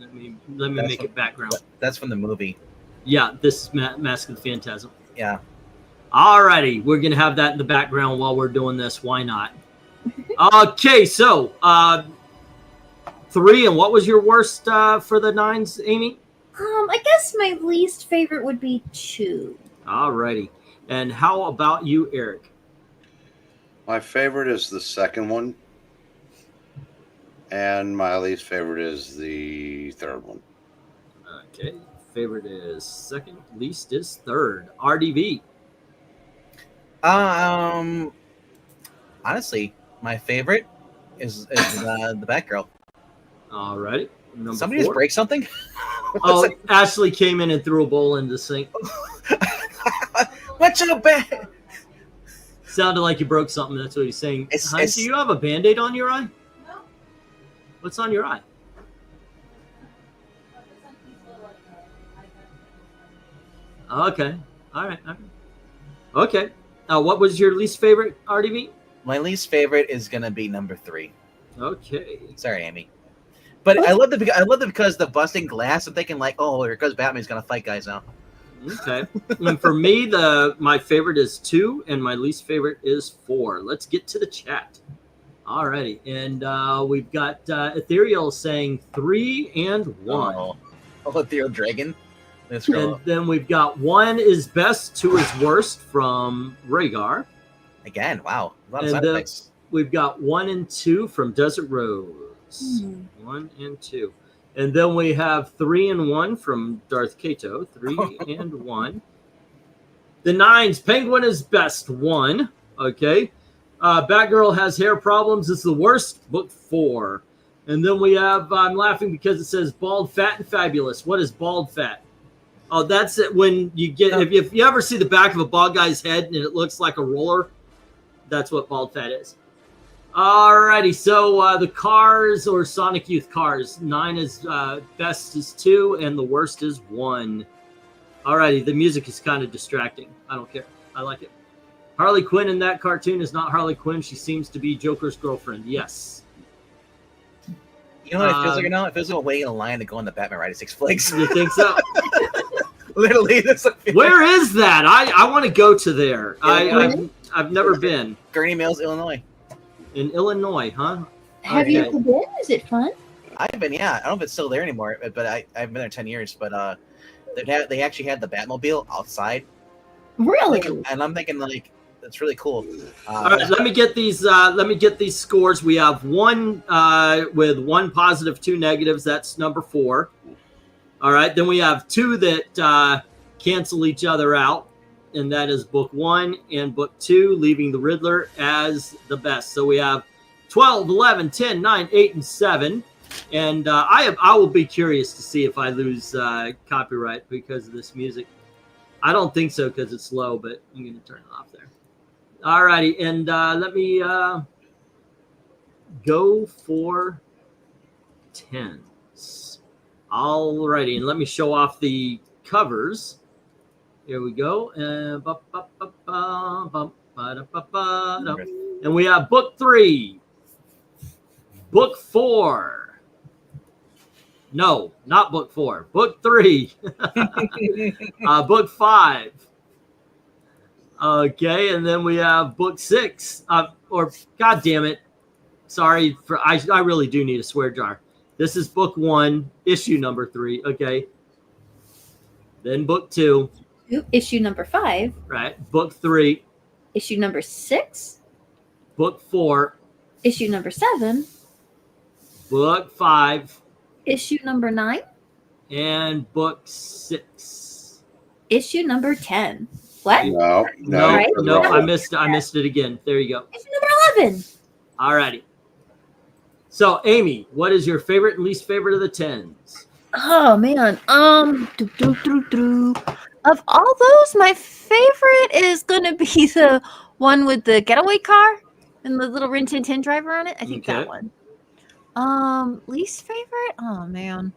Let me make it background. That's from the movie. Yeah, this is Mask of the Phantasm. Yeah. Alrighty, we're gonna have that in the background while we're doing this. Why not? Okay, so 3, and what was your worst for the 9s, Amy? I guess my least favorite would be 2. Alrighty, and how about you, Eric? My favorite is the second one, and my least favorite is the third one. Okay, favorite is second, least is third. RDV. honestly, my favorite is the Batgirl. Alrighty. Number Somebody 4. just break something? Oh, Ashley came in and threw a bowl in the sink. What's your bad? Sounded like you broke something. That's what he's saying. Hun, It's- do you have a Band-Aid on your eye? No. What's on your eye? Okay. All right. Okay. What was your least favorite RDB? My least favorite is gonna be number 3. Okay. Sorry, Amy. But I love it because the busting glass. I'm thinking like, oh, here goes Batman's gonna fight guys now. Okay. And for me, my favorite is 2, and my least favorite is 4. Let's get to the chat. Alrighty, and we've got Ethereal saying 3 and 1. Oh, Ethereal Dragon. Let's And go then we've got 1 is best, 2 is worst from Rhaegar. again. Wow, a lot of And side effects. we've got 1 and 2 from Desert Rose. 1 and 2. And then we have 3 and 1 from Darth Kato. 3 and 1. The 9s, Penguin is best. 1. Okay. Batgirl has hair problems. Is the worst. Book 4. And then we have, I'm laughing because it says bald, fat, and fabulous. What is bald, fat? Oh, that's it. When you get, if you ever see the back of a bald guy's head and it looks like a roller, that's what bald, fat is. Alrighty, so the cars or Sonic Youth cars, 9 is best is 2 and the worst is 1. Alrighty, the music is kind of distracting. I don't care. I like it. Harley Quinn in that cartoon is not Harley Quinn. She seems to be Joker's girlfriend. Yes. You know what it feels like now? It feels like waiting in a line to go on the Batman ride at Six Flags. You think so? Literally, that's Where is that? I want to go to there. I've never been. Gurney Mills, Illinois. In Illinois, huh? Have you ever been? Is it fun? I've been, yeah. I don't know if it's still there anymore, but I've been there 10 years. But they actually had the Batmobile outside. Really? And I'm thinking, like, that's really cool. All right, let me get these. Let me get these scores. We have 1 with 1 positive, 2 negatives. That's number 4. All right. Then we have 2 that cancel each other out, and that is book 1 and book 2, leaving the Riddler as the best. So we have 12, 11, 10, 9, 8, and 7. And I will be curious to see if I lose copyright because of this music. I don't think so because it's low, but I'm going to turn it off there. All righty, and let me go for 10s. All righty, and let me show off the covers. Here we go. And we have book 3, book 4. No, not book 4. Book 3. Book 5. Okay, and then we have book 6. Or God damn it. Sorry for I really do need a swear jar. This is book 1, issue number 3. Okay. Then book 2. Issue number 5. Right. Book 3. Issue number 6. Book 4. Issue number 7. Book 5. Issue number 9. And book 6. Issue number 10. What? No, Right? No, I missed it again. There you go. Issue number 11. All righty. So, Amy, what is your favorite and least favorite of the 10s? Oh man. Of all those, my favorite is gonna be the one with the getaway car and the little Rin Tin Tin driver on it. I think that one. Least favorite? Oh man.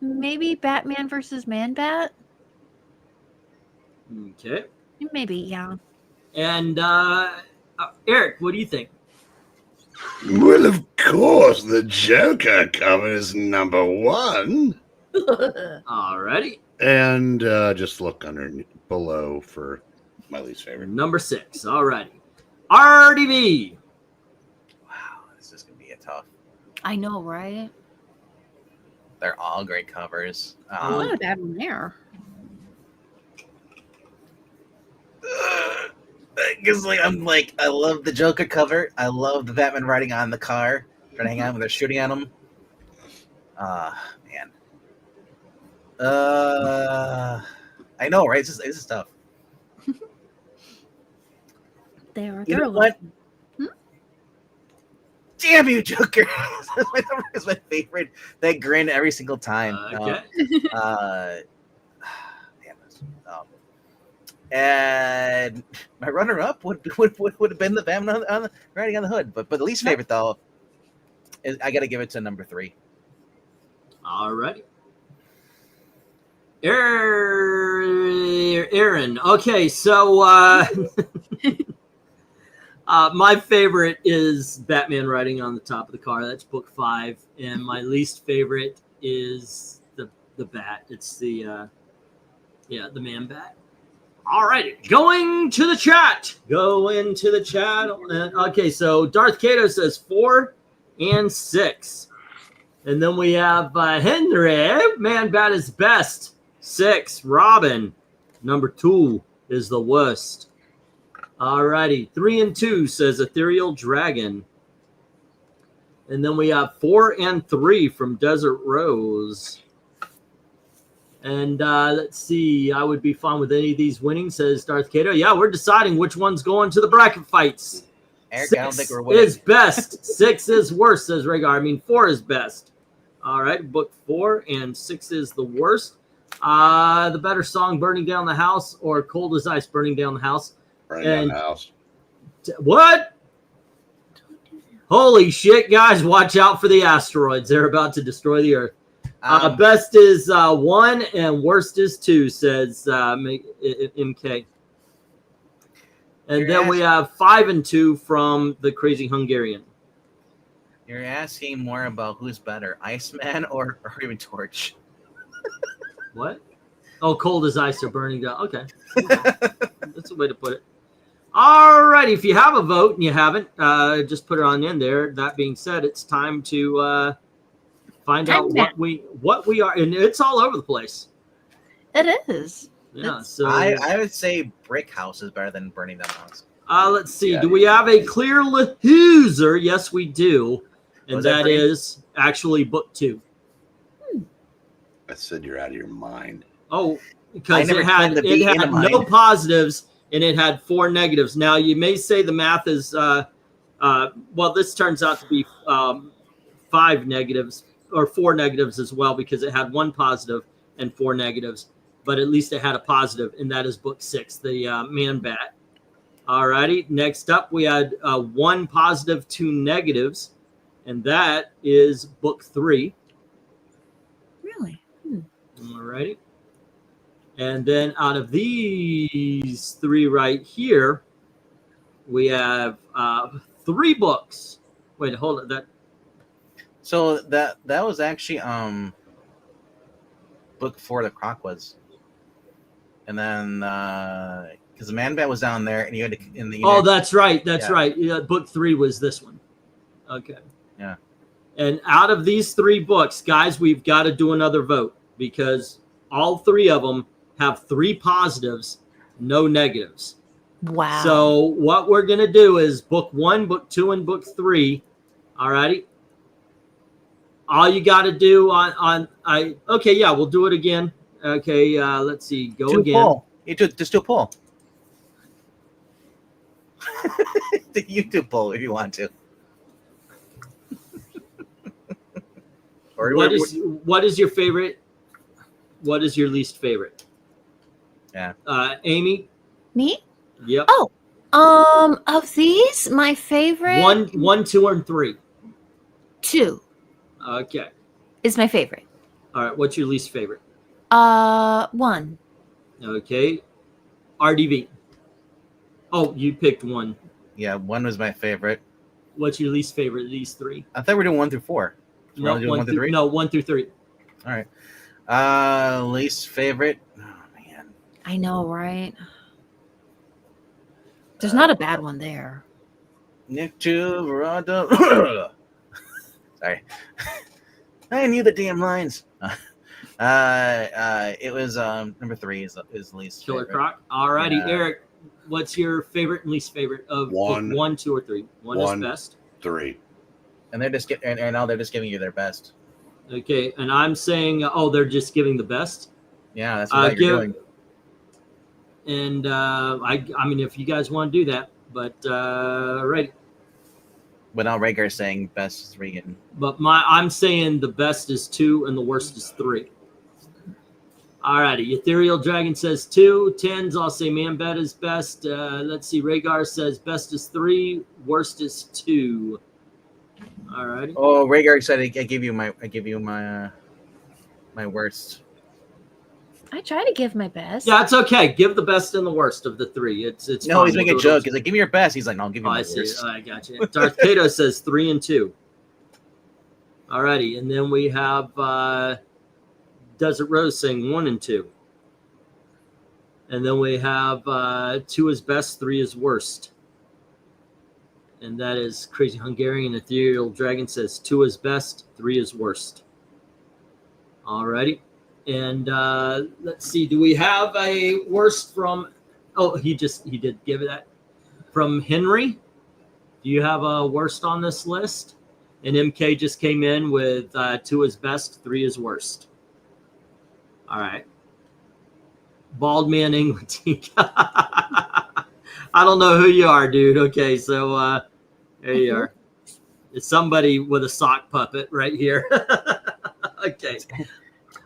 Maybe Batman versus Man-Bat. Okay. Maybe, yeah. And Eric, what do you think? Well, of course, the Joker cover is number 1. Alrighty. And just look below for my least favorite. Number 6. Alrighty. RDB. Wow, this is gonna be a tough. I know, right? They're all great covers. Not a bad one there. Because I love the Joker cover. I love the Batman riding on the car, trying to hang out when they're shooting at him. Man. I know, right? This is tough. They're You know what? Damn you, Joker! It's my favorite. That grin every single time. Okay. Damn this. And my runner-up would have been the Batman riding on the hood. But the least favorite though, is I got to give it to number 3. Alrighty. Aaron. Okay, so my favorite is Batman riding on the top of the car. That's book 5. And my least favorite is the bat. It's the man bat. Alrighty, going to the chat. Okay, so Darth Kato says 4 and 6. And then we have Henry. Man bat is best. 6. Robin. Number 2 is the worst. Alrighty. 3 and 2 says Ethereal Dragon. And then we have 4 and 3 from Desert Rose. And let's see. I would be fine with any of these winning, says Darth Kato. Yeah, we're deciding which one's going to the bracket fights. Eric, 6 I don't think we're winning. is best. 6 is worst, says Rhaegar. I mean, 4 is best. All right, book 4 and 6 is the worst. The better song, Burning Down the House, or Cold as Ice, Burning Down the House. Burning down the house. What? Holy shit, guys, watch out for the asteroids. They're about to destroy the Earth. Best is 1 and worst is 2, says MK. And then we have 5 and 2 from the Crazy Hungarian. You're asking more about who's better, Iceman or even Torch. What? Oh, Cold as Ice or Burning Down. Okay. That's a way to put it. All right. If you have a vote and you haven't, just put it on in there. That being said, it's time to find out what we are. And it's all over the place. It is. Yeah. So I would say Brick House is better than Burning Down the House. let's see. Do we have a clear loser? Yes, we do. And that is actually book 2. I said you're out of your mind. Oh, because it had no positives and it had 4 negatives. Now you may say the math is well, this turns out to be 5 negatives or 4 negatives as well, because it had 1 positive and 4 negatives, but at least it had a positive, and that is book 6, the man bat. All righty. Next up, we had 1 positive, 2 negatives, and that is book 3. Really? All righty. And then out of these 3 right here, we have 3 books. Wait, hold on. So that was actually book 4, the Croc was, and then because the Man Bat was down there, and you had to in the. Oh, that's right. That's right. Yeah, book 3 was this one. Okay. Yeah. And out of these 3 books, guys, we've got to do another vote, because all 3 of them have 3 positives, no negatives. Wow. So what we're going to do is book 1, book 2, and book 3. All righty. All you got to do okay, yeah, we'll do it again. Okay, let's see. Go again. Poll. Just do a poll. The YouTube poll if you want to. Or what is your favorite? What is your least favorite? Yeah. Amy? Me? Yep. Oh, of these, my favorite 1, 2, and 3. 2 Okay. is my favorite. All right. What's your least favorite? 1. Okay. RDV. Oh, you picked 1. Yeah, 1 was my favorite. What's your least favorite of these 3? I thought we were doing 1 through 4. No, 1 through 3. No, 1 through 3. All right. Least favorite. Oh man. I know, right? There's not a bad one there. Nick to Veranda. Sorry. I knew the damn lines. It was number 3 is least Killer favorite. Croc. All righty, Eric. What's your favorite and least favorite of 1, 2, or 3? 1 is best. 3. And they're just now they're just giving you their best. Okay, and I'm saying, they're just giving the best. Yeah, that's what you're doing. And I mean, if you guys want to do that, but right. But now Rhaegar's saying best is 3, and But I'm saying the best is 2 and the worst is 3. Alrighty, Ethereal Dragon says 2. Tens, I'll say Manbet is best. Let's see, Rhaegar says best is 3, worst is 2. Alrighty. Oh, Rhaegar said I give you my my worst. I try to give my best. Yeah, it's okay. Give the best and the worst of the 3. It's no, fine. he's making a joke. He's like, give me your best. He's like, no, I'll give you my I see. worst. I got you. Darth Kato says 3 and 2. Alrighty, and then we have Desert Rose saying 1 and 2. And then we have 2 is best, 3 is worst. And that is Crazy Hungarian. Ethereal Dragon says 2 is best, 3 is worst. Alrighty. And let's see, do we have a worst from, he did give it that. From Henry, do you have a worst on this list? And MK just came in with 2 is best, 3 is worst. All right. Bald Man England. I don't know who you are, dude. Okay, so there you are. It's somebody with a sock puppet right here. Okay.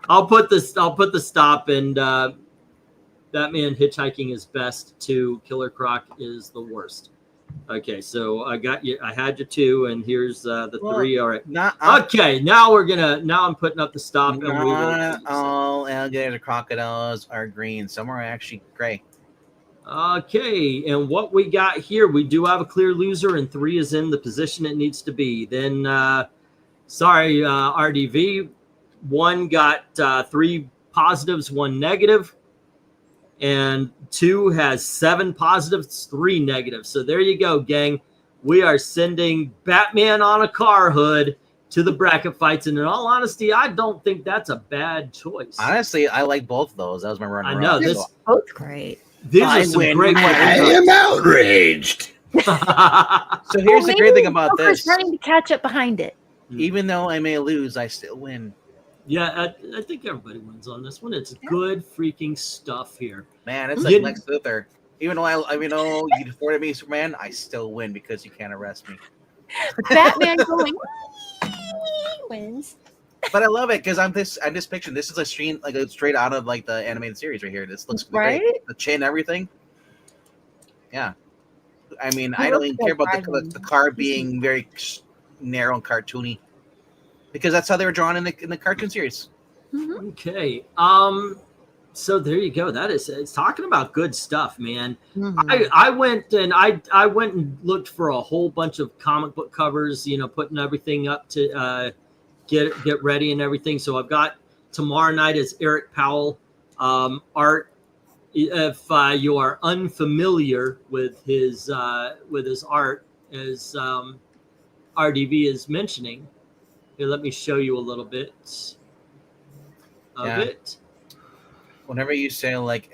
I'll put the stop, and Batman Hitchhiking is best, 2. Killer Croc is the worst. Okay, so I got you. I had you 2, and here's the 3. All right. Okay, now I'm putting up the stop. Not all alligators or crocodiles are green. Some are actually gray. Okay, and what we got here, we do have a clear loser, and 3 is in the position it needs to be. Then, RDV. 1 got 3 positives, 1 negative, and 2 has 7 positives, 3 negatives. So there you go, gang. We are sending Batman on a car hood to the bracket fights, and in all honesty, I don't think that's a bad choice. Honestly, I like both of those. That was my run. I know They're both great. These are some great. I am outraged. So here's the great thing about this: running to catch up behind it. even though I may lose, I still win. Yeah, I think everybody wins on this one. It's good freaking stuff here. Man, it's like Lex Luthor. Even though you defeated me, Superman, I still win because you can't arrest me. Batman going wins. But I love it because I'm just picturing this is a stream like straight out of like the animated series right here. This looks great. The chin, everything. Yeah, I mean, I don't even care about the car being very narrow and cartoony because that's how they were drawn in the cartoon series. Mm-hmm. Okay. So there you go. It's talking about good stuff, man. Mm-hmm. I went and looked for a whole bunch of comic book covers, putting everything up to get ready and everything. So I've got tomorrow night is Eric Powell art. If you are unfamiliar with his art, as RDV is mentioning, here, let me show you a little bit of it. Whenever you say like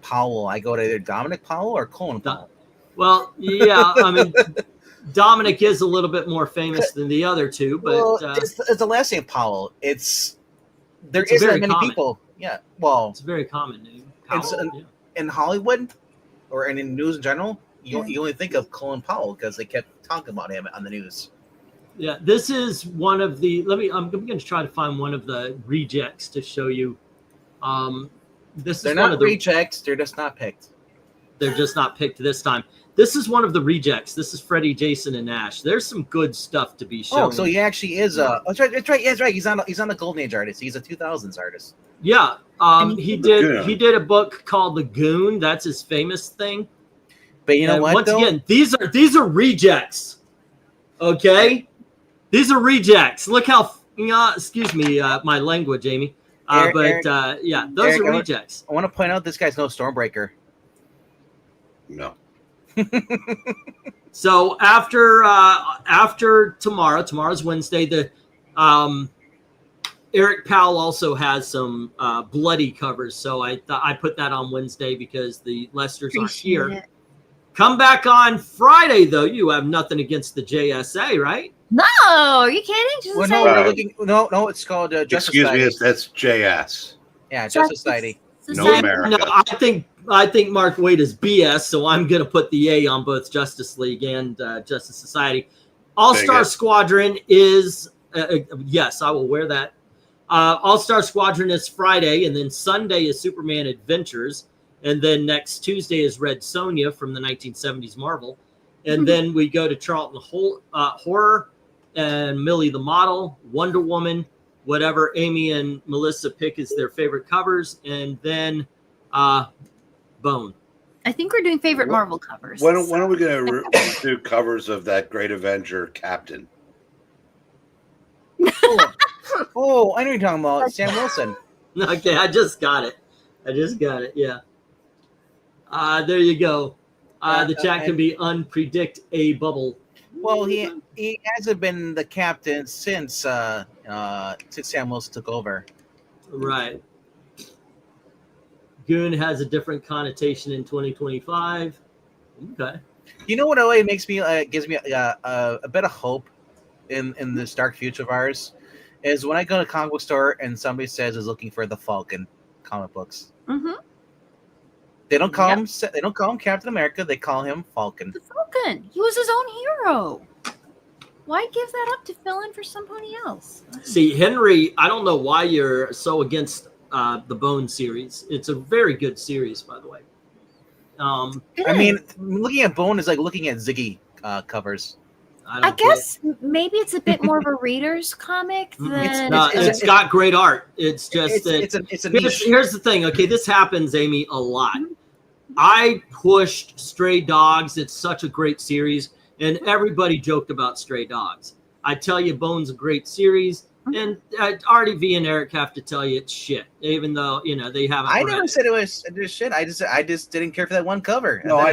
Powell, I go to either Dominic Powell or Colin Powell. Well, yeah, I mean, Dominic is a little bit more famous than the other two, but it's the last name Powell. There isn't that many people. Yeah, well, it's a very common name. In Hollywood or in news in general, you only think of Colin Powell because they kept talking about him on the news. Yeah, this is one of the. I'm going to try to find one of the rejects to show you. They're not rejects. They're just not picked. They're just not picked this time. This is one of the rejects. This is Freddie, Jason, and Ash. There's some good stuff to be shown. Oh, so he actually is that's right. Yeah, that's right. He's not a Golden Age artist. He's a 2000s artist. Yeah. He did a book called The Goon. That's his famous thing. But you know what? Once again, these are rejects. Okay, these are rejects. Look how excuse me, my language, Amy. Eric, yeah, those Eric, are rejects. I want to point out this guy's no Stormbreaker. No. So after tomorrow's Wednesday, the Eric Powell also has some bloody covers. So I put that on Wednesday because the Lesters aren't here. Come back on Friday, though. You have nothing against the JSA, right? No, are you kidding? Just Well, say- no, we're Right. looking. No, it's called Justice Excuse me, Society. that's JS. Yeah, Justice Society. No Society. America. No, I think Mark Waid is BS, so I'm going to put the A on both Justice League and Justice Society. All-Star Bigot. Squadron is yes, I will wear that. All-Star Squadron is Friday, and then Sunday is Superman Adventures, and then next Tuesday is Red Sonja from the 1970s Marvel, and then we go to Charlton Horror and Millie the Model, Wonder Woman, whatever Amy and Melissa pick is their favorite covers, and then Bone. I think we're doing favorite Marvel covers. When are we going to do covers of that Great Avenger Captain? Oh, I know what you're talking about. Sam Wilson. Okay, I just got it. Yeah. There you go. The chat can be unpredictable. Well, he hasn't been the captain since Sam Wilson took over. Right. Goon has a different connotation in 2025. Okay. You know what always makes me gives me a bit of hope in this dark future of ours is when I go to a comic book store and somebody says is looking for the Falcon comic books. Mm-hmm. They don't call him Captain America. They call him Falcon. The Falcon. He was his own hero. Why give that up to fill in for somebody else? See, Henry, I don't know why you're so against the Bone series. It's a very good series, by the way. I mean, looking at Bone is like looking at Ziggy covers. I guess maybe it's a bit more of a reader's comic than It's got great art. It's just it's a niche. Here's the thing. Okay, this happens, Amy, a lot. I pushed Stray Dogs. It's such a great series, and everybody joked about Stray Dogs. I tell you, Bone's a great series, and Artie V and Eric have to tell you it's shit, even though they haven't. I never said it was shit. I just didn't care for that one cover. No, I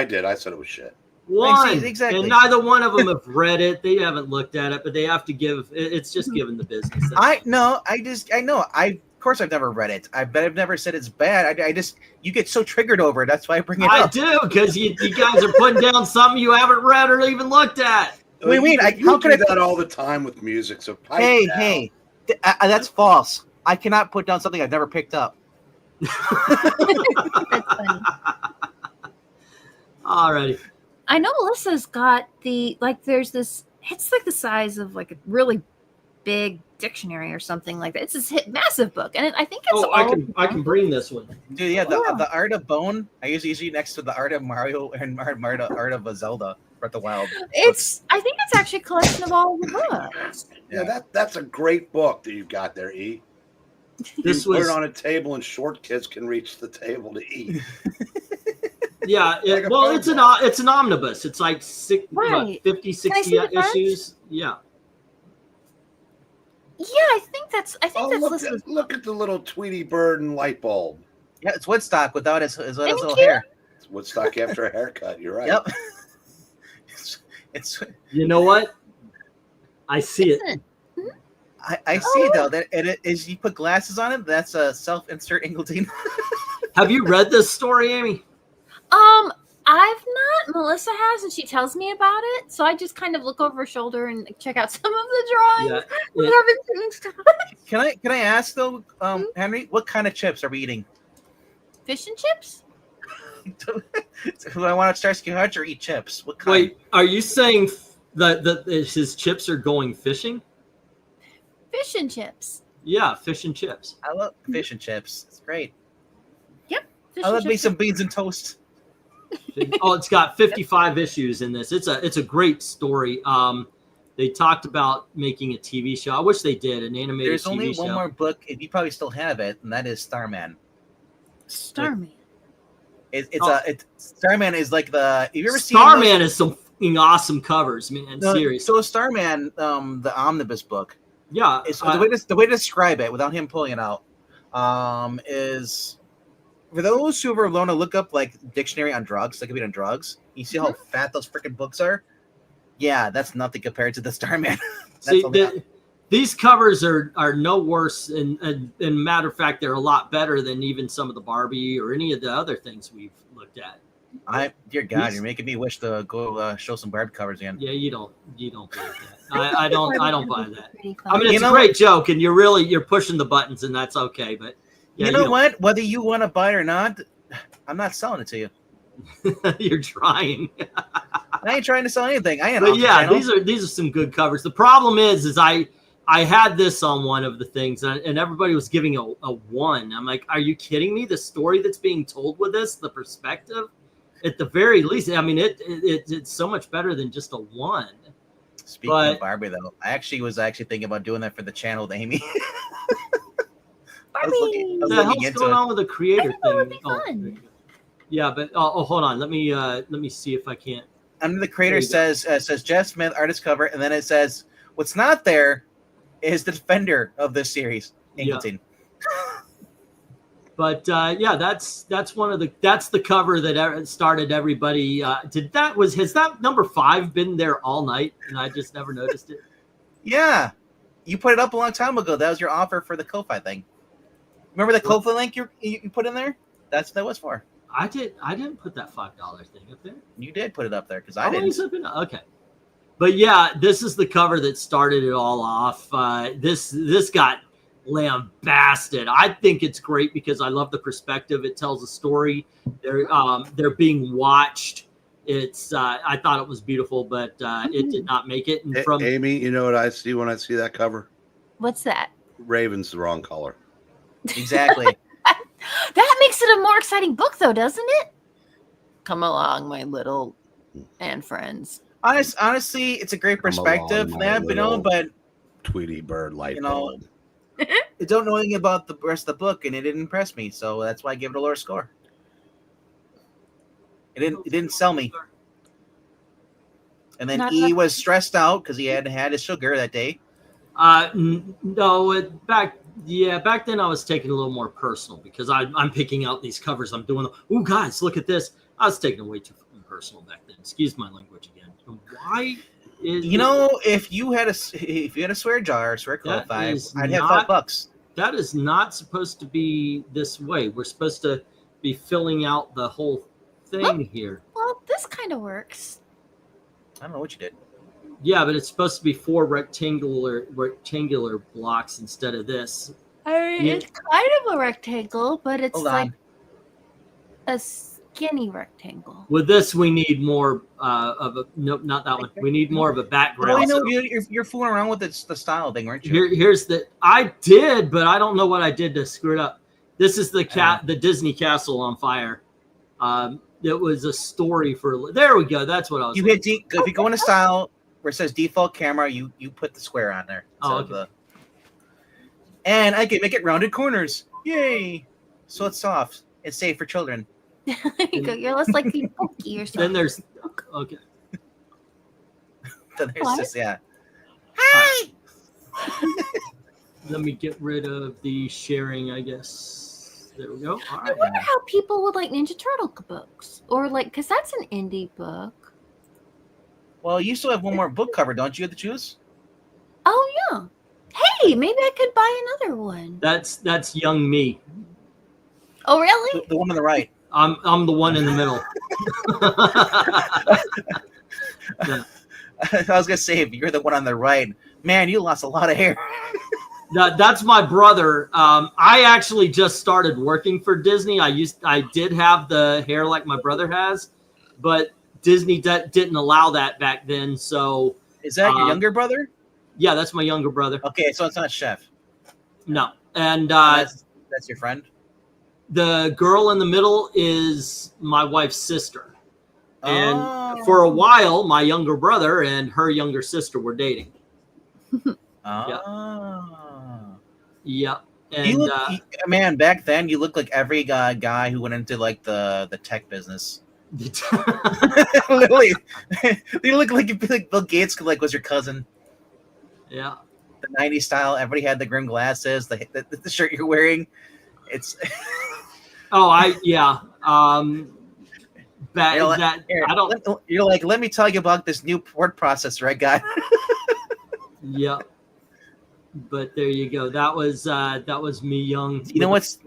did. I said it was shit. One, exactly. And neither one of them have read it. They haven't looked at it, but they have to give. It's just given the business. I know. Of course, I've never read it. I've never said it's bad. I just you get so triggered over it. That's why I bring it up. I do because you guys are putting down something you haven't read or even looked at. What do you mean? How can I do that all the time with music? So hey, that's false. I cannot put down something I've never picked up. That's funny. Alrighty. I know Melissa's got there's this, it's like the size of like a really big dictionary or something like that. It's this massive book. And I think it's I can bring this one. Dude, yeah, the Art of Bone, I usually next to the Art of Mario and Art of Zelda, Breath of the Wild. I think it's actually a collection of all of the books. Yeah, that's a great book that you've got there, E. This Put was it on a table and short kids can reach the table to eat. yeah. It's an omnibus. It's like 50, 60 issues. Yeah. Yeah, I think that's Look at the little Tweety bird and light bulb. Yeah, it's Woodstock without his little hair. It's Woodstock after a haircut. You're right. Yep. it's You know what? I see it. I see though that it is you put glasses on it. That's a self-insert Ingledean. Have you read this story, Amy? I've not. Melissa has, and she tells me about it. So I just kind of look over her shoulder and check out some of the drawings. We haven't seen stuff. Can I ask though, Henry, what kind of chips are we eating? Fish and chips? Do I want to Starsky Hutch or eat chips? What kind? Wait, are you saying that his chips are going fishing? Fish and chips. Yeah, fish and chips. I love fish and chips. It's great. Yep. I love me some beans and toast. Oh, it's got 55 issues in this. It's a great story. They talked about making a TV show. I wish they did an animated There's TV only show. one more book, and you probably still have it, and that is Starman. Starman. Starman is like the. Have you ever seen Starman? Is some fucking awesome covers, man. Seriously. So Starman, the omnibus book. Yeah. The way to describe it without him pulling it out, is for those who ever want to look up like dictionary on drugs, like on drugs. You see how fat those freaking books are? Yeah, that's nothing compared to the Starman. These covers are no worse, and matter of fact, they're a lot better than even some of the Barbie or any of the other things we've looked at. Dear God, you're making me wish to go show some Barb covers again. Yeah, you don't believe that. I don't buy that. I mean, You it's a know- great joke, and you're pushing the buttons, and that's okay. But yeah, you know what? Whether you want to buy it or not, I'm not selling it to you. you're trying. I ain't trying to sell anything. I ain't. But off the yeah, channel. these are some good covers. The problem is I had this on one of the things, and everybody was giving a 1. I'm like, are you kidding me? The story that's being told with this, the perspective, at the very least, I mean, it's so much better than just a 1. Speaking of Barbie, though, I was thinking about doing that for the channel with Amy. I was looking What the hell's into going it. on with the creator That would thing? be fun. Yeah, but hold on. Let me see if I can't. Under the creator says Jeff Smith artist cover, and then it says what's not there is the defender of this series, Ingleton. But yeah, that's the cover that started everybody. Has that number 5 been there all night and I just never noticed it? Yeah, you put it up a long time ago. That was your offer for the Ko-Fi thing. Remember the Ko-Fi link you put in there? That's what that was for. I didn't put that $5 thing up there. You did put it up there because I didn't. Okay. But yeah, this is the cover that started it all off. This got lambasted. I think it's great because I love the perspective. It tells a story. They're being watched. It's I thought it was beautiful, but it did not make it. And from Amy, you know what I see when I see that cover? What's that? Raven's the wrong color. Exactly. That makes it a more exciting book, though, doesn't it? Come along, my little and friends. Honestly, it's a great perspective. along, my little But Tweety bird light bulb. I don't know anything about the rest of the book, and it didn't impress me, so that's why I gave it a lower score. It didn't sell me. And then he was stressed out because he hadn't had his sugar that day. No, back then I was taking a little more personal because I'm picking out these covers. I'm doing, oh guys, look at this. I was taking it way too personal back then. Excuse my language again. Why? If you had a swear jar or swear code 5, I'd have $5. That is not supposed to be this way. We're supposed to be filling out the whole thing here. Well, this kind of works. I don't know what you did. Yeah, but it's supposed to be 4 rectangular blocks instead of this. I mean, it's kind of a rectangle, but it's like a skinny rectangle. With this, we need more of a nope, not that one. We need more of a background. Well, I know you're fooling around with the style thing, weren't you? Here's I did, but I don't know what I did to screw it up. This is the Disney Castle on fire. It was a story for. There we go. That's what I was. If you go into style where it says default camera, you put the square on there. Okay. And I can make it rounded corners. Yay! So it's soft. It's safe for children. You're less likely pokey or something. Then there's okay. Then there's just Hi! Let me get rid of the sharing, I guess. There we go. All I right. wonder how people would like Ninja Turtle books, or because that's an indie book. Well, you still have one more book cover, don't you, to choose? Oh yeah. Hey, maybe I could buy another one. That's young me. Oh really? The one on the right. I'm the one in the middle. Yeah. I was gonna say, if you're the one on the right, man, you lost a lot of hair. That's my brother. I actually just started working for Disney. I did have the hair like my brother has, but Disney didn't allow that back then. So is that your younger brother? Yeah, that's my younger brother. Okay, so it's not Chef. No, and that's your friend. The girl in the middle is my wife's sister, and for a while, my younger brother and her younger sister were dating. Yep. And man, back then you looked like every guy who went into like the tech business. Literally, you look like Bill Gates was your cousin. Yeah. The 90s style. Everybody had the grim glasses. The shirt you're wearing. It's. You're like, let me tell you about this new word processor I got. Yep. But there you go. That was me young. You know what's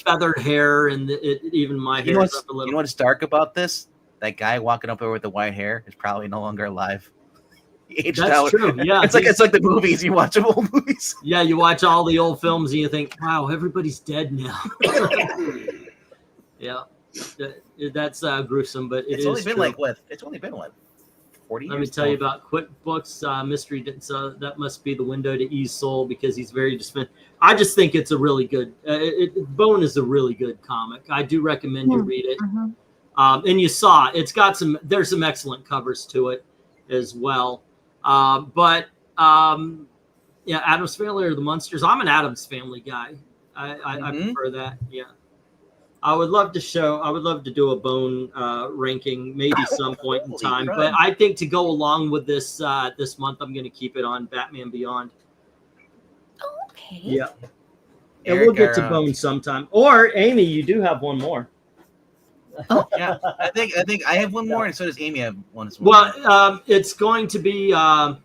feathered hair and even my hair is up a little. You know what's dark about this? that guy walking up there with the white hair is probably no longer alive. He aged That's out. true. Yeah, It's like the movies. You watch old movies. yeah. You watch all the old films and you think, wow, everybody's dead now. Yeah, that's gruesome, but It's only been like what? It's only been what? 40 years. Let me tell you about QuickBooks mystery. So that must be the window to E's soul because he's very I just think it's a really good. Bone is a really good comic. I do recommend you read it. And you saw it's got there's some excellent covers to it as well. But yeah, Addams Family or the Munsters. I'm an Addams Family guy. I prefer that. Yeah. I would love to do a Bone ranking maybe some point in time. But I think to go along with this this month, I'm going to keep it on Batman Beyond. Oh, okay. Yeah. And we'll get to Bone sometime. Or Amy, you do have one more. Oh yeah, I think I have one more, and so does Amy have one as well. Well, it's going to be. No,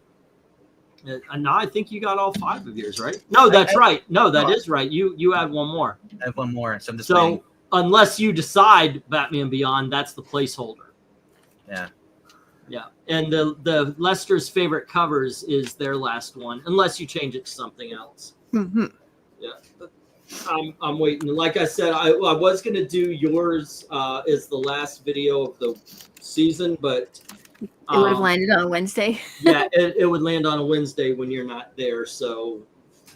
I think you got all 5 of yours, right? No, that's right. No, that is right. You had one more. I have one more. So I'm just so unless you decide Batman Beyond, that's the placeholder. Yeah. Yeah, and the Lester's favorite covers is their last one, unless you change it to something else. Mm-hmm. Yeah. I'm waiting. Like I said, I was going to do yours as the last video of the season, but it would have landed on a Wednesday. Yeah, it would land on a Wednesday when you're not there. So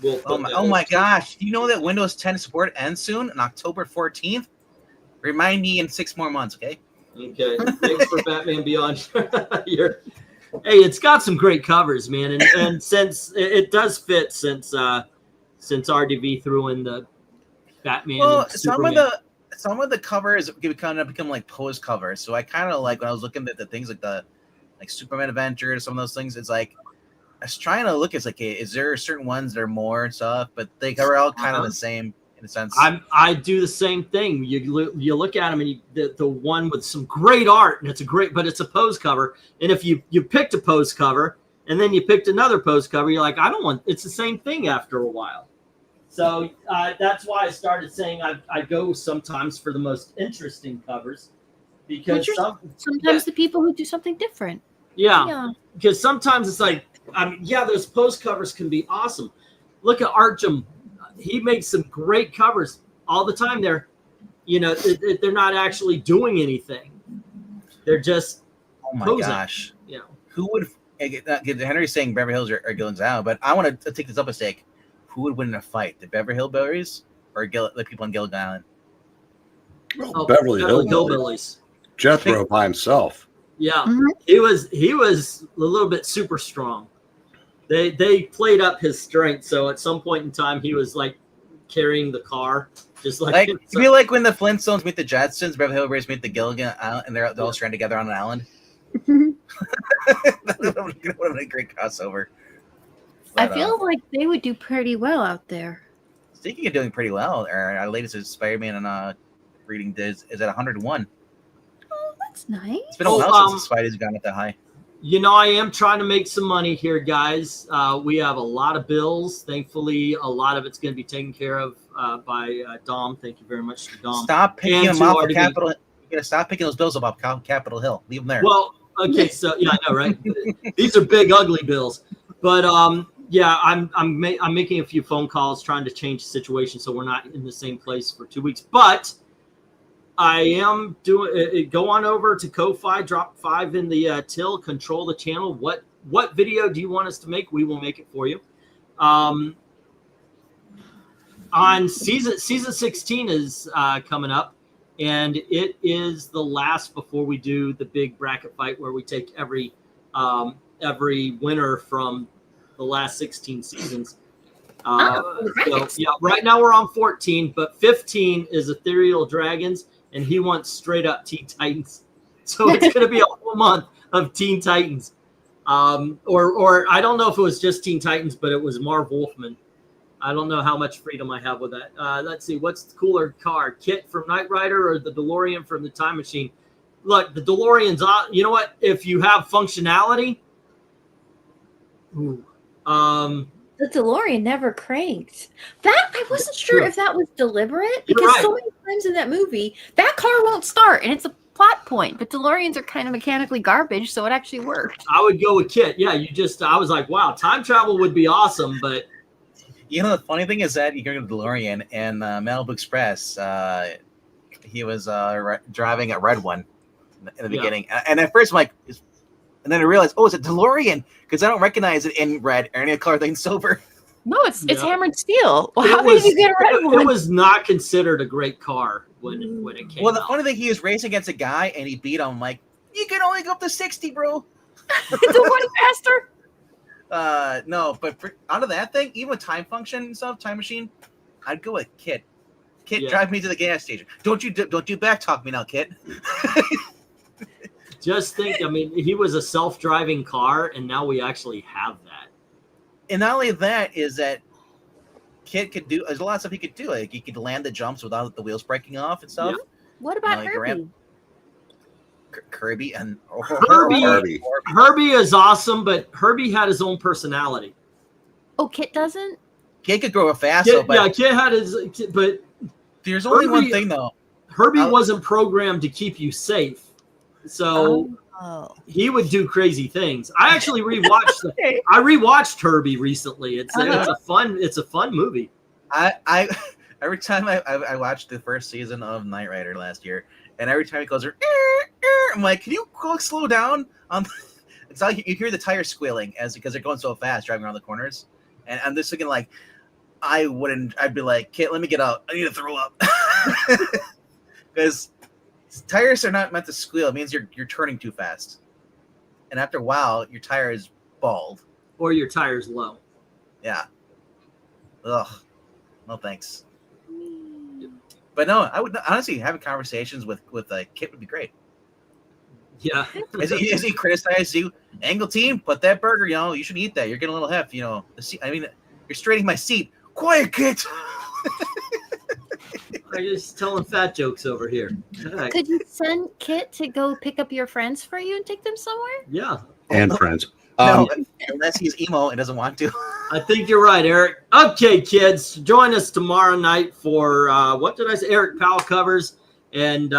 we'll. Oh my gosh! Do you know that Windows 10 support ends soon on October 14th? Remind me in 6 more months, okay? Okay. Thanks for Batman Beyond. Hey, it's got some great covers, man, and since it does fit since RDV threw in the Batman. Well, and Superman. some of the covers kind of become like pose covers. So I kind of like when I was looking at the things like Superman Adventure, some of those things. It's like I was trying to look. It's like, is there certain ones that are more and stuff, but they are all kind of the same in a sense. I do the same thing. You look at them and the one with some great art, and but it's a pose cover. And if you picked a pose cover and then you picked another pose cover, you're like, I don't want. It's the same thing after a while. So that's why I started saying I go sometimes for the most interesting covers because sometimes the people who do something different. Yeah, because sometimes it's like, those post covers can be awesome. Look at Archam. He makes some great covers all the time. They're not actually doing anything. They're just posing. Gosh. Yeah. Who would Henry's saying Beverly Hills or Gilligan's Island, but I want to take this up a stake. Who would win in a fight, the Beverly Hillbillies or the people on Gilligan Island? Well, Beverly Hillbillies. Jethro by himself. Yeah, he was a little bit super strong. They played up his strength, so at some point in time he was like carrying the car, just like you feel like when the Flintstones meet the Jetsons, Beverly Hillbillies meet the Gilligan Island, and they're all stranded together on an island. That would have been a great crossover. But, I feel like they would do pretty well out there. Speaking of doing pretty well, our latest is Spider-Man and reading is at 101. Oh, that's nice. It's been a while since Spidey's gone up that high. I am trying to make some money here, guys. We have a lot of bills. Thankfully, a lot of it's going to be taken care of by Dom. Thank you very much to Dom. Stop picking them up for Capitol. You're going to stop picking those bills up off Capitol Hill. Leave them there. Well, okay, so yeah, I know, right? These are big, ugly bills. But yeah, I'm making a few phone calls trying to change the situation so we're not in the same place for 2 weeks. But I am doing. Go on over to Ko-Fi, drop 5 in the till, control the channel. What video do you want us to make? We will make it for you. On season 16 is coming up, and it is the last before we do the big bracket fight where we take every winner from the last 16 seasons. So, yeah, right now we're on 14, but 15 is Ethereal Dragons, and he wants straight up Teen Titans. So it's going to be a whole month of Teen Titans. Or I don't know if it was just Teen Titans, but it was Marv Wolfman. I don't know how much freedom I have with that. Let's see, what's the cooler car? Kit from Knight Rider or the DeLorean from the Time Machine? Look, the DeLorean's, you know what? If you have functionality, the DeLorean never cranked. That I wasn't sure if that was deliberate because so many times in that movie that car won't start, and it's a plot point, but DeLoreans are kind of mechanically garbage, so it actually worked. I would go with Kit. Yeah, I was like, wow, time travel would be awesome, but You know, the funny thing is that you go to DeLorean and Malibu Express. He was driving a red one in the beginning, and at first I'm like, and then I realized, oh, it's a DeLorean because I don't recognize it in red or any color than silver. No, it's hammered steel. Well, how did you get a red one? It was not considered a great car when it came Well, the out. funny thing, he was racing against a guy and he beat him. I'm like, you can only go up to 60, bro. It's a one faster. No, but out of that thing, even with time function and stuff, time machine, I'd go with Kit. Kit, drive me to the gas station. Don't you back talk me now, Kit. Just think, I mean, he was a self-driving car, and now we actually have that. And not only that is that Kit could do. There's a lot of stuff he could do. Like he could land the jumps without the wheels breaking off and stuff. Yeah. What about Herbie? Kirby and Herbie is awesome, but Herbie had his own personality. Oh, Kit doesn't? Kit could grow fast. Kit had his, but there's only one thing though. Herbie wasn't programmed to keep you safe, so he would do crazy things. I actually rewatched. I rewatched Herbie recently. It's a fun movie. I every time I watched the first season of Knight Rider last year, and every time he goes, I'm like, can you go slow down? It's like you hear the tires squealing because they're going so fast driving around the corners, and I'm just thinking like, I'd be like, Kit, let me get out. I need to throw up because tires are not meant to squeal. It means you're turning too fast, and after a while, your tire is bald or your tire's low. Yeah. Ugh. No thanks. But no, I would honestly having conversations with Kit would be great. Yeah. As he criticizes you, Angle team, but that burger, you should eat that. You're getting a little heft, the seat. I mean, you're straightening my seat. Quiet, Kit. I'm just telling fat jokes over here. Right. Could you send Kit to go pick up your friends for you and take them somewhere? Yeah. And friends. No, unless he's emo and doesn't want to. I think you're right, Eric. Okay, kids, join us tomorrow night for what did I say? Eric Powell covers. And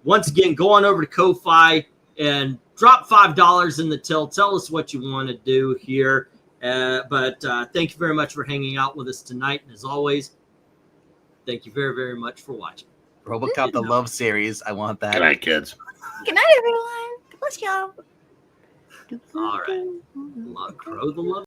once again, go on over to Ko-Fi and drop $5 in the till. Tell us what you want to do here. But thank you very much for hanging out with us tonight. And as always, thank you very, very much for watching. RoboCop the Love series. I want that. Good night, kids. Good night, everyone. Bless y'all. All right. Crow the Love.